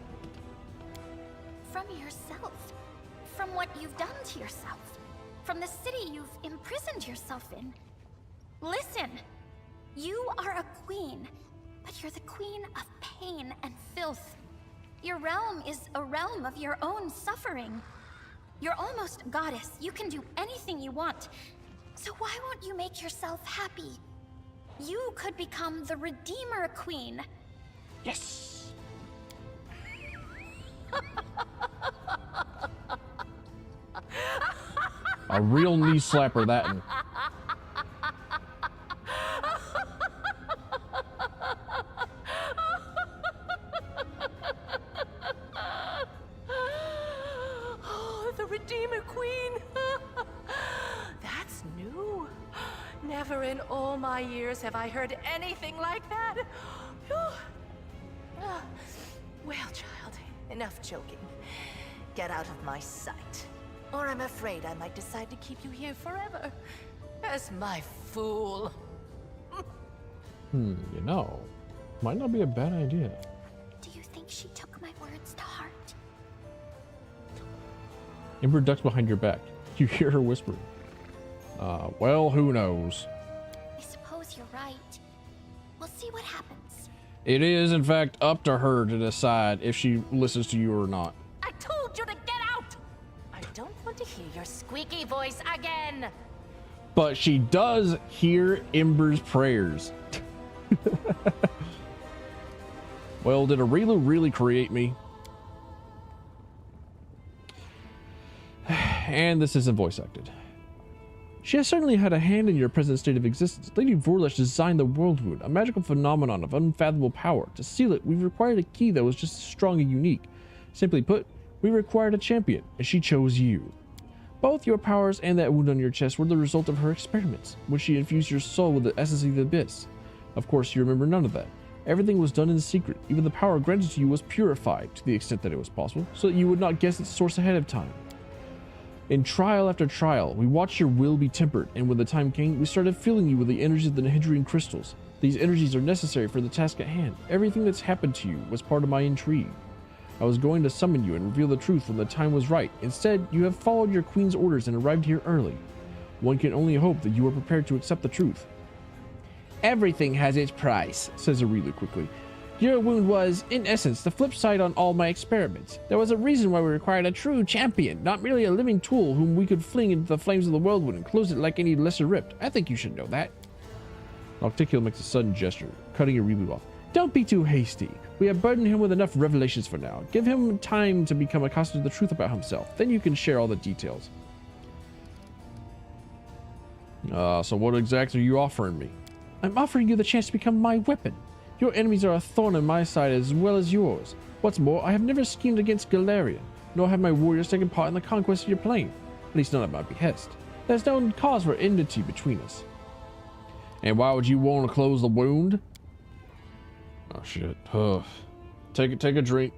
From yourself. From what you've done to yourself. From the city you've imprisoned yourself in. Listen! You are a queen, but you're the queen of pain and filth. Your realm is a realm of your own suffering. You're almost a goddess. You can do anything you want. So why won't you make yourself happy? You could become the Redeemer Queen. Yes! A real knee slapper, that one. Oh, the Redeemer Queen! That's new. Never in all my years have I heard anything like that. Well, child, enough joking. Get out of my sight, or I'm afraid I might decide to keep you here forever as my fool. You know, might not be a bad idea. Do you think she took my words to heart? Ember ducks behind your back. You hear her whispering. Well, who knows? I suppose you're right. We'll see what happens. It is, in fact, up to her to decide if she listens to you or not. I told you to get out! I don't want to hear your squeaky voice again. But she does hear Ember's prayers. Well, did Arilu really create me? And this isn't voice acted. She has certainly had a hand in your present state of existence. Lady Vorlesh designed the World Wound, a magical phenomenon of unfathomable power. To seal it, we required a key that was just as strong and unique. Simply put, we required a champion, and she chose you. Both your powers and that wound on your chest were the result of her experiments, when she infused your soul with the essence of the abyss. Of course, you remember none of that. Everything was done in secret. Even the power granted to you was purified, to the extent that it was possible, so that you would not guess its source ahead of time. In trial after trial, we watched your will be tempered, and when the time came, we started filling you with the energies of the Nihedrian crystals. These energies are necessary for the task at hand. Everything that's happened to you was part of my intrigue. I was going to summon you and reveal the truth when the time was right. Instead, you have followed your queen's orders and arrived here early. One can only hope that you are prepared to accept the truth. Everything has its price, says Arilu quickly. Your wound was, in essence, the flip side on all my experiments. There was a reason why we required a true champion, not merely a living tool whom we could fling into the flames of the world and close it like any lesser rift. I think you should know that. Nocticular makes a sudden gesture, cutting Arilu off. Don't be too hasty. We have burdened him with enough revelations for now. Give him time to become accustomed to the truth about himself. Then you can share all the details. So what exactly are you offering me? I'm offering you the chance to become my weapon. Your enemies are a thorn in my side as well as yours. What's more, I have never schemed against Galarian, nor have my warriors taken part in the conquest of your plane, at least not at my behest. There's no cause for enmity between us. And why would you want to close the wound? Oh shit. Take a drink.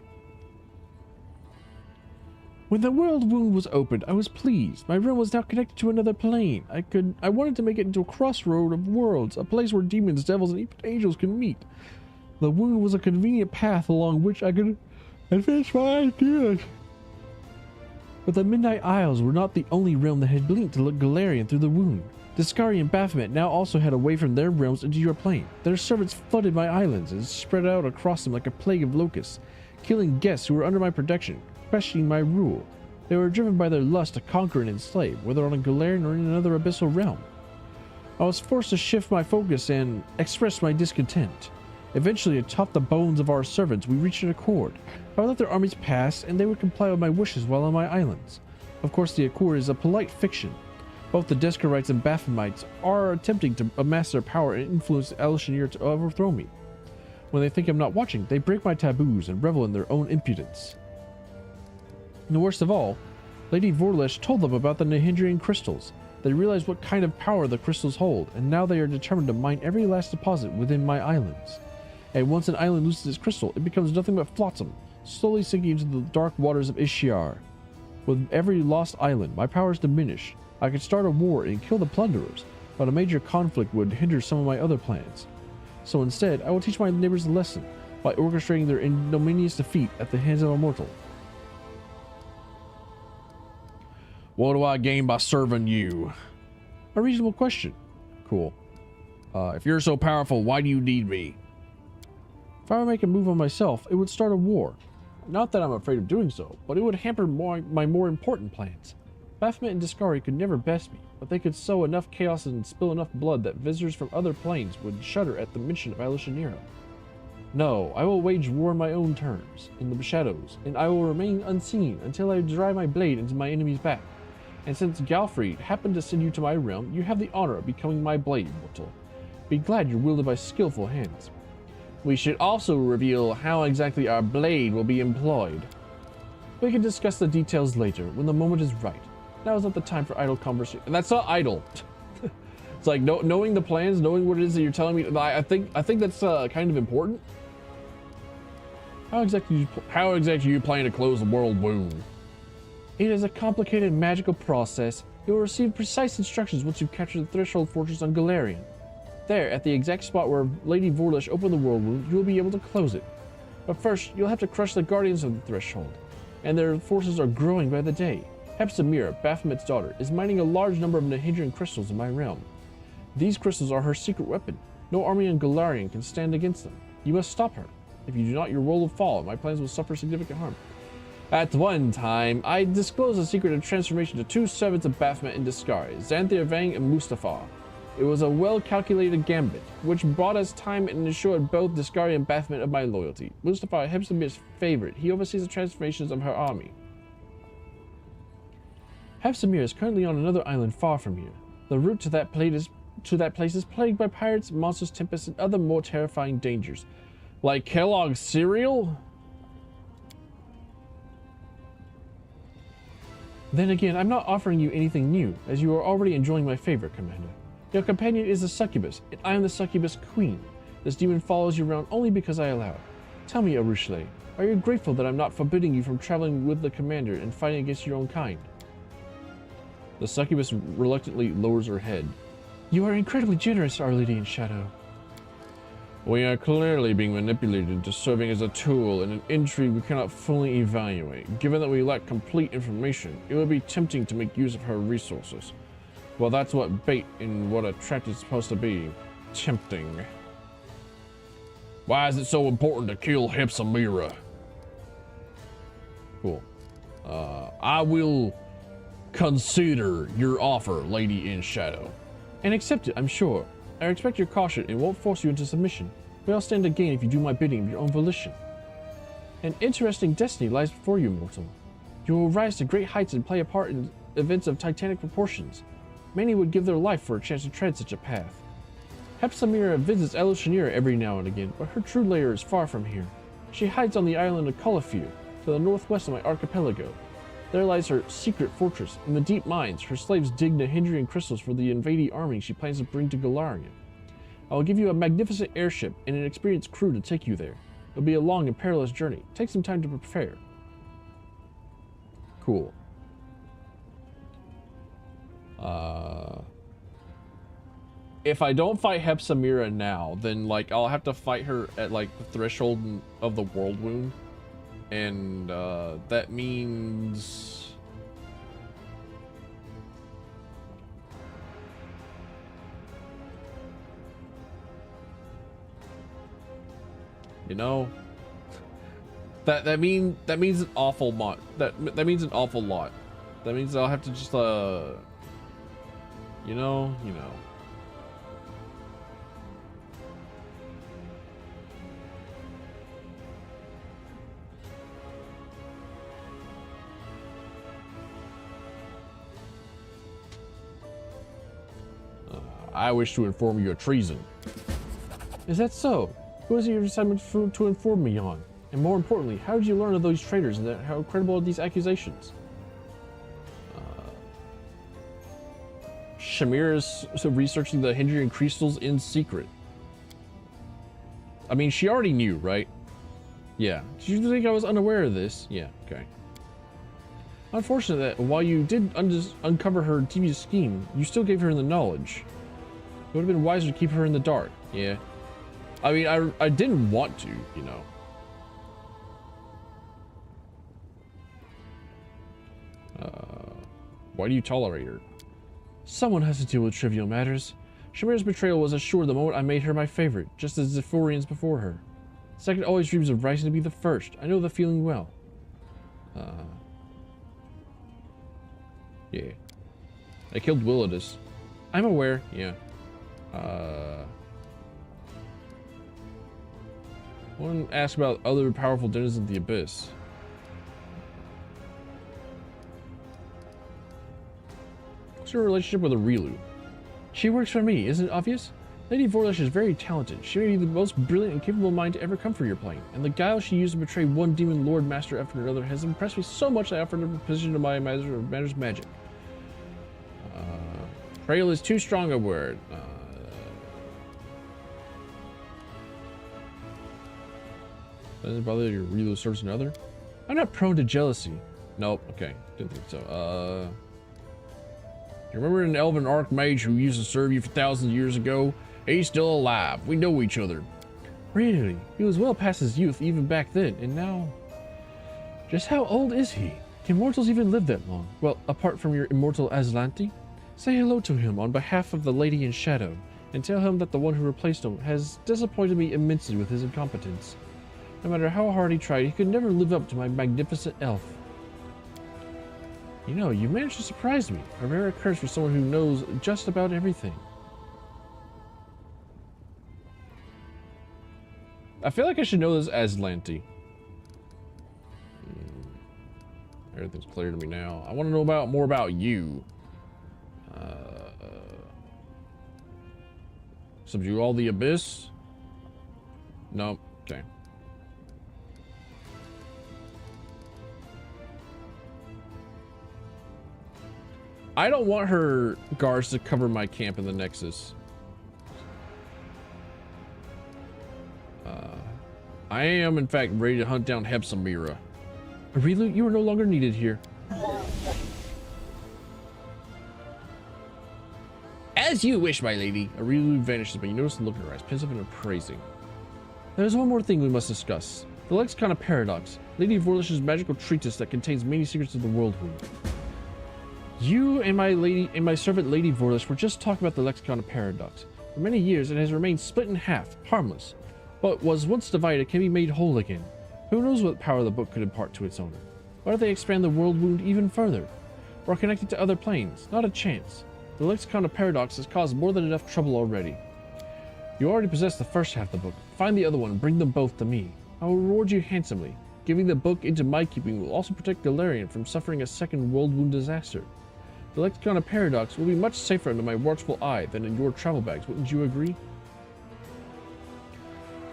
When the world wound was opened, I was pleased. My realm was now connected to another plane. I wanted to make it into a crossroad of worlds, a place where demons, devils, and even angels can meet. The wound was a convenient path along which I could advance my ideas. But the Midnight Isles were not the only realm that had blinked to look Galarian through the wound. Discari and Baphomet now also had a way from their realms into your plane. Their servants flooded my islands and spread out across them like a plague of locusts, killing guests who were under my protection, questioning my rule. They were driven by their lust to conquer and enslave, whether on a Galarian or in another abyssal realm. I was forced to shift my focus and express my discontent. Eventually, atop the bones of our servants, we reached an accord. I would let their armies pass, and they would comply with my wishes while on my islands. Of course, the accord is a polite fiction. Both the Descarites and Baphomets are attempting to amass their power and influence Elishonir to overthrow me. When they think I'm not watching, they break my taboos and revel in their own impudence. And the worst of all, Lady Vorlesh told them about the Nahindrian crystals. They realized what kind of power the crystals hold, and now they are determined to mine every last deposit within my islands. And once an island loses its crystal, it becomes nothing but flotsam, slowly sinking into the dark waters of Ishiar. With every lost island, my powers diminish. I could start a war and kill the plunderers, but a major conflict would hinder some of my other plans. So instead, I will teach my neighbors a lesson by orchestrating their ignominious defeat at the hands of a mortal. What do I gain by serving you? A reasonable question. Cool. If you're so powerful, why do you need me? If I were to make a move on myself, it would start a war. Not that I'm afraid of doing so, but it would hamper my more important plans. Baphomet and Discari could never best me, but they could sow enough chaos and spill enough blood that visitors from other planes would shudder at the mention of Elishonir. No, I will wage war on my own terms, in the shadows, and I will remain unseen until I drive my blade into my enemy's back. And since Galfried happened to send you to my realm, you have the honor of becoming my blade, mortal. Be glad you're wielded by skillful hands. We should also reveal how exactly our blade will be employed. We can discuss the details later, when the moment is right. Now is not the time for idle conversation. And that's not idle. It's like knowing the plans, knowing what it is that you're telling me. I think that's kind of important. How exactly are you planning to close the world wound? It is a complicated magical process. You will receive precise instructions once you capture the Threshold Fortress on Galarian. There, at the exact spot where Lady Vorlesh opened the world wound, you will be able to close it. But first, you'll have to crush the Guardians of the Threshold, and their forces are growing by the day. Hepzibah, Baphomet's daughter, is mining a large number of Nahindrian crystals in my realm. These crystals are her secret weapon. No army in Galarian can stand against them. You must stop her. If you do not, your world will fall, and my plans will suffer significant harm. At one time, I disclosed the secret of transformation to two servants of Baphomet in disguise, Xanthir Vang and Mustafa. It was a well-calculated gambit, which bought us time and ensured both Discari and Baphomet of my loyalty. Mustafa, Hepzibah's favorite. He oversees the transformations of her army. Hepzibah is currently on another island far from here. The route to that place is plagued by pirates, monsters, tempests, and other more terrifying dangers. Like Kellogg's cereal? Then again, I'm not offering you anything new, as you are already enjoying my favor, Commander. Your companion is a succubus, and I am the succubus queen. This demon follows you around only because I allow it. Tell me, Arushle, are you grateful that I'm not forbidding you from traveling with the commander and fighting against your own kind? The succubus reluctantly lowers her head. You are incredibly generous, Our Lady in Shadow. We are clearly being manipulated into serving as a tool in an intrigue we cannot fully evaluate. Given that we lack complete information, it would be tempting to make use of her resources. Well, that's what bait and what a trap is supposed to be. Tempting. Why is it so important to kill Hepzibah? Cool. I will consider your offer, Lady in Shadow. And accept it, I'm sure. I expect your caution and won't force you into submission. We all stand to gain if you do my bidding of your own volition. An interesting destiny lies before you, mortal. You will rise to great heights and play a part in events of titanic proportions. Many would give their life for a chance to tread such a path. Hepsamira visits Elushanira every now and again, but her true lair is far from here. She hides on the island of Colifir, to the northwest of my archipelago. There lies her secret fortress. In the deep mines, her slaves dig Nahindrian crystals for the invading army she plans to bring to Galarian. I will give you a magnificent airship and an experienced crew to take you there. It'll be a long and perilous journey. Take some time to prepare. Cool. If I don't fight Hepsamira now, then like I'll have to fight her at like the threshold of the world wound. And that means you know that means an awful lot. That means an awful lot. That means I'll have to just you know. I wish to inform you of treason. Is that so? Who is it you decided to inform me on? And more importantly, how did you learn of those traitors and how credible are these accusations? Shamir is researching the Hindrian crystals in secret. I mean, she already knew, right? Yeah. Did you think I was unaware of this? Yeah, okay. Unfortunate that while you did uncover her devious scheme, you still gave her the knowledge. It would have been wiser to keep her in the dark. Yeah. I mean, I didn't want to, you know. Why do you tolerate her? Someone has to deal with trivial matters. Shamir's betrayal was assured the moment I made her my favorite, just as Zephyrians before her. Second always dreams of rising to be the first. I know the feeling well. Yeah. I killed Willidus. I'm aware, yeah. I want to ask about other powerful denizens of the Abyss. What's your relationship with Aurilu? She works for me, isn't it obvious? Lady Vorlish is very talented. She may be the most brilliant and capable mind to ever come for your plane, and the guile she used to betray one demon lord master after another has impressed me so much that I offered her a position to my master's magic. Betrayal is too strong a word. Doesn't bother your Aurilu serves another? I'm not prone to jealousy. Nope, okay. Didn't think so. You remember an elven archmage who used to serve you for thousands of years ago? He's still alive. We know each other. Really? He was well past his youth even back then, and now... Just how old is he? Can mortals even live that long? Well, apart from your immortal Aslanti? Say hello to him on behalf of the Lady in Shadow, and tell him that the one who replaced him has disappointed me immensely with his incompetence. No matter how hard he tried, he could never live up to my magnificent elf. You know, you managed to surprise me. A rare occurrence for someone who knows just about everything. I feel like I should know this Aslanti. Everything's clear to me now. I want to know more about you. Subdue all the Abyss? Nope. Okay. I don't want her guards to cover my camp in the Nexus. I am, in fact, ready to hunt down Hepsamira. Aurilu, you are no longer needed here. As you wish, my lady. Aurilu vanishes, but you notice the look in her eyes, pensive and appraising. There's one more thing we must discuss. The Lexicon of Paradox, Lady Vorlish's magical treatise that contains many secrets of the world wound. You and my servant Lady Vorlish were just talking about the Lexicon of Paradox. For many years it has remained split in half, harmless, but was once divided can be made whole again. Who knows what power the book could impart to its owner? What if they expand the world wound even further? Or connect it to other planes? Not a chance. The Lexicon of Paradox has caused more than enough trouble already. You already possess the first half of the book. Find the other one and bring them both to me. I will reward you handsomely. Giving the book into my keeping will also protect Galarian from suffering a second world wound disaster. The Lexicon of Paradox will be much safer under my watchful eye than in your travel bags, wouldn't you agree?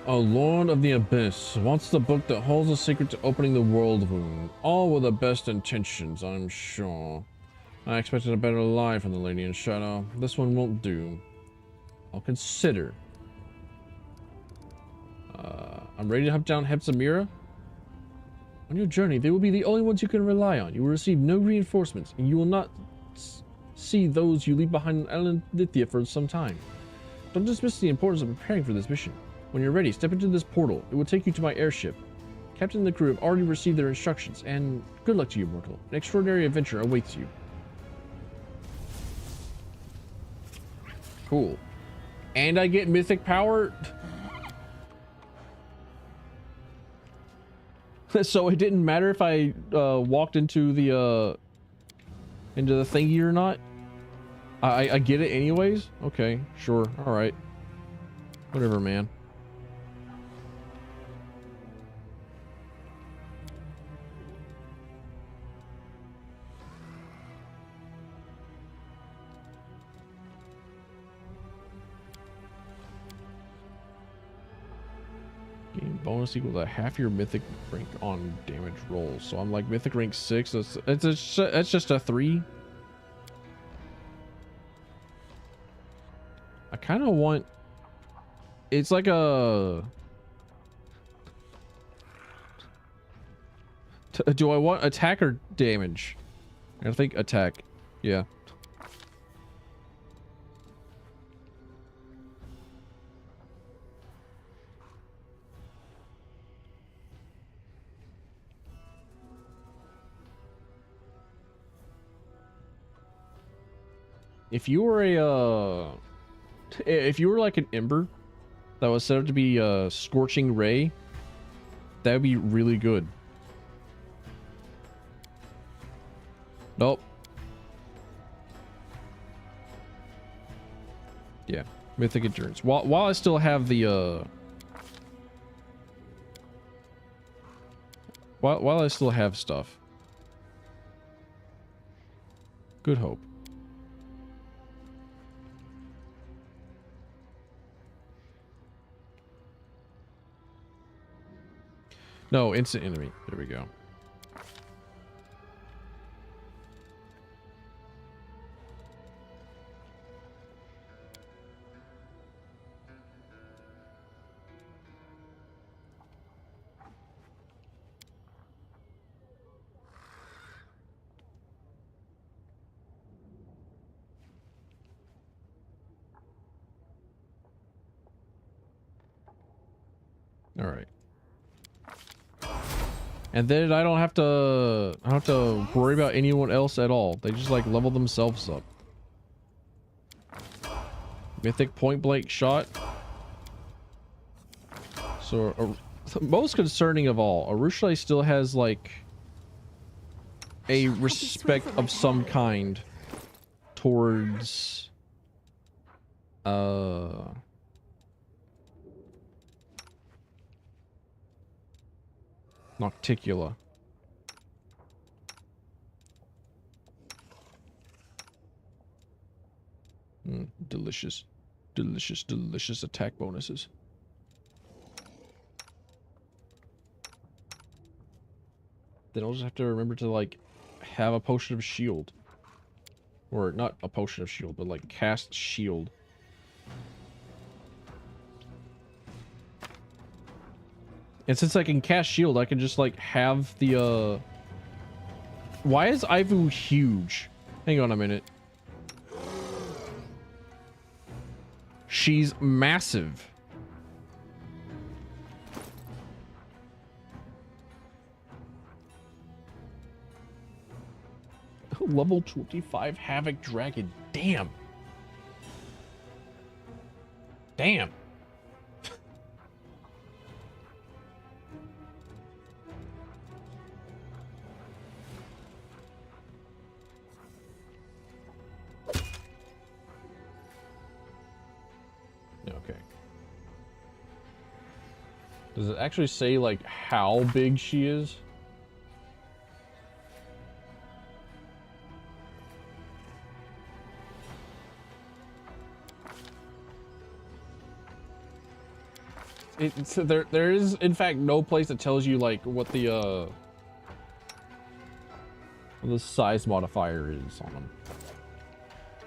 A Lord of the Abyss wants the book that holds the secret to opening the world wound. All with the best intentions, I'm sure. I expected a better lie from the Lady in Shadow. This one won't do. I'll consider. I'm ready to hunt down Hepzibah. On your journey, they will be the only ones you can rely on. You will receive no reinforcements, and you will not see those you leave behind on Island Lithia for some time. Don't dismiss the importance of preparing for this mission. When you're ready, step into this portal. It will take you to my airship. Captain and the crew have already received their instructions, and good luck to you, mortal. An extraordinary adventure awaits you. Cool. And I get mythic power? So it didn't matter if I walked into the thingy or not? I get it anyways? Okay, sure. Alright. Whatever, man. Gain bonus equal to half your mythic rank on damage rolls. So I'm like mythic rank 6. That's just a 3. I kind of want. It's like a. Do I want attack or damage? I think attack. Yeah. If you were if you were like an ember that was set up to be a scorching ray, that would be really good. Nope. Yeah, mythic endurance. While I still have the while I still have stuff. Good hope. No, instant enemy. There we go. All right. And then I don't have to worry about anyone else at all. They just like level themselves up. Mythic point blank shot. So most concerning of all, Arushai still has like a respect of some kind towards Nocticula. Delicious. Delicious, delicious attack bonuses. Then I'll just have to remember to like have a potion of shield. Or not a potion of shield, but like cast shield. And since I can cast shield, I can just like have the Why is Ivu huge? Hang on a minute. She's massive. Level 25 Havoc Dragon. Damn. Damn. Okay. Does it actually say like how big she is? there is in fact no place that tells you like what the size modifier is on them.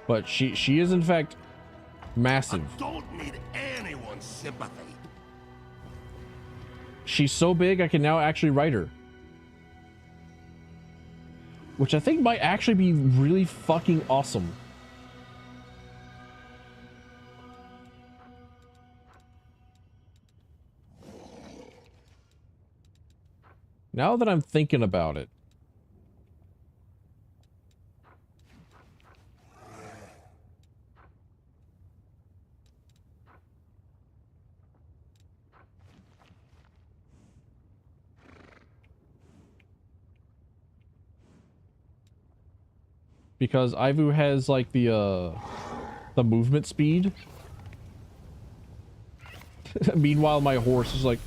But she is in fact massive. I don't need anyone's sympathy. She's so big I can now actually ride her. Which I think might actually be really fucking awesome. Now that I'm thinking about it. Because Ivu has like the movement speed. Meanwhile, my horse is like,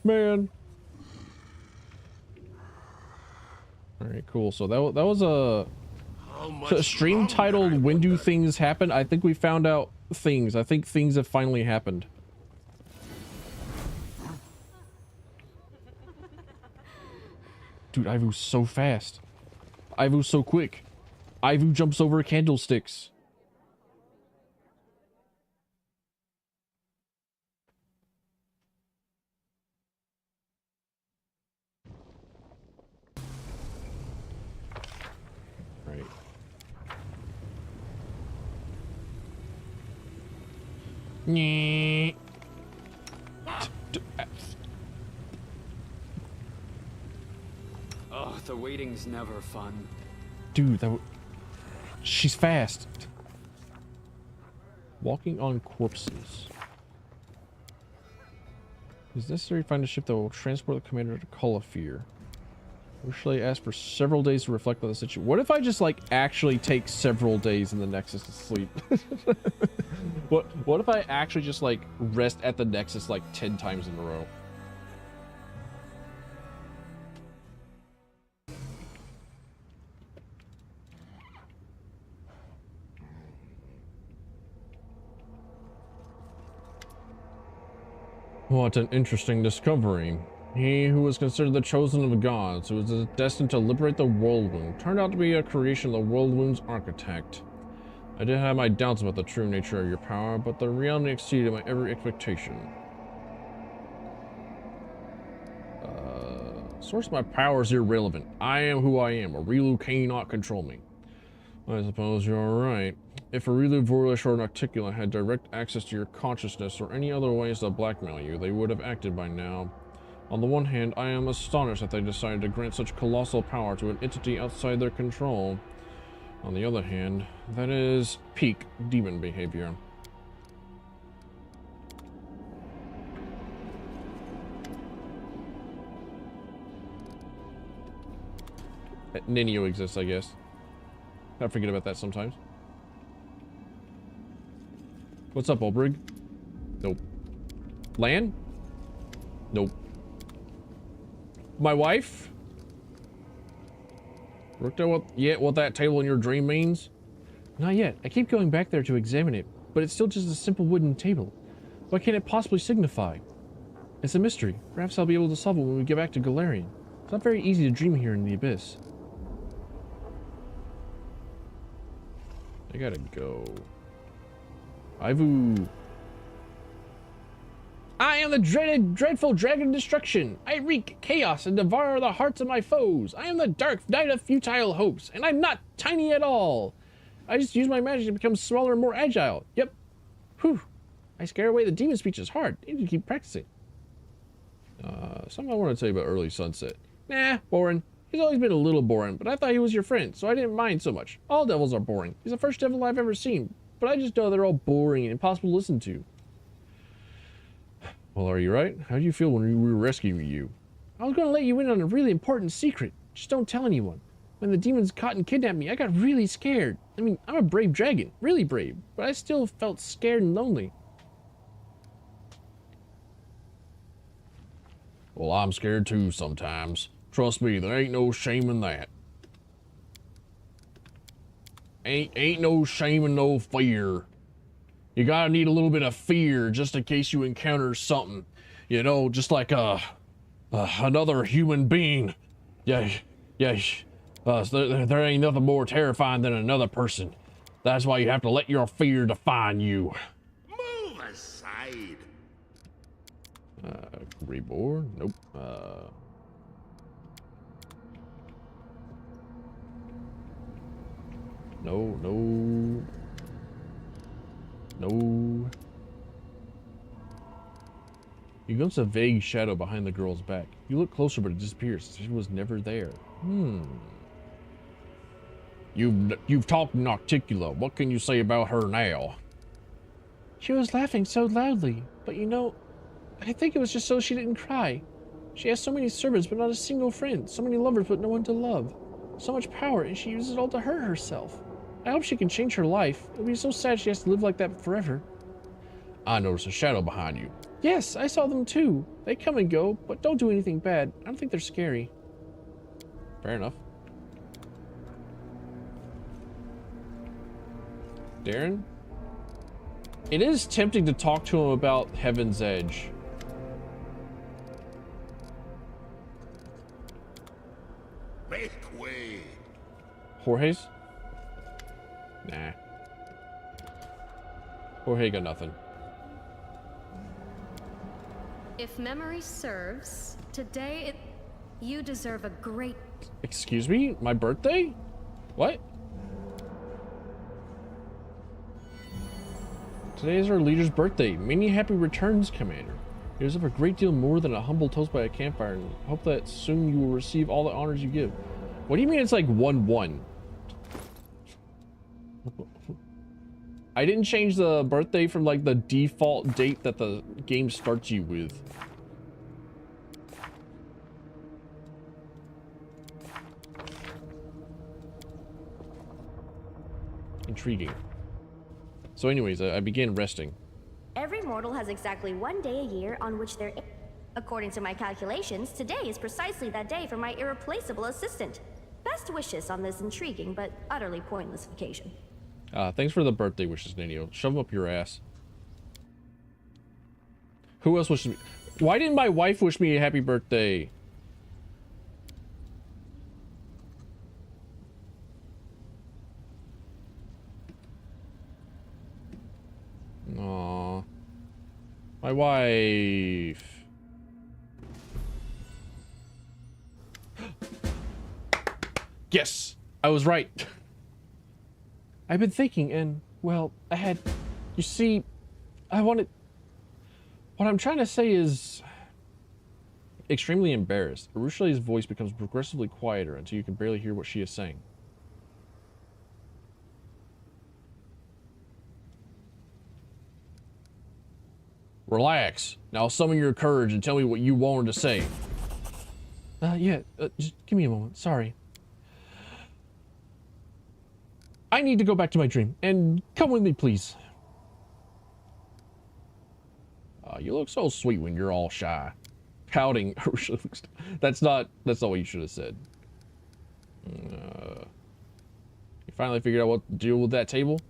man. All right, cool. So that was a stream titled "When Do Things Happen?" I think we found out things. I think things have finally happened. Dude, Ivu's so fast. Ivu's so quick. Ivu jumps over candlesticks. Right. Nyeh. Oh, the waiting's never fun. Dude, she's fast. Walking on corpses. It's necessary to find a ship that will transport the commander to Calafir. Or shall I ask for several days to reflect on the situation? What if I just like actually take several days in the Nexus to sleep? What if I actually just like rest at the Nexus like 10 times in a row? What an interesting discovery. He who was considered the chosen of the gods, who was destined to liberate the World Wound, turned out to be a creation of the World Wound's architect. I did have my doubts about the true nature of your power, but the reality exceeded my every expectation. Source of my power is irrelevant. I am who I am. Aurilu cannot control me. I suppose you're right. If Aurilu, Vorlish, or Nocticula had direct access to your consciousness or any other ways to blackmail you, they would have acted by now. On the one hand, I am astonished that they decided to grant such colossal power to an entity outside their control. On the other hand, that is peak demon behavior. Ninio exists, I guess. I forget about that sometimes. What's up, Olbrig? Nope. Lan? Nope. My wife? Worked out what that table in your dream means? Not yet. I keep going back there to examine it, but it's still just a simple wooden table. What can it possibly signify? It's a mystery. Perhaps I'll be able to solve it when we get back to Galarian. It's not very easy to dream here in the Abyss. I gotta go. Ivu. I am the dreadful dragon of destruction. I wreak chaos and devour the hearts of my foes. I am the dark knight of futile hopes, and I'm not tiny at all. I just use my magic to become smaller and more agile. Yep. Whew. I scare away the demon speech is hard. I need to keep practicing. Something I want to tell you about Early Sunset. Nah, boring. He's always been a little boring, but I thought he was your friend, so I didn't mind so much. All devils are boring. He's the first devil I've ever seen, but I just know they're all boring and impossible to listen to. Well, are you right? How did you feel when we were rescuing you? I was going to let you in on a really important secret. Just don't tell anyone. When the demons caught and kidnapped me, I got really scared. I mean, I'm a brave dragon, really brave, but I still felt scared and lonely. Well, I'm scared too sometimes. Trust me, there ain't no shame in that. Ain't no shame and no fear. You gotta need a little bit of fear just in case you encounter something. You know, just like another human being. Yeah, yeah. There ain't nothing more terrifying than another person. That's why you have to let your fear define you. Move aside. Reborn? Nope. No, no. No. You glimpse a vague shadow behind the girl's back. You look closer, but it disappears. She was never there. You've talked in Articula. What can you say about her now? She was laughing so loudly, but you know, I think it was just so she didn't cry. She has so many servants, but not a single friend. So many lovers, but no one to love. So much power, and she uses it all to hurt herself. I hope she can change her life. It would be so sad she has to live like that forever. I noticed a shadow behind you. Yes, I saw them too. They come and go, but don't do anything bad. I don't think they're scary. Fair enough. Darren? It is tempting to talk to him about Heaven's Edge. Make way. Jorge's? Nah. Jorge got nothing. If memory serves, today you deserve a great... Excuse me? My birthday? What? Today is our leader's birthday. Many happy returns, Commander. You deserve a great deal more than a humble toast by a campfire, and hope that soon you will receive all the honors you give. What do you mean it's like 1-1? I didn't change the birthday from like the default date that the game starts you with. Intriguing. So anyways, I began resting. Every mortal has exactly 1 day a year on which they're... According to my calculations, today is precisely that day for my irreplaceable assistant. Best wishes on this intriguing but utterly pointless vacation. Thanks for the birthday wishes, Nanio. Shove them up your ass. Who else wishes me? Why didn't my wife wish me a happy birthday? Aww. My wife. Yes, I was right. I've been thinking, and, well, you see, what I'm trying to say is... Extremely embarrassed, Urushile's voice becomes progressively quieter until you can barely hear what she is saying. Relax. Now summon your courage and tell me what you wanted to say. Just give me a moment. Sorry. I need to go back to my dream, and come with me, please. You look so sweet when you're all shy. Pouting. That's not what you should have said. You finally figured out what to do with that table?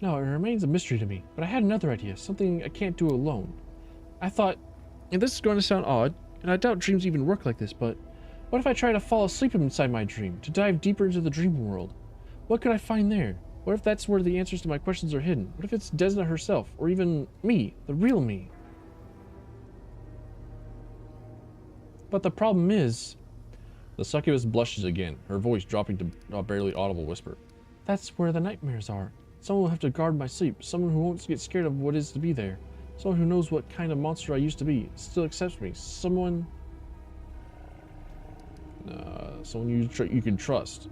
No, it remains a mystery to me, but I had another idea, something I can't do alone. I thought, and this is going to sound odd, and I doubt dreams even work like this, but what if I try to fall asleep inside my dream, to dive deeper into the dream world? What could I find there? What if that's where the answers to my questions are hidden? What if it's Desna herself, or even me, the real me? But the problem is... The succubus blushes again, her voice dropping to a barely audible whisper. That's where the nightmares are. Someone will have to guard my sleep, someone who won't get scared of what is to be there. Someone who knows what kind of monster I used to be, still accepts me. Someone you can trust.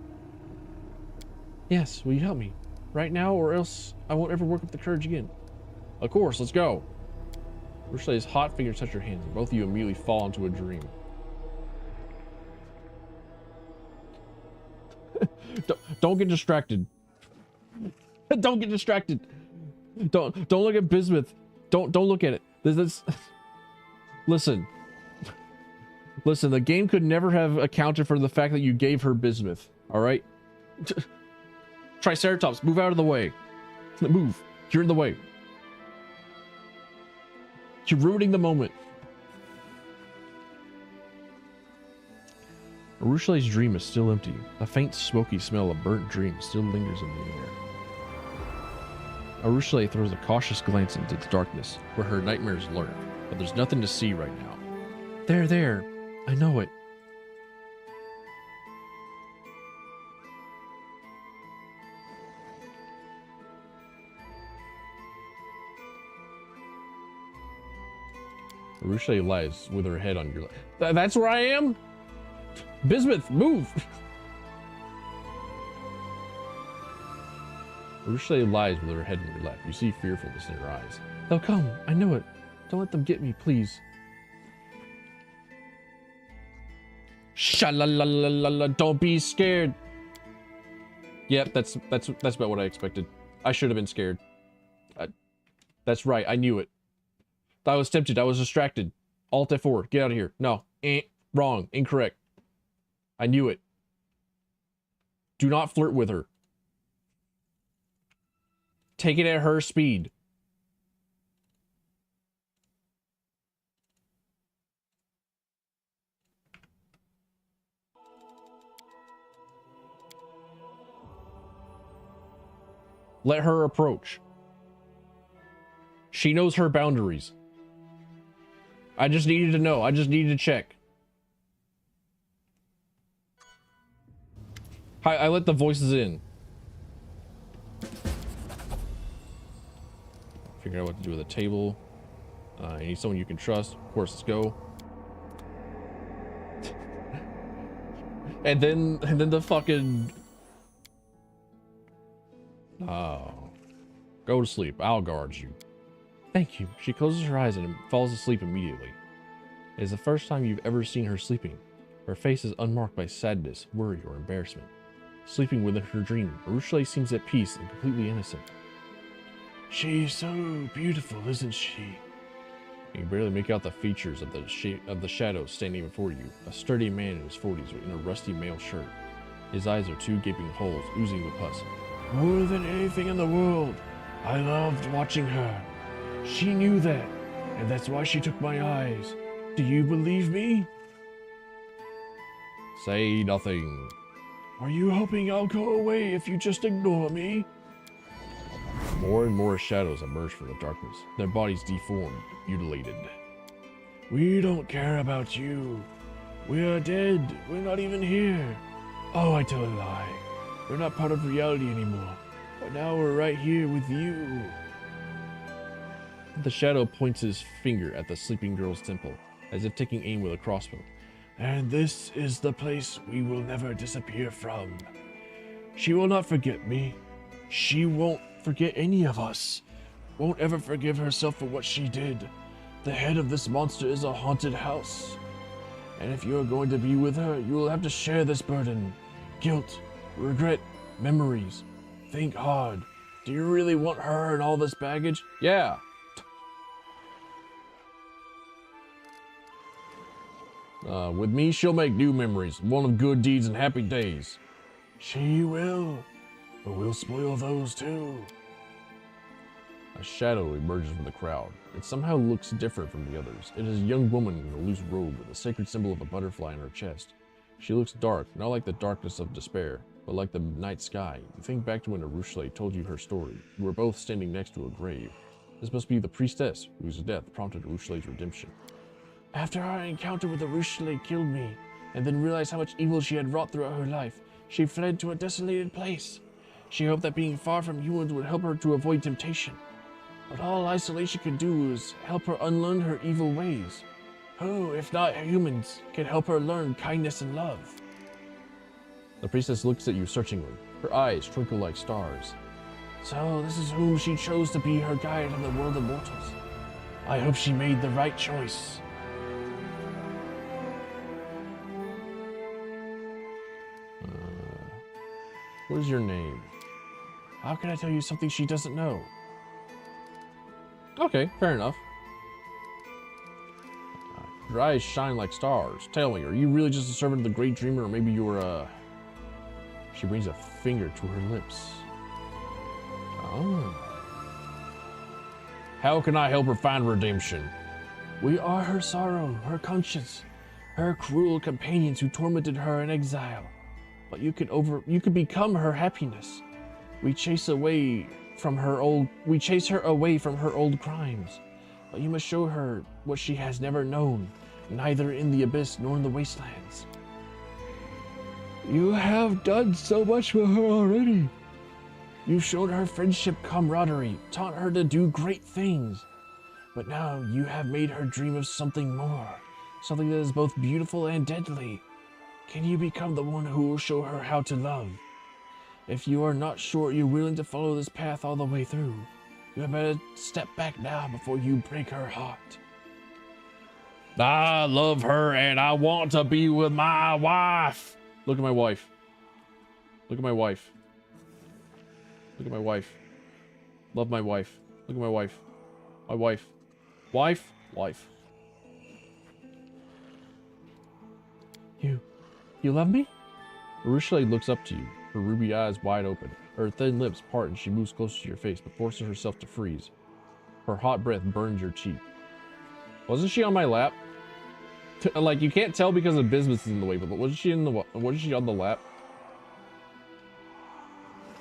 Yes, will you help me? Right now, or else I won't ever work up the courage again. Of course, let's go. Urushile's hot fingers touch your hands, and both of you immediately fall into a dream. Don't get distracted. Don't get distracted. Don't look at bismuth. Don't look at it. This listen. Listen, the game could never have accounted for the fact that you gave her bismuth. All right? Triceratops, move out of the way. Move. You're in the way. You're ruining the moment. Arushale's dream is still empty. A faint smoky smell of burnt dreams still lingers in the air. Arushale throws a cautious glance into the darkness, where her nightmares lurk, but there's nothing to see right now. There, I know it. Arushale lies with her head on your lap. That's where I am? Bismuth, move! Arushale lies with her head on your lap. You see fearfulness in her eyes. They'll come. I know it. Don't let them get me, please. Sha-la-la-la-la-la. Don't be scared. Yep, that's about what I expected. I should have been scared. That's right. I knew it. I was tempted. I was distracted. Alt F4. Get out of here. No. Wrong. Incorrect. I knew it. Do not flirt with her. Take it at her speed. Let her approach. She knows her boundaries. I just needed to know. I just needed to check. I let the voices in. Figure out what to do with a table. You need someone you can trust. Of course, let's go. and then the fucking... Oh. Go to sleep. I'll guard you. Thank you. She closes her eyes and falls asleep immediately. It is the first time you've ever seen her sleeping. Her face is unmarked by sadness, worry, or embarrassment. Sleeping within her dream, Arushale seems at peace and completely innocent. She's so beautiful, isn't she? You can barely make out the features of the shadow standing before you. A sturdy man in his 40s in a rusty mail shirt. His eyes are two gaping holes, oozing with pus. More than anything in the world, I loved watching her. She knew that, and that's why she took my eyes. Do you believe me? Say nothing. Are you hoping I'll go away if you just ignore me? More and more shadows emerge from the darkness, their bodies deformed, mutilated. We don't care about you. We're dead. We're not even here. Oh, I tell a lie. We're not part of reality anymore. But now we're right here with you. The shadow points his finger at the sleeping girl's temple, as if taking aim with a crossbow. And this is the place we will never disappear from. She will not forget me. She won't forget any of us. Won't ever forgive herself for what she did. The head of this monster is a haunted house. And if you're going to be with her, you will have to share this burden. Guilt, regret, memories. Think hard. Do you really want her and all this baggage? Yeah. With me, she'll make new memories, one of good deeds and happy days. She will, but we'll spoil those too. A shadow emerges from the crowd. It somehow looks different from the others. It is a young woman in a loose robe with a sacred symbol of a butterfly in her chest. She looks dark, not like the darkness of despair, but like the night sky. You think back to when Arushale told you her story. You were both standing next to a grave. This must be the priestess whose death prompted Arushale's redemption. After our encounter with Arushale killed me, and then realized how much evil she had wrought throughout her life, she fled to a desolated place. She hoped that being far from humans would help her to avoid temptation. But all isolation could do is help her unlearn her evil ways. Who, if not humans, can help her learn kindness and love? The priestess looks at you searchingly. Her eyes twinkle like stars. So this is whom she chose to be her guide in the world of mortals. I hope she made the right choice. What is your name? How can I tell you something she doesn't know? Okay, fair enough. Your eyes shine like stars. Tell me, are you really just a servant of the Great Dreamer, or maybe you're She brings a finger to her lips. Oh. How can I help her find redemption? We are her sorrow, her conscience. her cruel companions who tormented her in exile. But you could become her happiness. We chase her away from her old crimes. But you must show her what she has never known, neither in the abyss nor in the wastelands. You have done so much for her already. You've shown her friendship, camaraderie, taught her to do great things. But now you have made her dream of something more, something that is both beautiful and deadly. Can you become the one who will show her how to love? If you are not sure you're willing to follow this path all the way through, you had better step back now before you break her heart. I love her and I want to be with my wife. Look at my wife. Look at my wife. Look at my wife. Love my wife. Look at my wife. My wife. Wife. Wife. You love me? Urushiele looks up to you, her ruby eyes wide open. Her thin lips part and she moves closer to your face, but forces herself to freeze. Her hot breath burns your cheek. Wasn't she on my lap? Like, you can't tell because the bismuth is in the way, but wasn't she on the lap?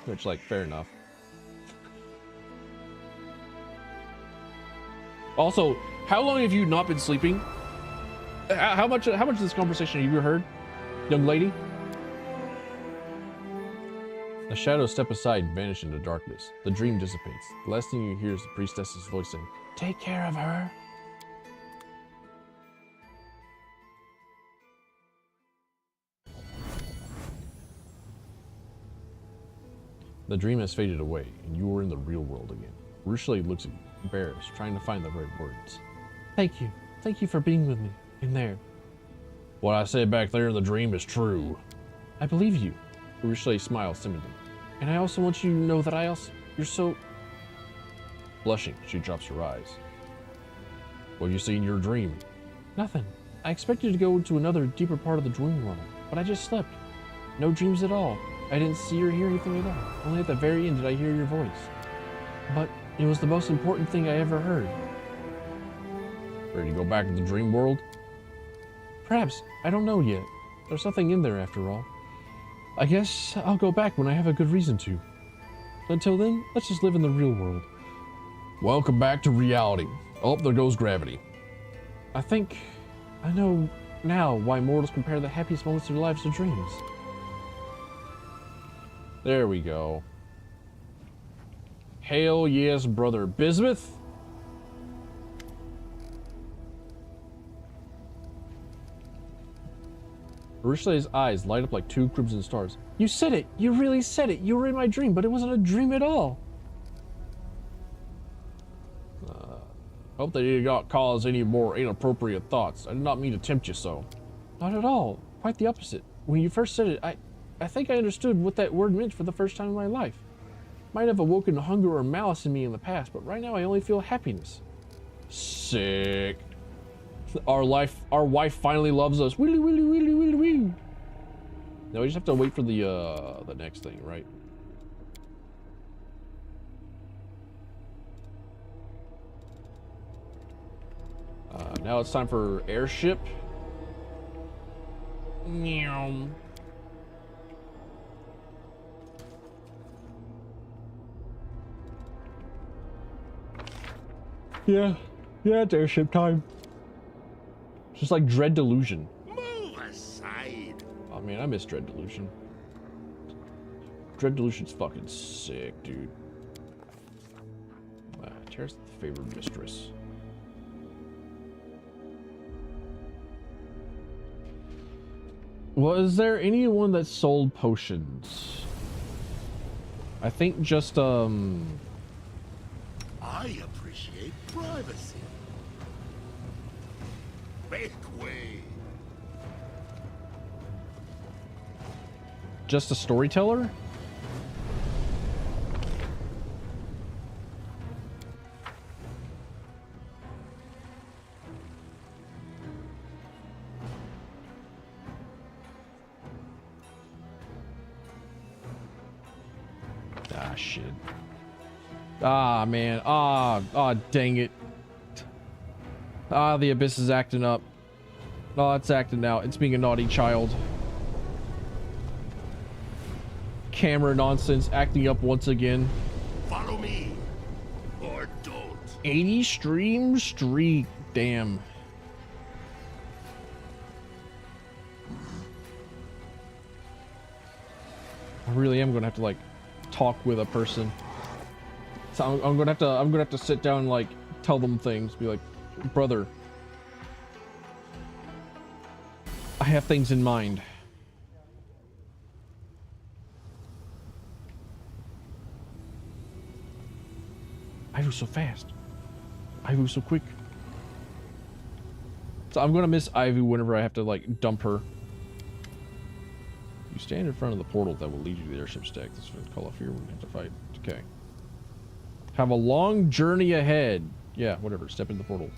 Which, like, fair enough. Also, how long have you not been sleeping? How much of this conversation have you heard, young lady? The shadows step aside and vanish into darkness. The dream dissipates. The last thing you hear is the priestess's voice saying, "Take care of her." The dream has faded away, and you are in the real world again. Urushiele looks at you, embarrassed, trying to find the right words. Thank you. Thank you for being with me in there. What I said back there in the dream is true. I believe you. Urushiele smiles timidly. And I also want you to know that you're so... Blushing, she drops her eyes. What do you see in your dream? Nothing. I expected to go into another deeper part of the dream world, but I just slept. No dreams at all. I didn't see or hear anything at all. Only at the very end did I hear your voice. But it was the most important thing I ever heard. Ready to go back to the dream world? Perhaps. I don't know yet. There's something in there after all. I guess I'll go back when I have a good reason to. Until then, let's just live in the real world. Welcome back to reality. Oh, there goes gravity. I think I know now why mortals compare the happiest moments of their lives to dreams. There we go. Hail yes, brother. Bismuth? Urushiele's eyes light up like two crimson stars. You said it! You really said it! You were in my dream, but it wasn't a dream at all! Hope they did not cause any more inappropriate thoughts. I did not mean to tempt you so. Not at all. Quite the opposite. When you first said it, I think I understood what that word meant for the first time in my life. Might have awoken hunger or malice in me in the past, but right now I only feel happiness. Sick. Our wife finally loves us. Willy, willy, willy, willy, willy. Now we just have to wait for the next thing, right? Now it's time for airship. Meow. Yeah, it's airship time. Just like Dread Delusion. Move aside. Oh man, I miss Dread Delusion. Dread Delusion's fucking sick, dude. Tara's the favored mistress. Was there anyone that sold potions? I think just I appreciate privacy. Make way. just a storyteller? Ah, shit. Ah, man. Ah, dang it. Ah, the Abyss is acting up. No, it's acting out. It's being a naughty child. Camera nonsense, acting up once again. Follow me, or don't. 80 stream streak. Damn. I really am gonna have to like talk with a person. So I'm gonna have to sit down and like tell them things. Be like, brother, I have things in mind. I move so fast. I move so quick. So I'm gonna miss Ivy whenever I have to like dump her. You stand in front of the portal that will lead you to the airship stack. This is the call of fear. We're gonna have to fight. Okay. Have a long journey ahead. Yeah, whatever. Step into the portal.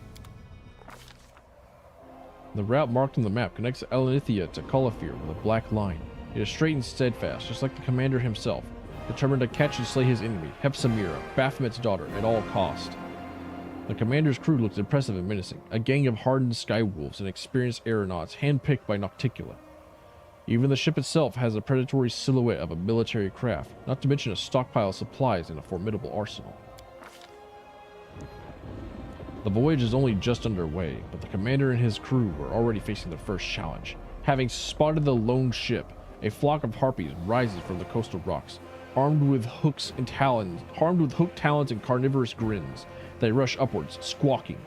The route marked on the map connects Elenithia to Calafir with a black line. It is straight and steadfast, just like the commander himself, determined to catch and slay his enemy, Hepsamira, Baphomet's daughter, at all cost. The commander's crew looked impressive and menacing, a gang of hardened skywolves and experienced aeronauts handpicked by Nocticula. Even the ship itself has a predatory silhouette of a military craft, not to mention a stockpile of supplies and a formidable arsenal. The voyage is only just underway, but the commander and his crew were already facing their first challenge. Having spotted the lone ship, a flock of harpies rises from the coastal rocks, armed with hooked talons and carnivorous grins. They rush upwards, squawking.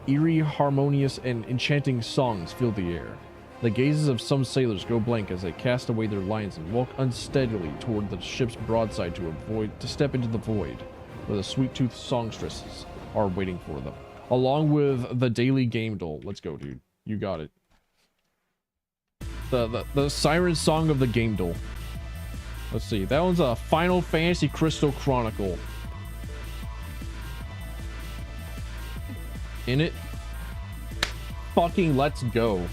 Eerie, harmonious, and enchanting songs fill the air. The gazes of some sailors go blank as they cast away their lines and walk unsteadily toward the ship's broadside to step into the void, where the sweet-toothed songstresses are waiting for them, along with the daily game dole. Let's go, dude. You got it. The siren song of the game dole. Let's see. That one's a Final Fantasy Crystal Chronicle. In it. Fucking let's go.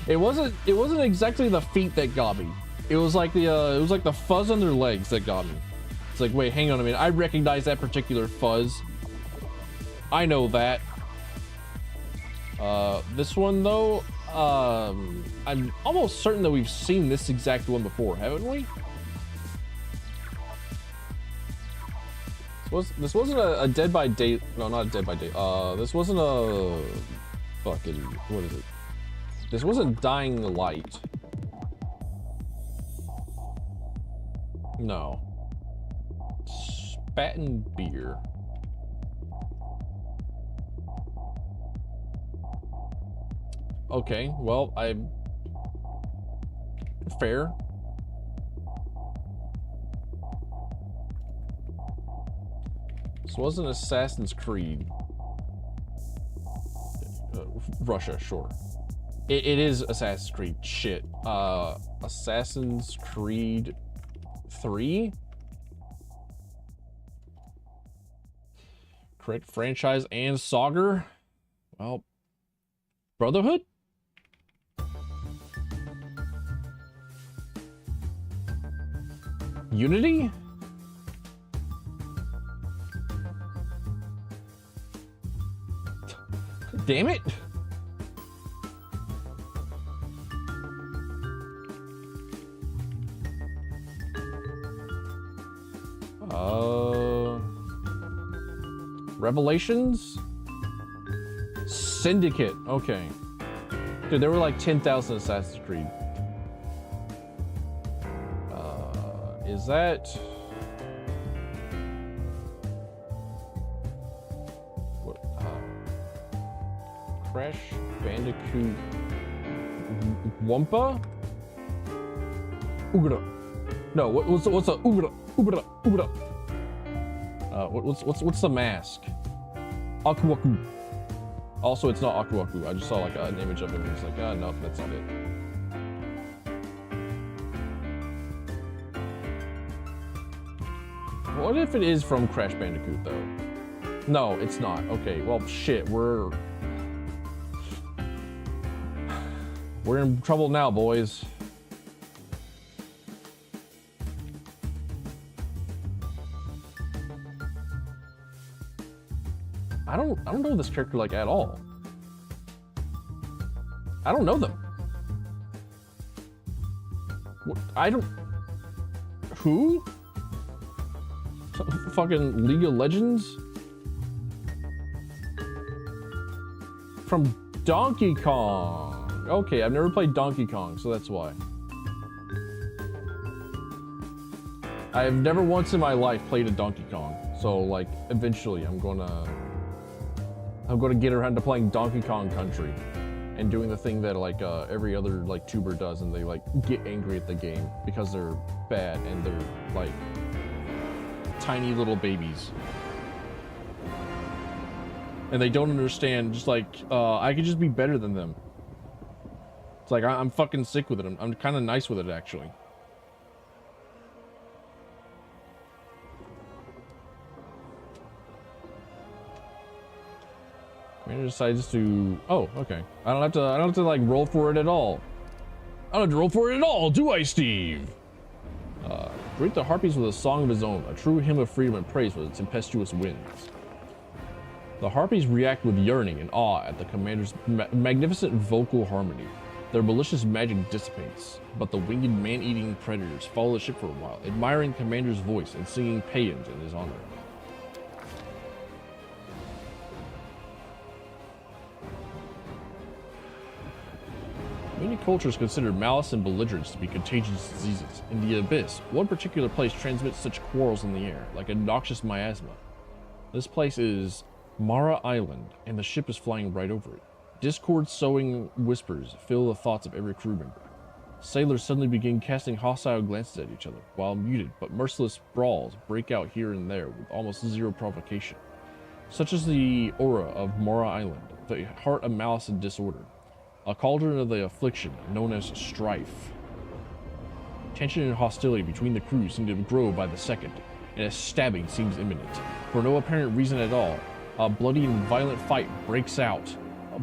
It wasn't exactly the feet that got me. It was like the fuzz on their legs that got me. It's like, wait, hang on a minute. I recognize that particular fuzz. I know that. This one though, I'm almost certain that we've seen this exact one before, haven't we? This wasn't a Dead by Day. No, not a Dead by Day. This wasn't a fucking, what is it? This wasn't Dying Light. No. Spaten Beer. Okay, well, fair. This wasn't Assassin's Creed. Russia, sure. It is Assassin's Creed. Shit. Assassin's Creed 3? Correct franchise and Sagar? Well, Brotherhood? Unity? Damn it! Revelations? Syndicate. Okay. Dude, there were like 10,000 Assassin's Creed. Is that... What? Crash Bandicoot... Wumpa? Ugara. No, what's a Ugara? Ugara. What's the mask? Aku Aku. Also, it's not Aku Aku. I just saw like an image of him and it's like, no, that's not it. What if it is from Crash Bandicoot though? No, it's not. Okay, well shit, we're in trouble now, boys. I don't know this character like at all. I don't know them. I don't... Who? Fucking League of Legends? From Donkey Kong. Okay, I've never played Donkey Kong, so that's why. I have never once in my life played a Donkey Kong. So, like, eventually I'm gonna get around to playing Donkey Kong Country and doing the thing that, like, every other, like, tuber does, and they, like, get angry at the game because they're bad and they're, like, tiny little babies. And they don't understand, just like, I could just be better than them. It's like, I'm fucking sick with it. I'm kind of nice with it, actually. Commander decides to... Oh, okay. I don't have to, like, roll for it at all. I don't have to roll for it at all, do I, Steve? Greet the Harpies with a song of his own, a true hymn of freedom and praise for its tempestuous winds. The Harpies react with yearning and awe at the commander's magnificent vocal harmony. Their malicious magic dissipates, but the winged man-eating predators follow the ship for a while, admiring commander's voice and singing paeans in his honor. Many cultures consider malice and belligerence to be contagious diseases. In the Abyss, one particular place transmits such quarrels in the air, like a noxious miasma. This place is Mara Island, and the ship is flying right over it. Discord-sowing whispers fill the thoughts of every crew member. Sailors suddenly begin casting hostile glances at each other, while muted but merciless brawls break out here and there with almost zero provocation. Such is the aura of Mara Island, the heart of malice and disorder. A cauldron of the affliction known as strife. Tension and hostility between the crews seem to grow by the second, and a stabbing seems imminent. For no apparent reason at all, a bloody and violent fight breaks out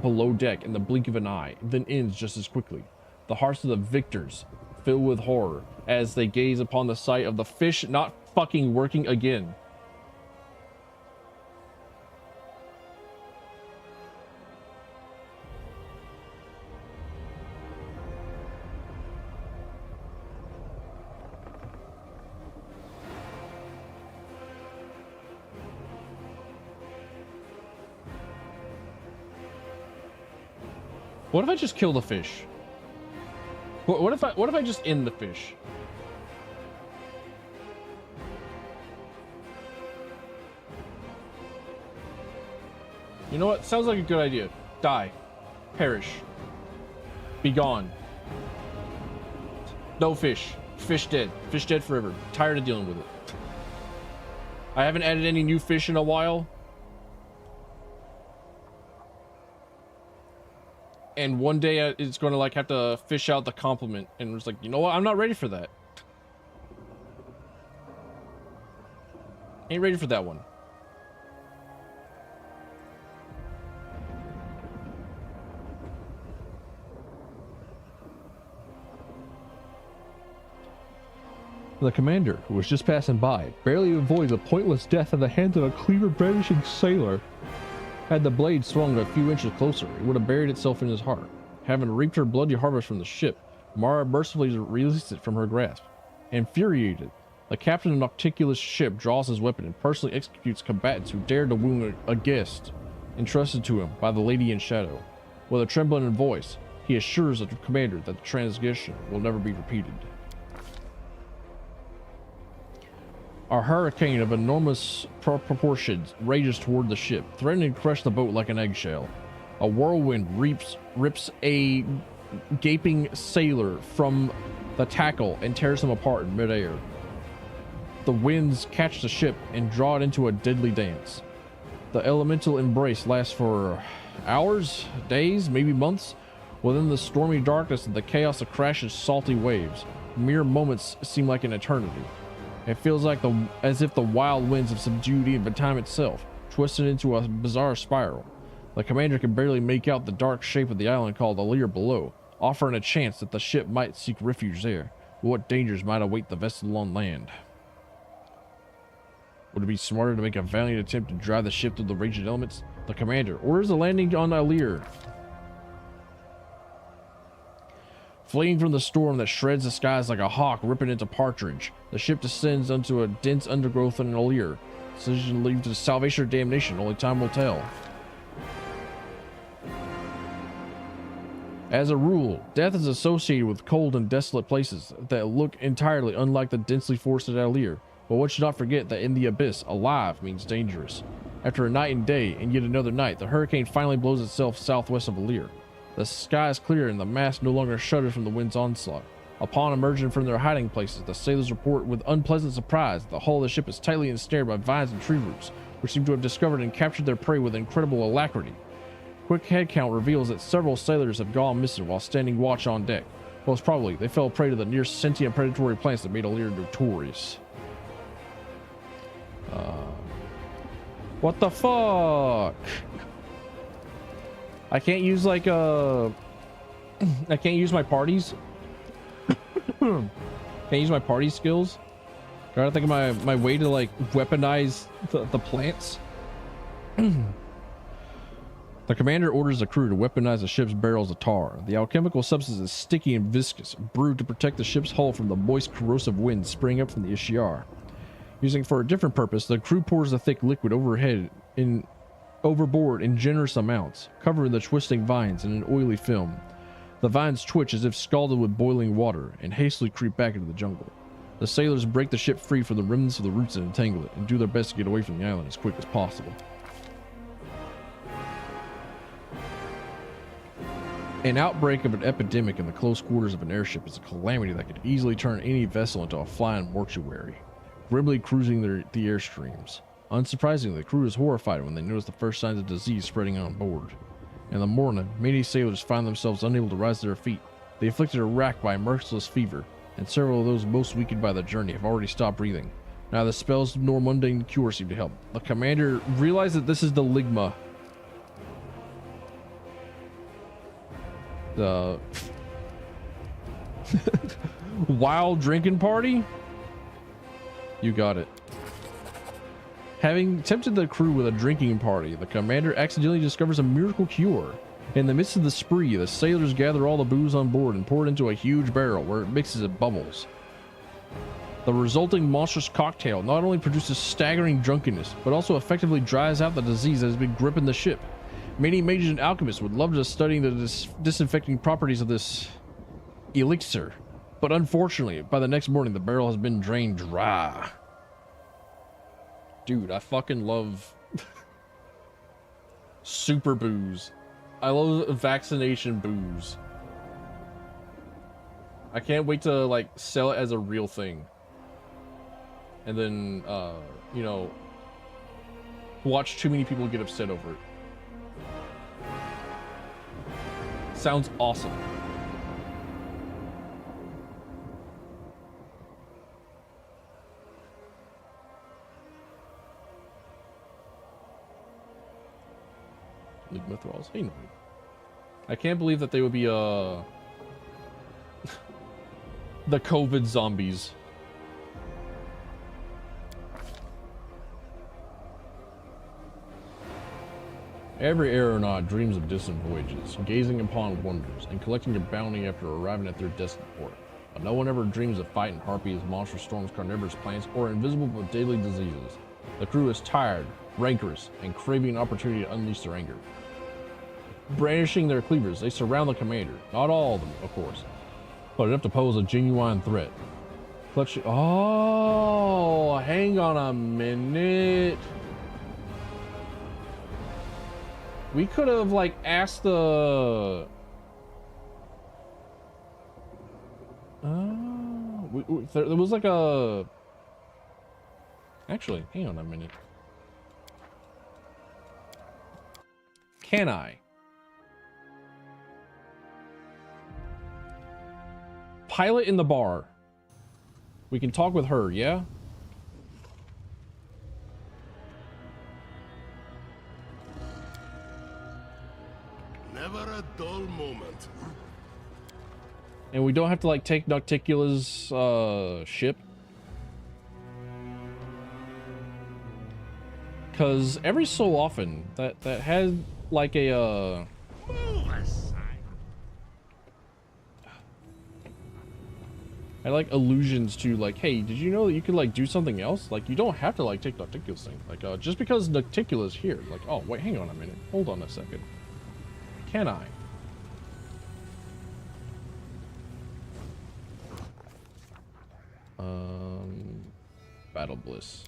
below deck in the blink of an eye, then ends just as quickly. The hearts of the victors fill with horror as they gaze upon the sight of the fish not fucking working again. What if I just kill the fish? What if I just end the fish? You know what? Sounds like a good idea. Die. Perish. Be gone. No fish. Fish dead. Fish dead forever. Tired of dealing with it. I haven't added any new fish in a while. And one day it's going to like have to fish out the compliment, and it's like, you know what? I'm not ready for that. Ain't ready for that one. The commander, who was just passing by, barely avoids a pointless death at the hands of a cleaver-brandishing sailor. Had the blade swung a few inches closer, it would have buried itself in his heart. Having reaped her bloody harvest from the ship, Mara mercifully released it from her grasp. Infuriated, the captain of Nocticulus' ship draws his weapon and personally executes combatants who dared to wound a guest entrusted to him by the Lady in Shadow. With a trembling voice, he assures the commander that the transgression will never be repeated. A hurricane of enormous proportions rages toward the ship, threatening to crush the boat like an eggshell. A whirlwind rips a gaping sailor from the tackle and tears him apart in midair. The winds catch the ship and draw it into a deadly dance. The elemental embrace lasts for hours, days, maybe months. Within the stormy darkness and the chaos of crashing salty waves, mere moments seem like an eternity. It feels like as if the wild winds have subdued even time itself, twisted into a bizarre spiral. The commander can barely make out the dark shape of the island called Alir below, offering a chance that the ship might seek refuge there. But what dangers might await the vessel on land? Would it be smarter to make a valiant attempt to drive the ship through the raging elements? The commander orders a landing on Alir. Fleeing from the storm that shreds the skies like a hawk ripping into partridge, the ship descends into a dense undergrowth in Alir. Decision leads to salvation or damnation, only time will tell. As a rule, death is associated with cold and desolate places that look entirely unlike the densely forested Alir, but one should not forget that in the abyss, alive means dangerous. After a night and day, and yet another night, the hurricane finally blows itself southwest of Alir. The sky is clear and the mast no longer shudders from the wind's onslaught. Upon emerging from their hiding places, the sailors report with unpleasant surprise that the hull of the ship is tightly ensnared by vines and tree roots, which seem to have discovered and captured their prey with incredible alacrity. Quick head count reveals that several sailors have gone missing while standing watch on deck. Most probably, they fell prey to the near sentient predatory plants that made Alir notorious. What the fuck? I can't use like I can't use my parties. Can't use my party skills. Trying to think of my way to like weaponize the plants. The commander orders the crew to weaponize the ship's barrels of tar. The alchemical substance is sticky and viscous, brewed to protect the ship's hull from the moist, corrosive winds spraying up from the Ishiar. Using it for a different purpose, the crew pours the thick liquid overboard in generous amounts, covering the twisting vines in an oily film. The vines twitch as if scalded with boiling water and hastily creep back into the jungle. The sailors break the ship free from the remnants of the roots that entangle it and do their best to get away from the island as quick as possible. An outbreak of an epidemic in the close quarters of an airship is a calamity that could easily turn any vessel into a flying mortuary, grimly cruising the airstreams. Unsurprisingly, the crew is horrified when they notice the first signs of disease spreading on board. In the morning, many sailors find themselves unable to rise to their feet. The afflicted are racked by a merciless fever, and several of those most weakened by the journey have already stopped breathing. Neither spells nor mundane cures seem to help. The commander realized that this is the Ligma. The wild drinking party? You got it. Having tempted the crew with a drinking party, the commander accidentally discovers a miracle cure. In the midst of the spree, the sailors gather all the booze on board and pour it into a huge barrel where it mixes and bubbles. The resulting monstrous cocktail not only produces staggering drunkenness, but also effectively dries out the disease that has been gripping the ship. Many mages and alchemists would love to study the disinfecting properties of this elixir, but unfortunately, by the next morning, the barrel has been drained dry. Dude, I fucking love super booze. I love vaccination booze. I can't wait to like sell it as a real thing. And then, you know, watch too many people get upset over it. Sounds awesome. Ligma thralls. Hey, no. I can't believe that they would be the COVID zombies. Every aeronaut dreams of distant voyages, gazing upon wonders, and collecting a bounty after arriving at their destined port. But no one ever dreams of fighting harpies, monstrous storms, carnivorous plants, or invisible but deadly diseases. The crew is tired, rancorous, and craving an opportunity to unleash their anger. Brandishing their cleavers, they surround the commander. Not all of them, of course, but enough to pose a genuine threat. Clutching. Oh, hang on a minute. We could have like asked the. There was like a. Actually, hang on a minute. Can I? Pilot in the bar. We can talk with her, yeah? Never a dull moment. And we don't have to like take Nocticula's ship. Cause every so often that had like a I like allusions to like, hey, did you know that you could like do something else? Like, you don't have to like take Nocticula's thing. Like, just because Nocticula's here, like, oh wait, hang on a minute, hold on a second. Can I? Battle Bliss.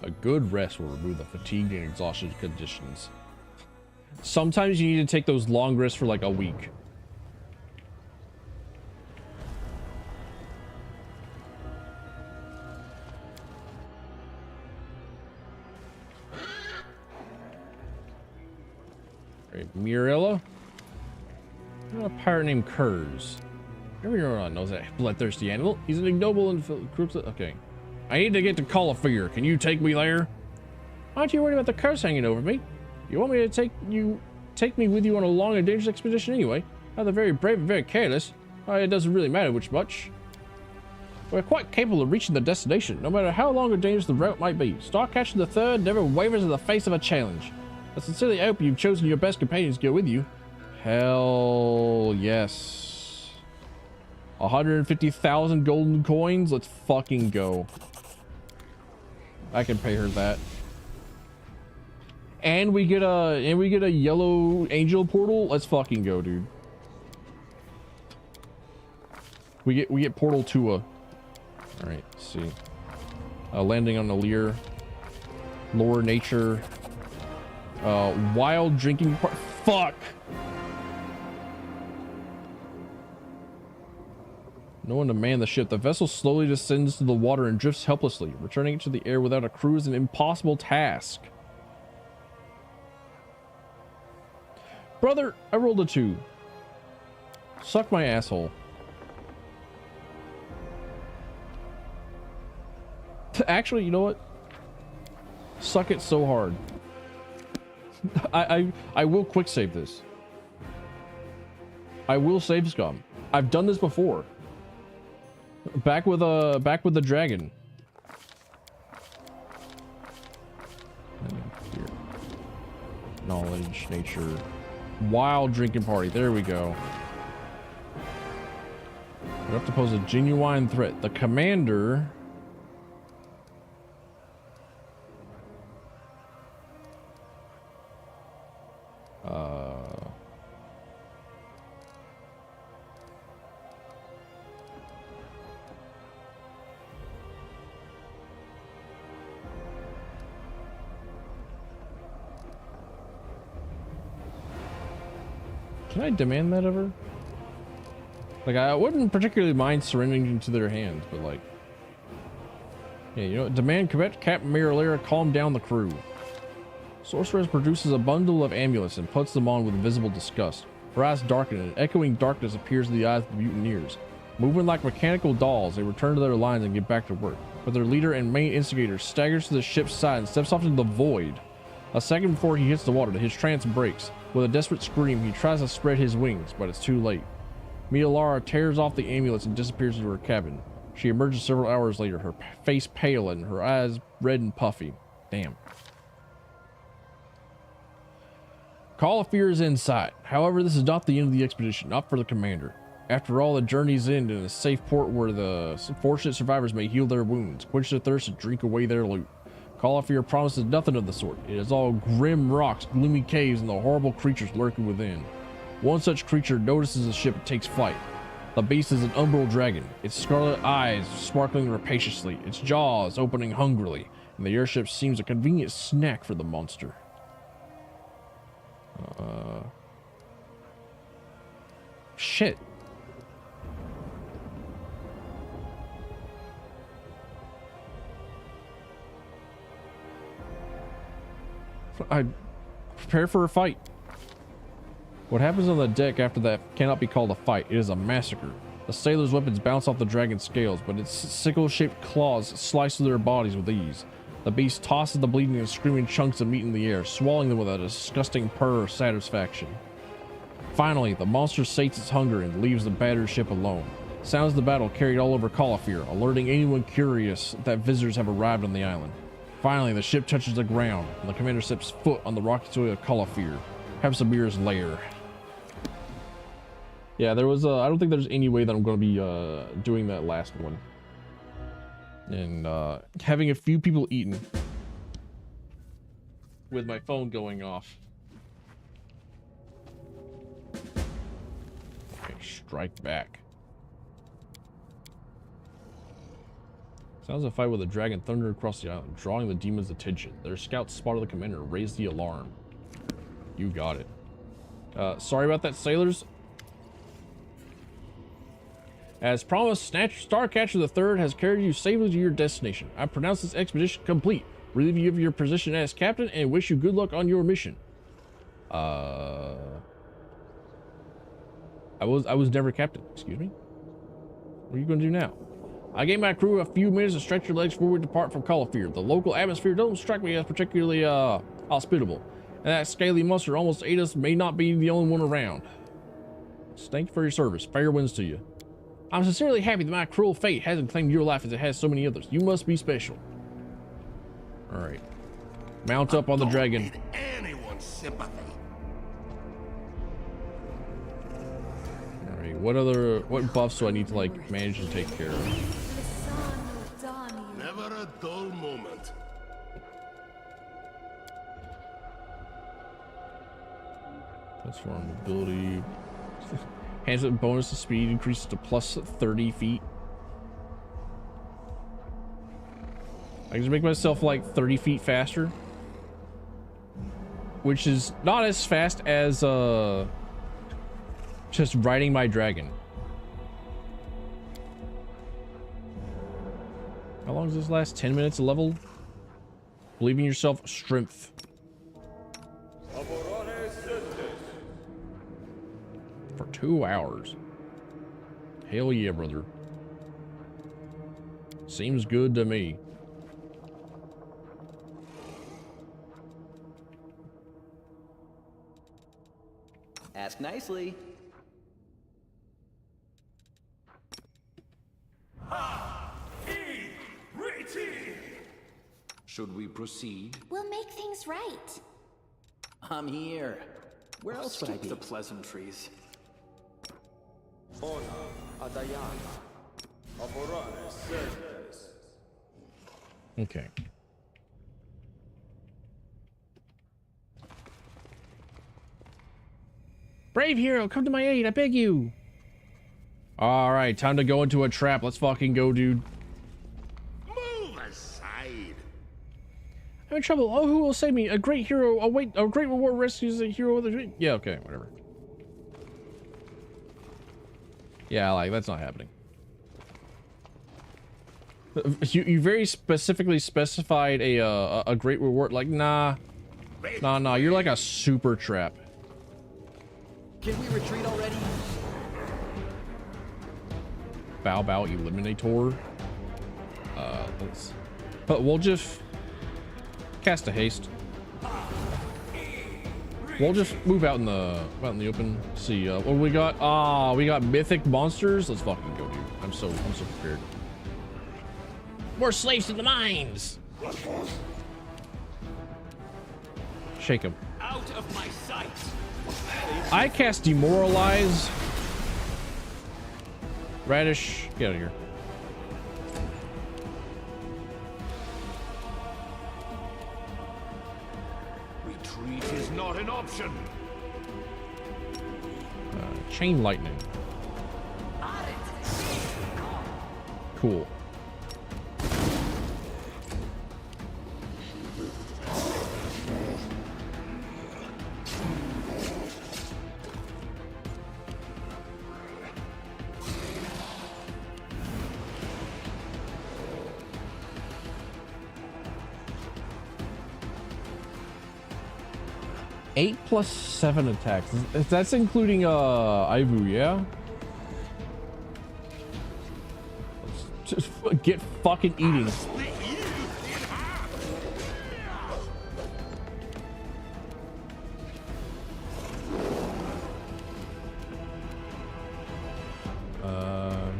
A good rest will remove the fatigued and exhausted conditions. Sometimes you need to take those long rests for like a week. Right, Mirella? A pirate named Kurz. Everyone knows that bloodthirsty animal. He's an ignoble and okay. I need to get to Calafir. Can you take me there? Aren't you worried about the curse hanging over me? You want me to take me with you on a long and dangerous expedition anyway? Either very brave and very careless. It doesn't really matter which much. We're quite capable of reaching the destination, no matter how long or dangerous the route might be. Starcatcher the Third never wavers in the face of a challenge. I sincerely hope you've chosen your best companions to go with you. Hell yes. 150,000 golden coins. Let's fucking go. I can pay her that. And we get a yellow angel portal. Let's fucking go, dude. We get portal Tua. All right, let's see. Landing on the Lear. Lore nature. Wild drinking part. Fuck. No one to man the ship. The vessel slowly descends to the water and drifts helplessly. Returning it to the air without a crew is an impossible task. Brother, I rolled a 2. Suck my asshole. Actually, you know what? Suck it so hard. I will quick save this. I will save scum. I've done this before. Back with the dragon. Here. Knowledge, nature, wild drinking party. There we go. We have to pose a genuine threat. The commander. Can I demand that of her? Like, I wouldn't particularly mind surrendering into their hands, but like, yeah, you know, demand Captain Miralera calm down the crew. Sorceress produces a bundle of amulets and puts them on with visible disgust. Her eyes darken and echoing darkness appears in the eyes of the mutineers. Moving like mechanical dolls, they return to their lines and get back to work. But their leader and main instigator staggers to the ship's side and steps off into the void. A second before he hits the water, his trance breaks. With a desperate scream, he tries to spread his wings, but it's too late. Mialara tears off the amulets and disappears into her cabin. She emerges several hours later, her face pale and her eyes red and puffy. Damn. Call of Fear is in sight. However, this is not the end of the expedition, not for the commander. After all, the journey's end in a safe port where the fortunate survivors may heal their wounds, quench their thirst, and drink away their loot. Call of Fear promises nothing of the sort. It is all grim rocks, gloomy caves, and the horrible creatures lurking within. One such creature notices the ship and takes flight. The beast is an umbral dragon, its scarlet eyes sparkling rapaciously, its jaws opening hungrily, and the airship seems a convenient snack for the monster. Shit. I prepare for a fight. What happens on the deck after that cannot be called a fight. It is a massacre. The sailors' weapons bounce off the dragon's scales, but its sickle-shaped claws slice through their bodies with ease. The beast tosses the bleeding and screaming chunks of meat in the air, swallowing them with a disgusting purr of satisfaction. Finally, the monster sates its hunger and leaves the battered ship alone. Sounds of the battle carried all over Calafir, alerting anyone curious that visitors have arrived on the island. Finally, the ship touches the ground, and the commander steps foot on the rocky soil of Calafir, Hepzibir's lair. Yeah, there was I don't think there's any way that I'm going to be doing that last one. And having a few people eaten with my phone going off. Okay, strike back. Sounds of a fight with a dragon thundered across the island, drawing the demon's attention. Their scouts spotted the commander and raised the alarm. You got it. Sorry about that, sailors. As promised, Starcatcher III has carried you safely to your destination. I pronounce this expedition complete. Relieve you of your position as captain and wish you good luck on your mission. I was never captain. Excuse me. What are you going to do now? I gave my crew a few minutes to stretch your legs before we depart from Calafir. The local atmosphere don't strike me as particularly hospitable. And that scaly monster almost ate us may not be the only one around. Thank you for your service. Fair winds to you. I'm sincerely happy that my cruel fate hasn't claimed your life as it has so many others. You must be special. Alright. Mount up on the dragon. Need anyone's sympathy. Alright, what buffs do I need to like manage to take care of? Never a dull moment. Transform ability. Hands up bonus to speed increases to plus 30 feet. I can just make myself like 30 feet faster. Which is not as fast as just riding my dragon. How long does this last? 10 minutes a level? Believe in yourself, strength. For 2 hours. Hell yeah, brother. Seems good to me. Ask nicely. Should we proceed? We'll make things right. I'm here. Where else would I Skip be? the pleasantries. Okay. Brave hero, come to my aid, I beg you. Alright, time to go into a trap. Let's fucking go, dude. Move aside. I'm in trouble. Oh, who will save me? A great hero. Oh, wait. A great reward rescues a hero of the... Yeah, okay, whatever. Yeah, like, that's not happening. You very specifically specified a great reward. Like, nah. Nah, you're like a super trap. Can we retreat already? Bow Eliminator. But we'll just cast a haste. We'll just move out in the open. See what we got. We got mythic monsters. Let's fucking go, dude. I'm so prepared. More slaves to the mines. Shake him. Out of my sight. I cast demoralize. Radish, get out of here. Retreat is not an option. Chain lightning. Cool. Eight plus 7 attacks. That's including Ivu, yeah? Let's just get fucking eating.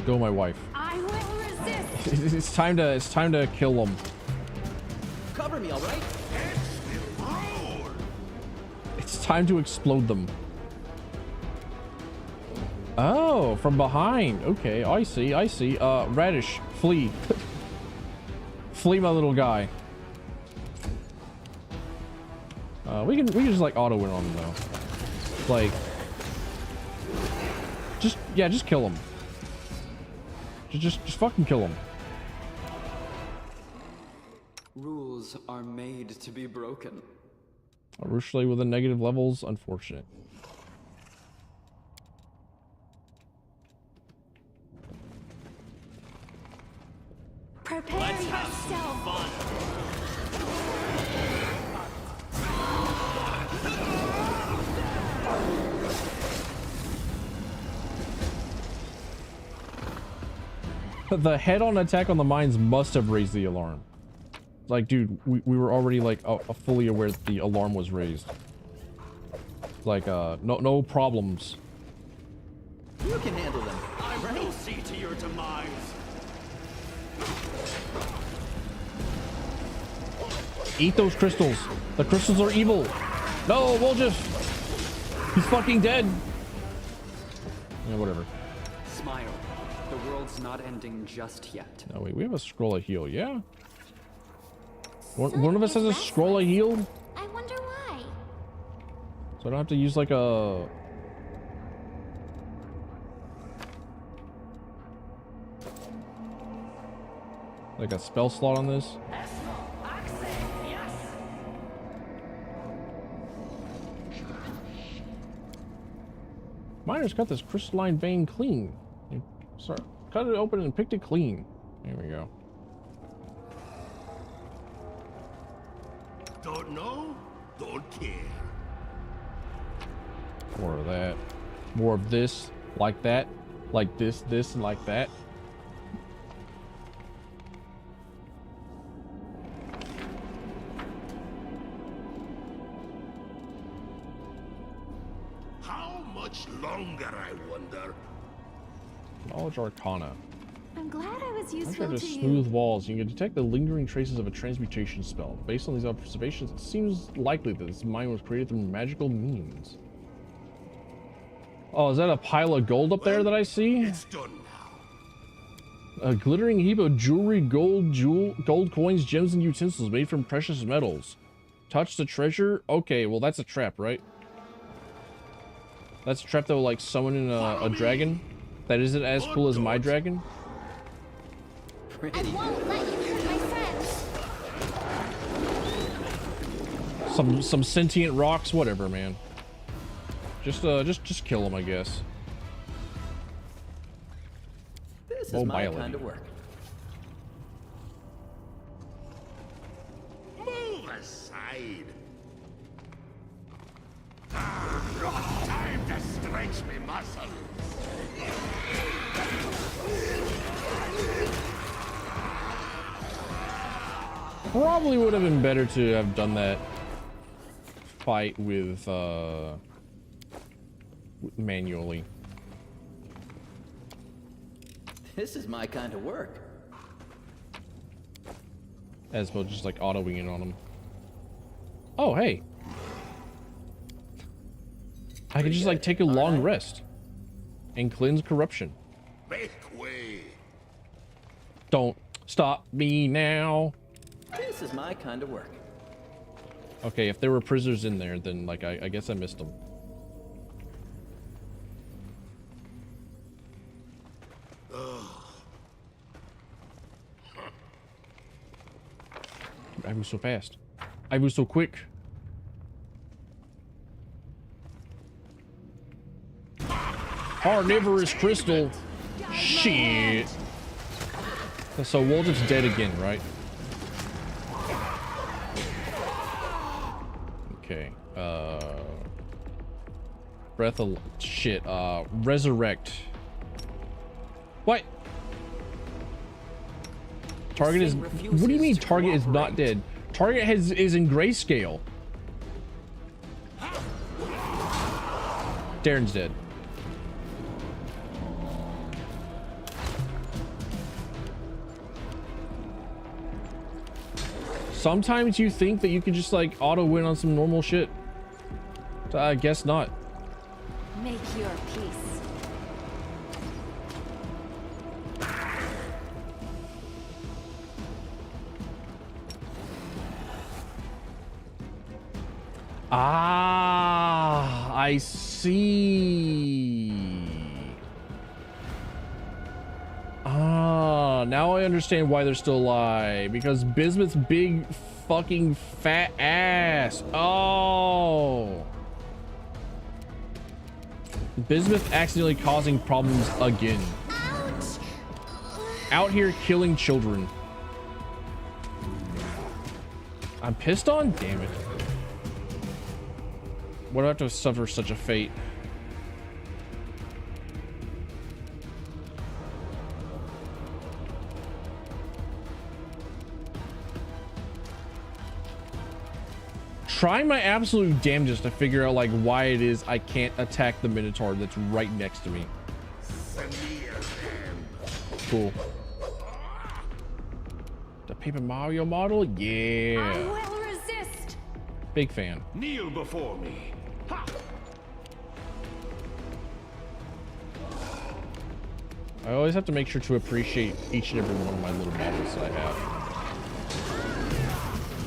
Go my wife. I will resist. It's time to kill them. Cover me, all right? It's time to explode them. Oh, from behind. Okay, I see. I see. Radish, flee. Flee, my little guy. We can just like auto win on him though. Like, just kill him. Just fucking kill him. Rules are made to be broken. Rushly with the negative levels, unfortunate. Prepare yourself. The head-on attack on the mines must have raised the alarm. Like, dude, we were already like fully aware that the alarm was raised. Like, no problems. You can handle them. I will see to your demise. Eat those crystals. The crystals are evil. No, Woljif. He's fucking dead. Yeah, whatever. Smile. The world's not ending just yet. No, wait, we have a scroll of heal, yeah? One of us has a scroll of heal? I wonder why. So I don't have to use like a... like a spell slot on this? Miners cut this crystalline vein clean. Sorry, cut it open and picked it clean. There we go. Don't know? Don't care. More of that. More of this, like that, like this, and like that. How much longer, I wonder? Knowledge Arcana. I'm glad I was useful After to you. smooth walls, you can detect the lingering traces of a transmutation spell. Based on these observations, it seems likely that this mine was created through magical means. Oh, is that a pile of gold up there that I see? It's done now. A glittering heap of jewelry, gold coins, gems, and utensils made from precious metals. Touch the treasure? Okay, well that's a trap, right? That's a trap that will like summon in a dragon. That isn't as cool as my dragon. I won't let you hurt my friends. Some sentient rocks, whatever, man. Just kill him, I guess. This is my kind of work. Move aside. Time to stretch me muscle. Probably would have been better to have done that fight with manually. This is my kind of work. As opposed to just like autoing in on him. Oh, hey. I could just like take a long rest and cleanse corruption. Make way. Don't stop me now. This is my kind of work. Okay, if there were prisoners in there, then like I guess I missed them. I was so fast. I was so quick. Carnivorous crystal. Shit. So Woljif's dead again, right? Okay. Breath of shit. Resurrect. What? Target is. What do you mean target is not dead? Target is in grayscale. Darren's dead. Sometimes you think that you can just like auto win on some normal shit. I guess not. Make your peace. Ah, I see. Ah, now I understand why they're still alive. Because Bismuth's big fucking fat ass. Oh. Bismuth accidentally causing problems again. Ouch. Out here killing children. I'm pissed on? Damn it. Why do I have to suffer such a fate? Trying my absolute damnedest to figure out like why it is I can't attack the Minotaur that's right next to me. Cool. The Paper Mario model? Yeah. I will resist. Big fan. Kneel before me. Ha! I always have to make sure to appreciate each and every one of my little models that I have.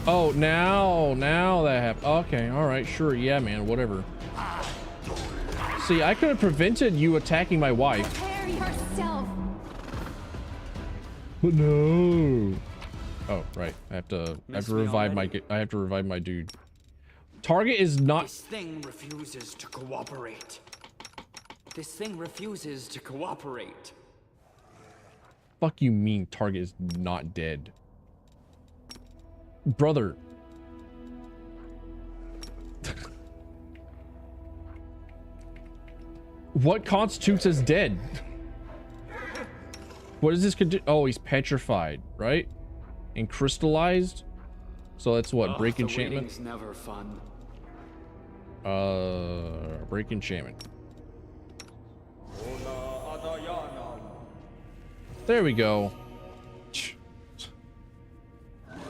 Oh, now that happened. Okay, all right, sure, yeah, man, whatever. See, I could have prevented you attacking my wife. Prepare yourself. But no. Oh, right. I have to revive my dude. Target is not. This thing refuses to cooperate. This thing refuses to cooperate. Fuck you mean target is not dead? Brother. What constitutes as dead? What is this? Oh, he's petrified, right? And crystallized. So that's what? Break enchantment? Waiting's never fun. Break enchantment. There we go.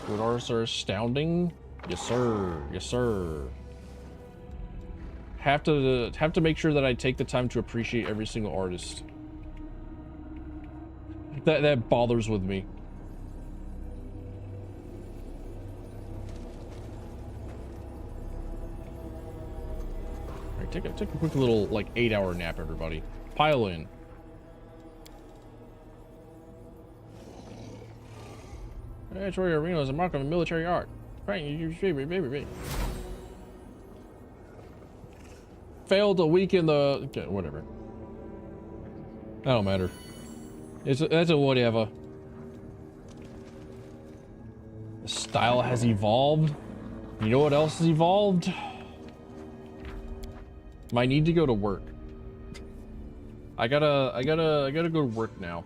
Good artists are astounding. Yes, sir. Yes, sir. Have to make sure that I take the time to appreciate every single artist. That bothers with me. All right, take a quick little like 8-hour nap, everybody. Pile in. Territorial arena is a mark of a military art. Right, baby. Failed to weaken the. Okay, whatever. That don't matter. That's a whatever. The style has evolved. You know what else has evolved? My need to go to work. I gotta go to work now.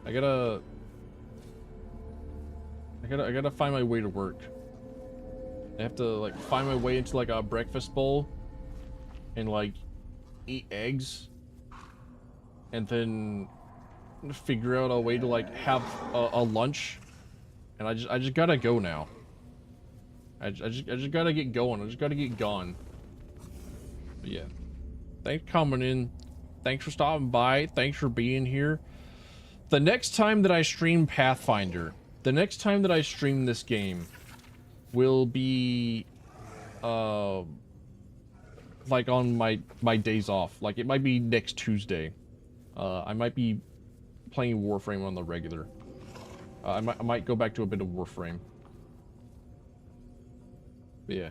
I gotta find my way to work. I have to like find my way into like a breakfast bowl and like eat eggs and then figure out a way to like have a lunch. And I just gotta go now. I just gotta get going. I just gotta get gone. But yeah, thanks for coming in. Thanks for stopping by. Thanks for being here. The next time that I stream Pathfinder, the next time that I stream this game will be like on my days off. Like it might be next Tuesday. I might be playing Warframe on the regular. I might go back to a bit of Warframe. But yeah.